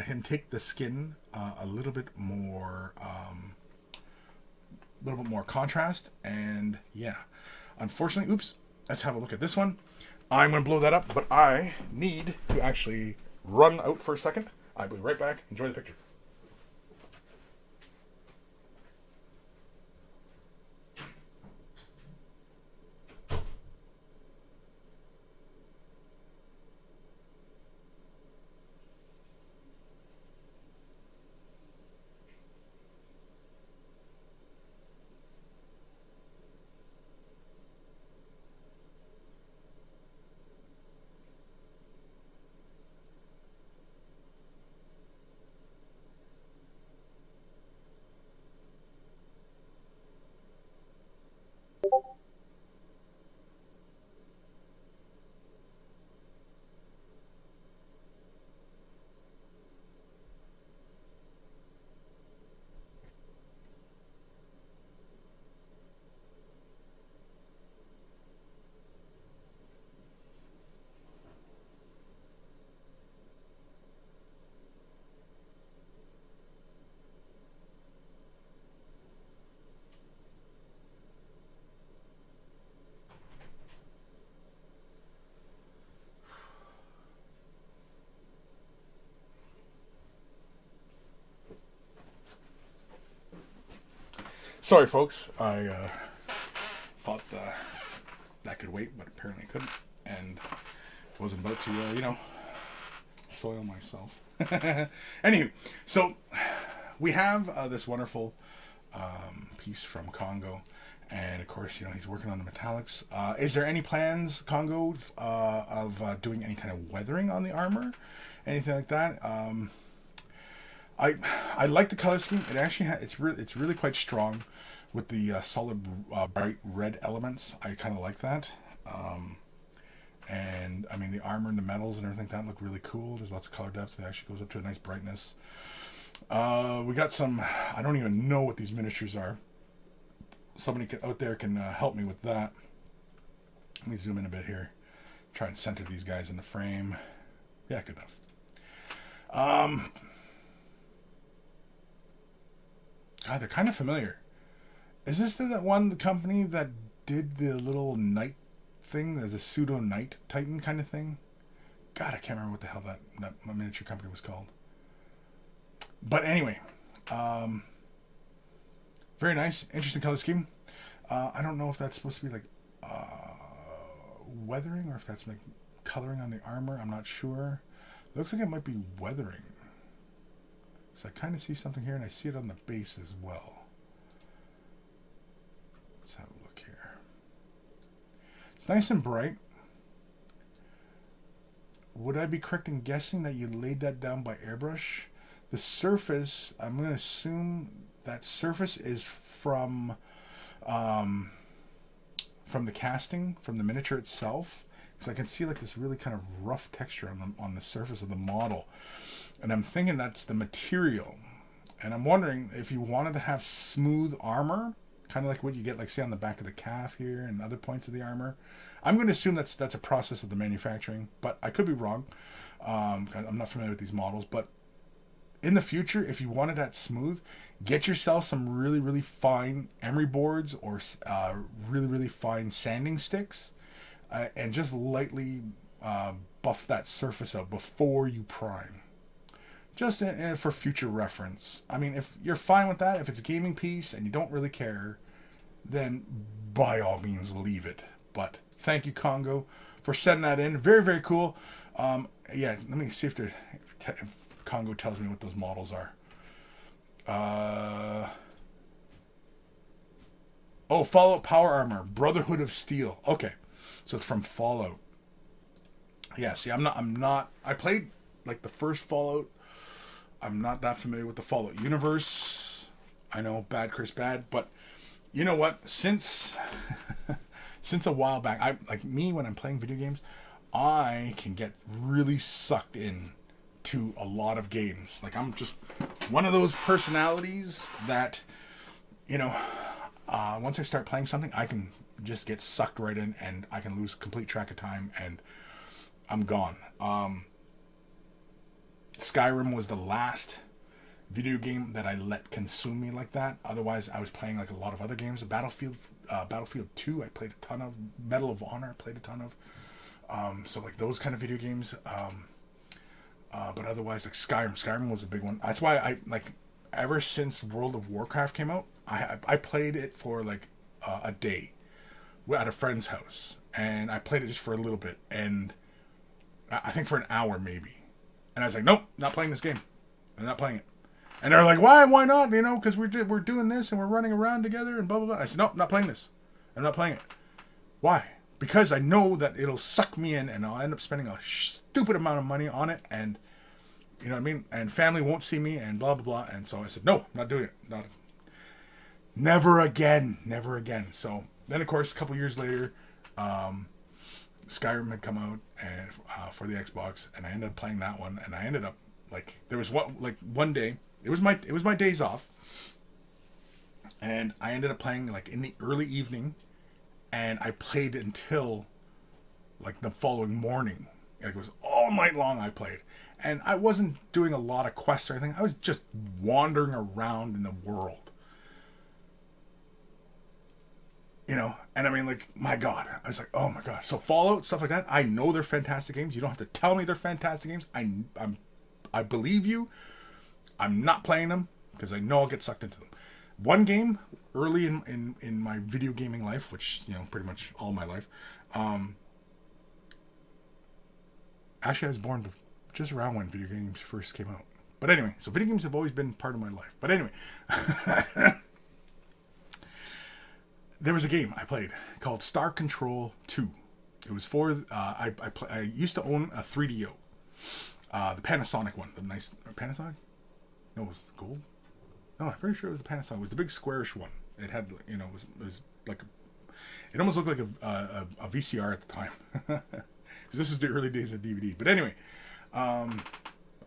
him take the skin a little bit more contrast, and yeah, unfortunately, oops, let's have a look at this one. I'm going to blow that up, but I need to actually run out for a second. I'll be right back. Enjoy the picture. Sorry, folks. I thought that could wait, but apparently it couldn't. And wasn't about to, you know, soil myself. Anywho, so we have this wonderful piece from Congo. And of course, you know, he's working on the metallics. Is there any plans, Congo, of doing any kind of weathering on the armor? Anything like that? I like the color scheme. It actually it's really quite strong with the solid bright red elements. I kind of like that. And I mean the armor and the metals and everything like that look really cool. There's lots of color depth. It actually goes up to a nice brightness. We got some. I don't even know what these miniatures are. Somebody out there can help me with that. Let me zoom in a bit here. Try and center these guys in the frame. Yeah, good enough. God, they're kind of familiar. Is this the company that did the little knight thing? There's a pseudo knight titan kind of thing. God, I can't remember what the hell that miniature company was called. But anyway, very nice, interesting color scheme. I don't know if that's supposed to be like weathering or if that's like coloring on the armor. I'm not sure. It looks like it might be weathering. So I kind of see something here, and I see it on the base as well. Let's have a look here. It's nice and bright. Would I be correct in guessing that you laid that down by airbrush? The surface, I'm going to assume that surface is from the casting, from the miniature itself. Because I can see like this really kind of rough texture on the surface of the model. And I'm thinking that's the material. And I'm wondering if you wanted to have smooth armor, kind of like what you get, like say on the back of the calf here and other points of the armor. I'm going to assume that's a process of the manufacturing, but I could be wrong. I'm not familiar with these models, but in the future, if you wanted that smooth, get yourself some really, really fine emery boards or really, really fine sanding sticks, and just lightly buff that surface out before you prime. Just for future reference. I mean, if you're fine with that, if it's a gaming piece and you don't really care, then by all means leave it. But thank you, Congo, for sending that in. Very, very cool. Yeah, let me see if Congo tells me what those models are. Oh, Fallout Power Armor, Brotherhood of Steel. Okay, so it's from Fallout. Yeah, see, I'm not. I played like the first Fallout. I'm not that familiar with the Fallout universe. I know, bad Kris, bad, but you know what? Since a while back, when I'm playing video games, I can get really sucked in to a lot of games. Like, I'm just one of those personalities that, you know, once I start playing something, I can just get sucked right in and I can lose complete track of time and I'm gone. Skyrim was the last video game that I let consume me like that. Otherwise, I was playing like a lot of other games. Battlefield 2, I played a ton of. Medal of Honor, I played a ton of. So like those kind of video games. But otherwise, like Skyrim was a big one. That's why I like ever since World of Warcraft came out, I played it for like a day at a friend's house, and I played it just for a little bit, and I think for an hour maybe. And I was like, nope, not playing this game. I'm not playing it. And they're like, why? Why not? You know, because we're doing this and we're running around together and blah, blah, blah. I said, nope, not playing this. I'm not playing it. Why? Because I know that it'll suck me in and I'll end up spending a stupid amount of money on it. And, you know what I mean? And family won't see me and blah, blah, blah. And so I said, no, not doing it. Never again. Never again. So then, of course, a couple years later, Skyrim had come out and for the Xbox, and I ended up playing that one, and I ended up there was one day, it was my days off, and I ended up playing like in the early evening, and I played until like the following morning. Like, it was all night long I played, and I wasn't doing a lot of quests or anything. I was just wandering around in the world. You know, and I mean, like, my God, I was like, oh my God. So Fallout, stuff like that, I know they're fantastic games. You don't have to tell me they're fantastic games. I believe you. I'm not playing them because I know I'll get sucked into them. One game early in my video gaming life, which, you know, pretty much all my life. Actually, I was born just around when video games first came out. But anyway, so video games have always been part of my life. But anyway, there was a game I played called Star Control 2. It was for, I used to own a 3DO. The Panasonic one. The nice, Panasonic? No, it was gold? No, I'm pretty sure it was the Panasonic. It was the big squarish one. It had, you know, it was like, it almost looked like a VCR at the time. Because this is the early days of DVD. But anyway, I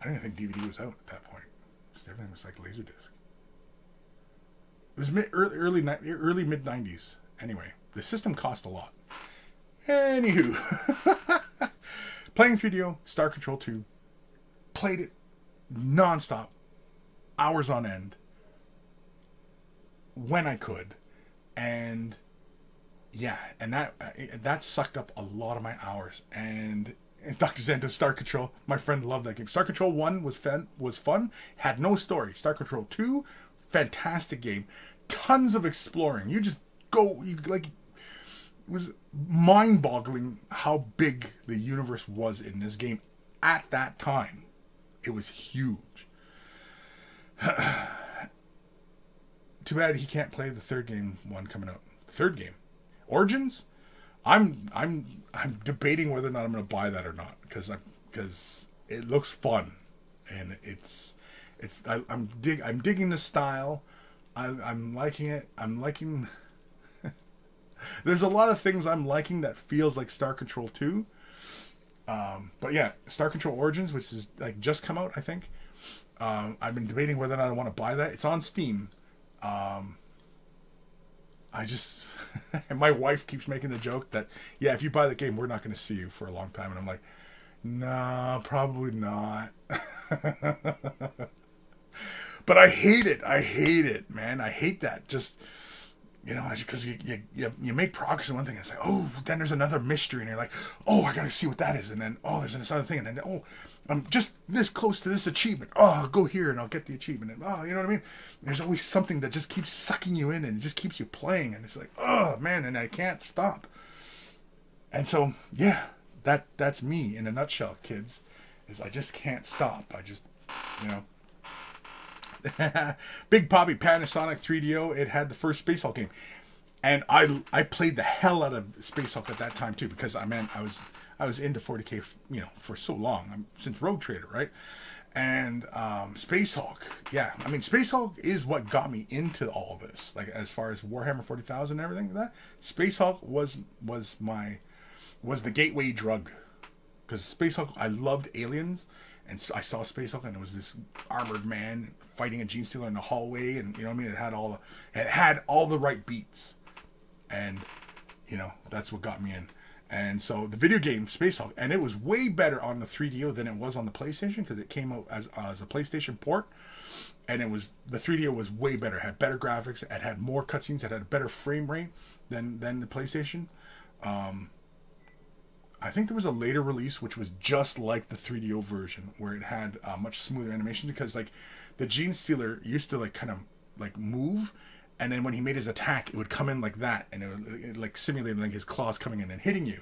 don't even think DVD was out at that point. Just everything was like Laserdisc. It was early mid 90s. Anyway, the system cost a lot. Anywho, playing 3DO, Star Control 2, played it nonstop, hours on end, when I could, and yeah, and that sucked up a lot of my hours. And Dr. Zanto, Star Control, my friend loved that game. Star Control 1 was fun, had no story. Star Control 2, fantastic game, tons of exploring. You just go, it was mind-boggling how big the universe was in this game at that time. It was huge. Too bad he can't play the third game one coming out. Third game, Origins. I'm debating whether or not I'm going to buy that or not because it looks fun and I'm digging the style. I'm liking it. I'm liking. There's a lot of things I'm liking that feels like Star Control 2. But yeah, Star Control Origins, which is like just come out, I think. I've been debating whether or not I want to buy that. It's on Steam. And my wife keeps making the joke that, yeah, if you buy the game, we're not going to see you for a long time. And I'm like, nah, probably not. But I hate it, man. I hate that. Just, you know, because you make progress in one thing and it's like, oh, then there's another mystery and you're like, oh, I gotta see what that is, and then oh, there's this other thing, and then oh, I'm just this close to this achievement. Oh, I'll go here and I'll get the achievement, and oh, you know what I mean? There's always something that just keeps sucking you in and it just keeps you playing, and it's like, oh man, and I can't stop. And so yeah, that's me in a nutshell, kids. Is I just can't stop. I just, you know. Big Poppy Panasonic 3DO. It had the first Space Hulk game, and I played the hell out of Space Hulk at that time too, because I was into 40K, you know, for so long, since Rogue Trader, right? And Space Hulk, yeah, I mean, Space Hulk is what got me into all this, like as far as Warhammer 40,000 and everything like that. Space Hulk was the gateway drug, because Space Hulk, I loved aliens. And I saw Space Hulk, and it was this armored man fighting a gene stealer in the hallway, and you know what I mean. It had all the right beats, and you know that's what got me in. And so the video game Space Hulk, and it was way better on the 3DO than it was on the PlayStation, because it came out as a PlayStation port, and the 3DO was way better. It had better graphics, it had more cutscenes, it had a better frame rate than the PlayStation. I think there was a later release which was just like the 3DO version, where it had much smoother animation, because like the Gene Stealer used to like kind of like move, and then when he made his attack, it would come in like that, and it like simulated like his claws coming in and hitting you,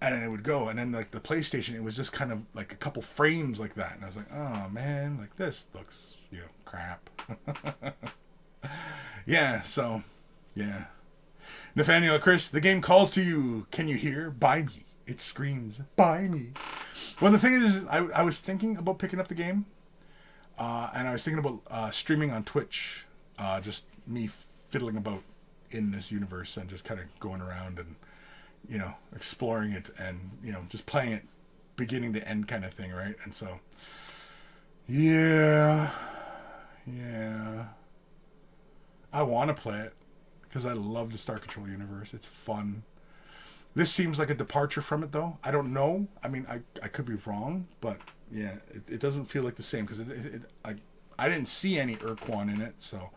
and then it would go, and then like the PlayStation, it was just kind of like a couple frames like that, and I was like, oh man, like this looks, you know, crap. Yeah, so yeah. Nathaniel, Kris, the game calls to you. Can you hear? Buy me. It screams, buy me. Well, the thing is I was thinking about picking up the game. And I was thinking about streaming on Twitch. Just me fiddling about in this universe and just kind of going around and, you know, exploring it and, you know, just playing it beginning to end kind of thing, right? And so, yeah. I want to play it, because I love the Star Control universe. It's fun. This seems like a departure from it, though. I don't know. I mean, I could be wrong, but yeah, it doesn't feel like the same, because I didn't see any Urquan in it, so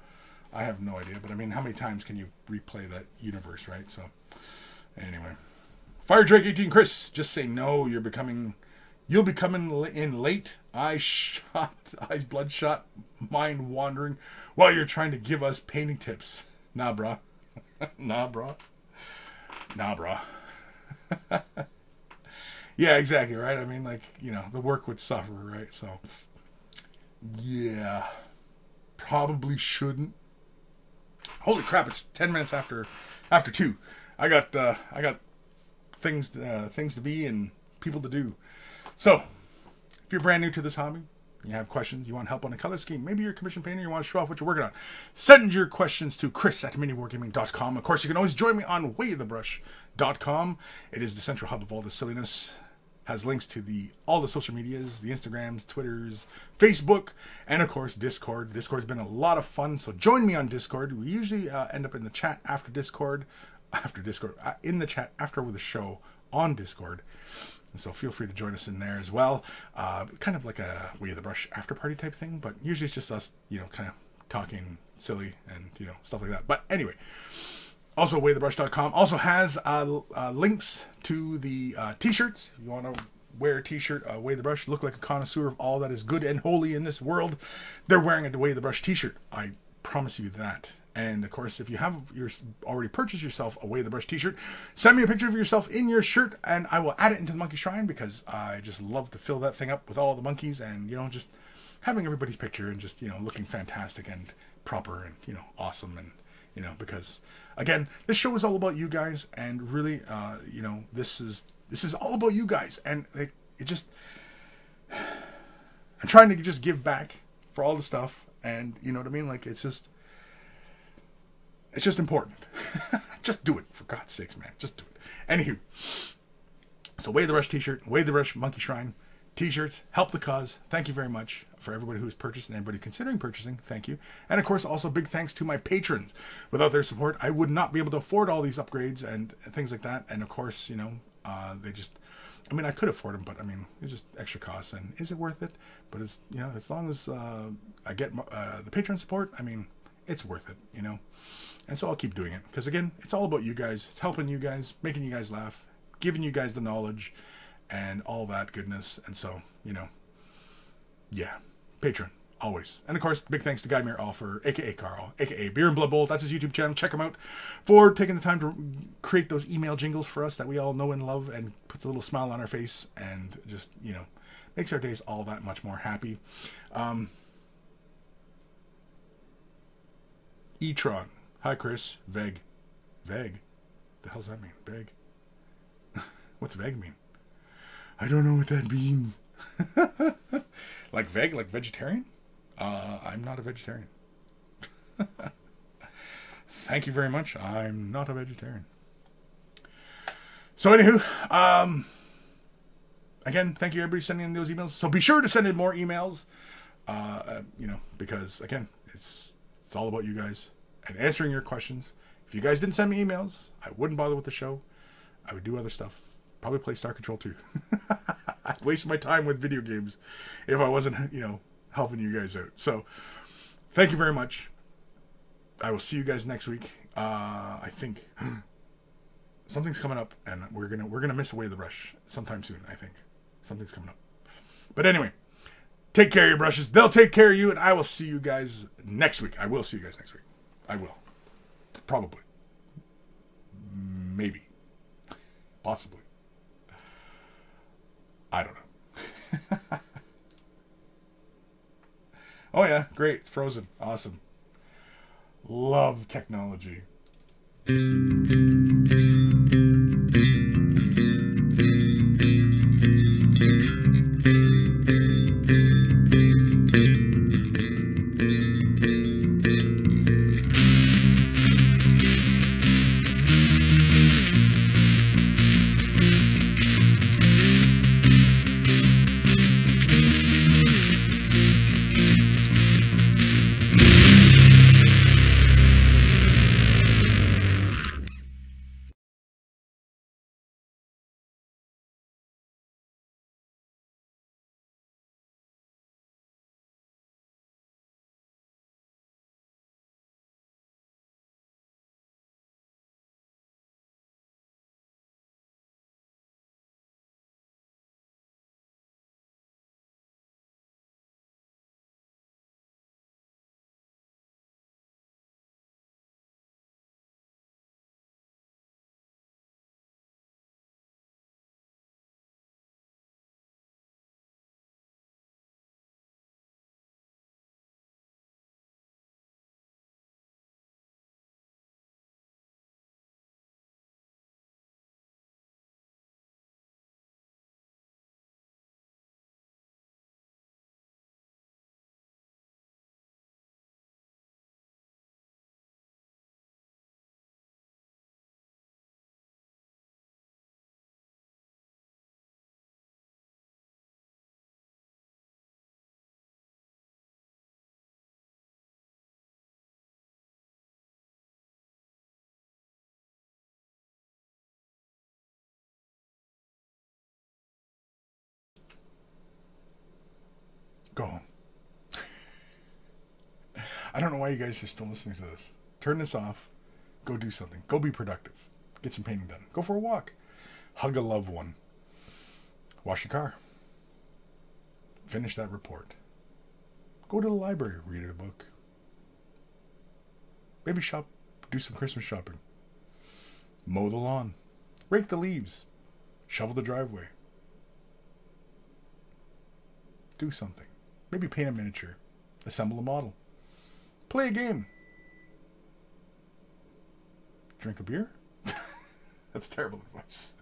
I have no idea. But I mean, how many times can you replay that universe, right? So anyway, Fire Drake 18, Kris, just say no. You're becoming You'll be coming in late. Eyes bloodshot, mind wandering, while you're trying to give us painting tips. Nah, brah. Nah, brah. Nah, brah. Yeah, exactly, right? I mean, like, you know, the work would suffer, right? So, yeah. Probably shouldn't. Holy crap, it's 10 minutes after 2. I got things to be and people to do. So, if you're brand new to this hobby, you have questions, you want help on a color scheme, maybe you're a commission painter, you want to show off what you're working on, send your questions to Kris@miniwargaming.com. Of course, you can always join me on waythebrush.com. It is the central hub of all the silliness. Has links to all the social medias, the Instagrams, Twitters, Facebook, and of course Discord. Discord's been a lot of fun, so join me on Discord. We usually end up in the chat after Discord, in the chat after the show on Discord. And so feel free to join us in there as well. Kind of like a Way of the Brush after party type thing, but usually it's just us, you know, kind of talking silly and, you know, stuff like that. But anyway. Also, waythebrush.com also has links to the t-shirts. If you want to wear a t-shirt, Way the Brush, look like a connoisseur of all that is good and holy in this world, they're wearing a Way the Brush t-shirt. I promise you that. And, of course, if you have already purchased yourself a Way the Brush t-shirt, send me a picture of yourself in your shirt, and I will add it into the Monkey Shrine, because I just love to fill that thing up with all the monkeys and, you know, just having everybody's picture and just, you know, looking fantastic and proper and, you know, awesome. And, you know, because... Again, this show is all about you guys, and really, you know, this is all about you guys, and it just, I'm trying to just give back for all the stuff, and you know what I mean? Like, it's just important. Just do it, for God's sakes, man. Just do it. Anywho, so Way the Rush t-shirt, Way the Rush Monkey Shrine t-shirts, help the cause. Thank you very much for everybody who's purchased and everybody considering purchasing. Thank you. And of course, also big thanks to my patrons. Without their support, I would not be able to afford all these upgrades and things like that. And of course, you know, they just, I mean, I could afford them, but I mean, it's just extra costs. And is it worth it? But it's, you know, as long as I get the patron support, I mean, it's worth it, you know. And so I'll keep doing it. Because again, it's all about you guys. It's helping you guys, making you guys laugh, giving you guys the knowledge and all that goodness. And so, you know, yeah, Patreon, always. And of course, big thanks to Guymere Offer, aka Carl, aka Beer and Blood Bowl. That's his YouTube channel. Check him out for taking the time to create those email jingles for us that we all know and love, and puts a little smile on our face and just, you know, makes our days all that much more happy. E-Tron. Hi, Kris. Veg. Veg? The hell's that mean? Veg? What's Veg mean? I don't know what that means. Like veg, like vegetarian? I'm not a vegetarian. Thank you very much. I'm not a vegetarian. So anywho, again, thank you everybody sending in those emails. So be sure to send in more emails, you know, because again, it's all about you guys and answering your questions. If you guys didn't send me emails, I wouldn't bother with the show. I would do other stuff. Probably play Star Control 2. I'd waste my time with video games if I wasn't, you know, helping you guys out. So, thank you very much. I will see you guys next week. I think something's coming up, and we're gonna miss Way the Brush sometime soon. I think something's coming up. But anyway, take care of your brushes. They'll take care of you, and I will see you guys next week. I will see you guys next week. I will. Probably. Maybe. Possibly. I don't know. Oh yeah, great. It's frozen. Awesome. Love technology. Go home. I don't know why you guys are still listening to this. Turn this off. Go do something. Go be productive. Get some painting done. Go for a walk. Hug a loved one. Wash your car. Finish that report. Go to the library. Read a book. Maybe shop. Do some Christmas shopping. Mow the lawn. Rake the leaves. Shovel the driveway. Do something. Maybe paint a miniature. Assemble a model. Play a game. Drink a beer? That's terrible advice.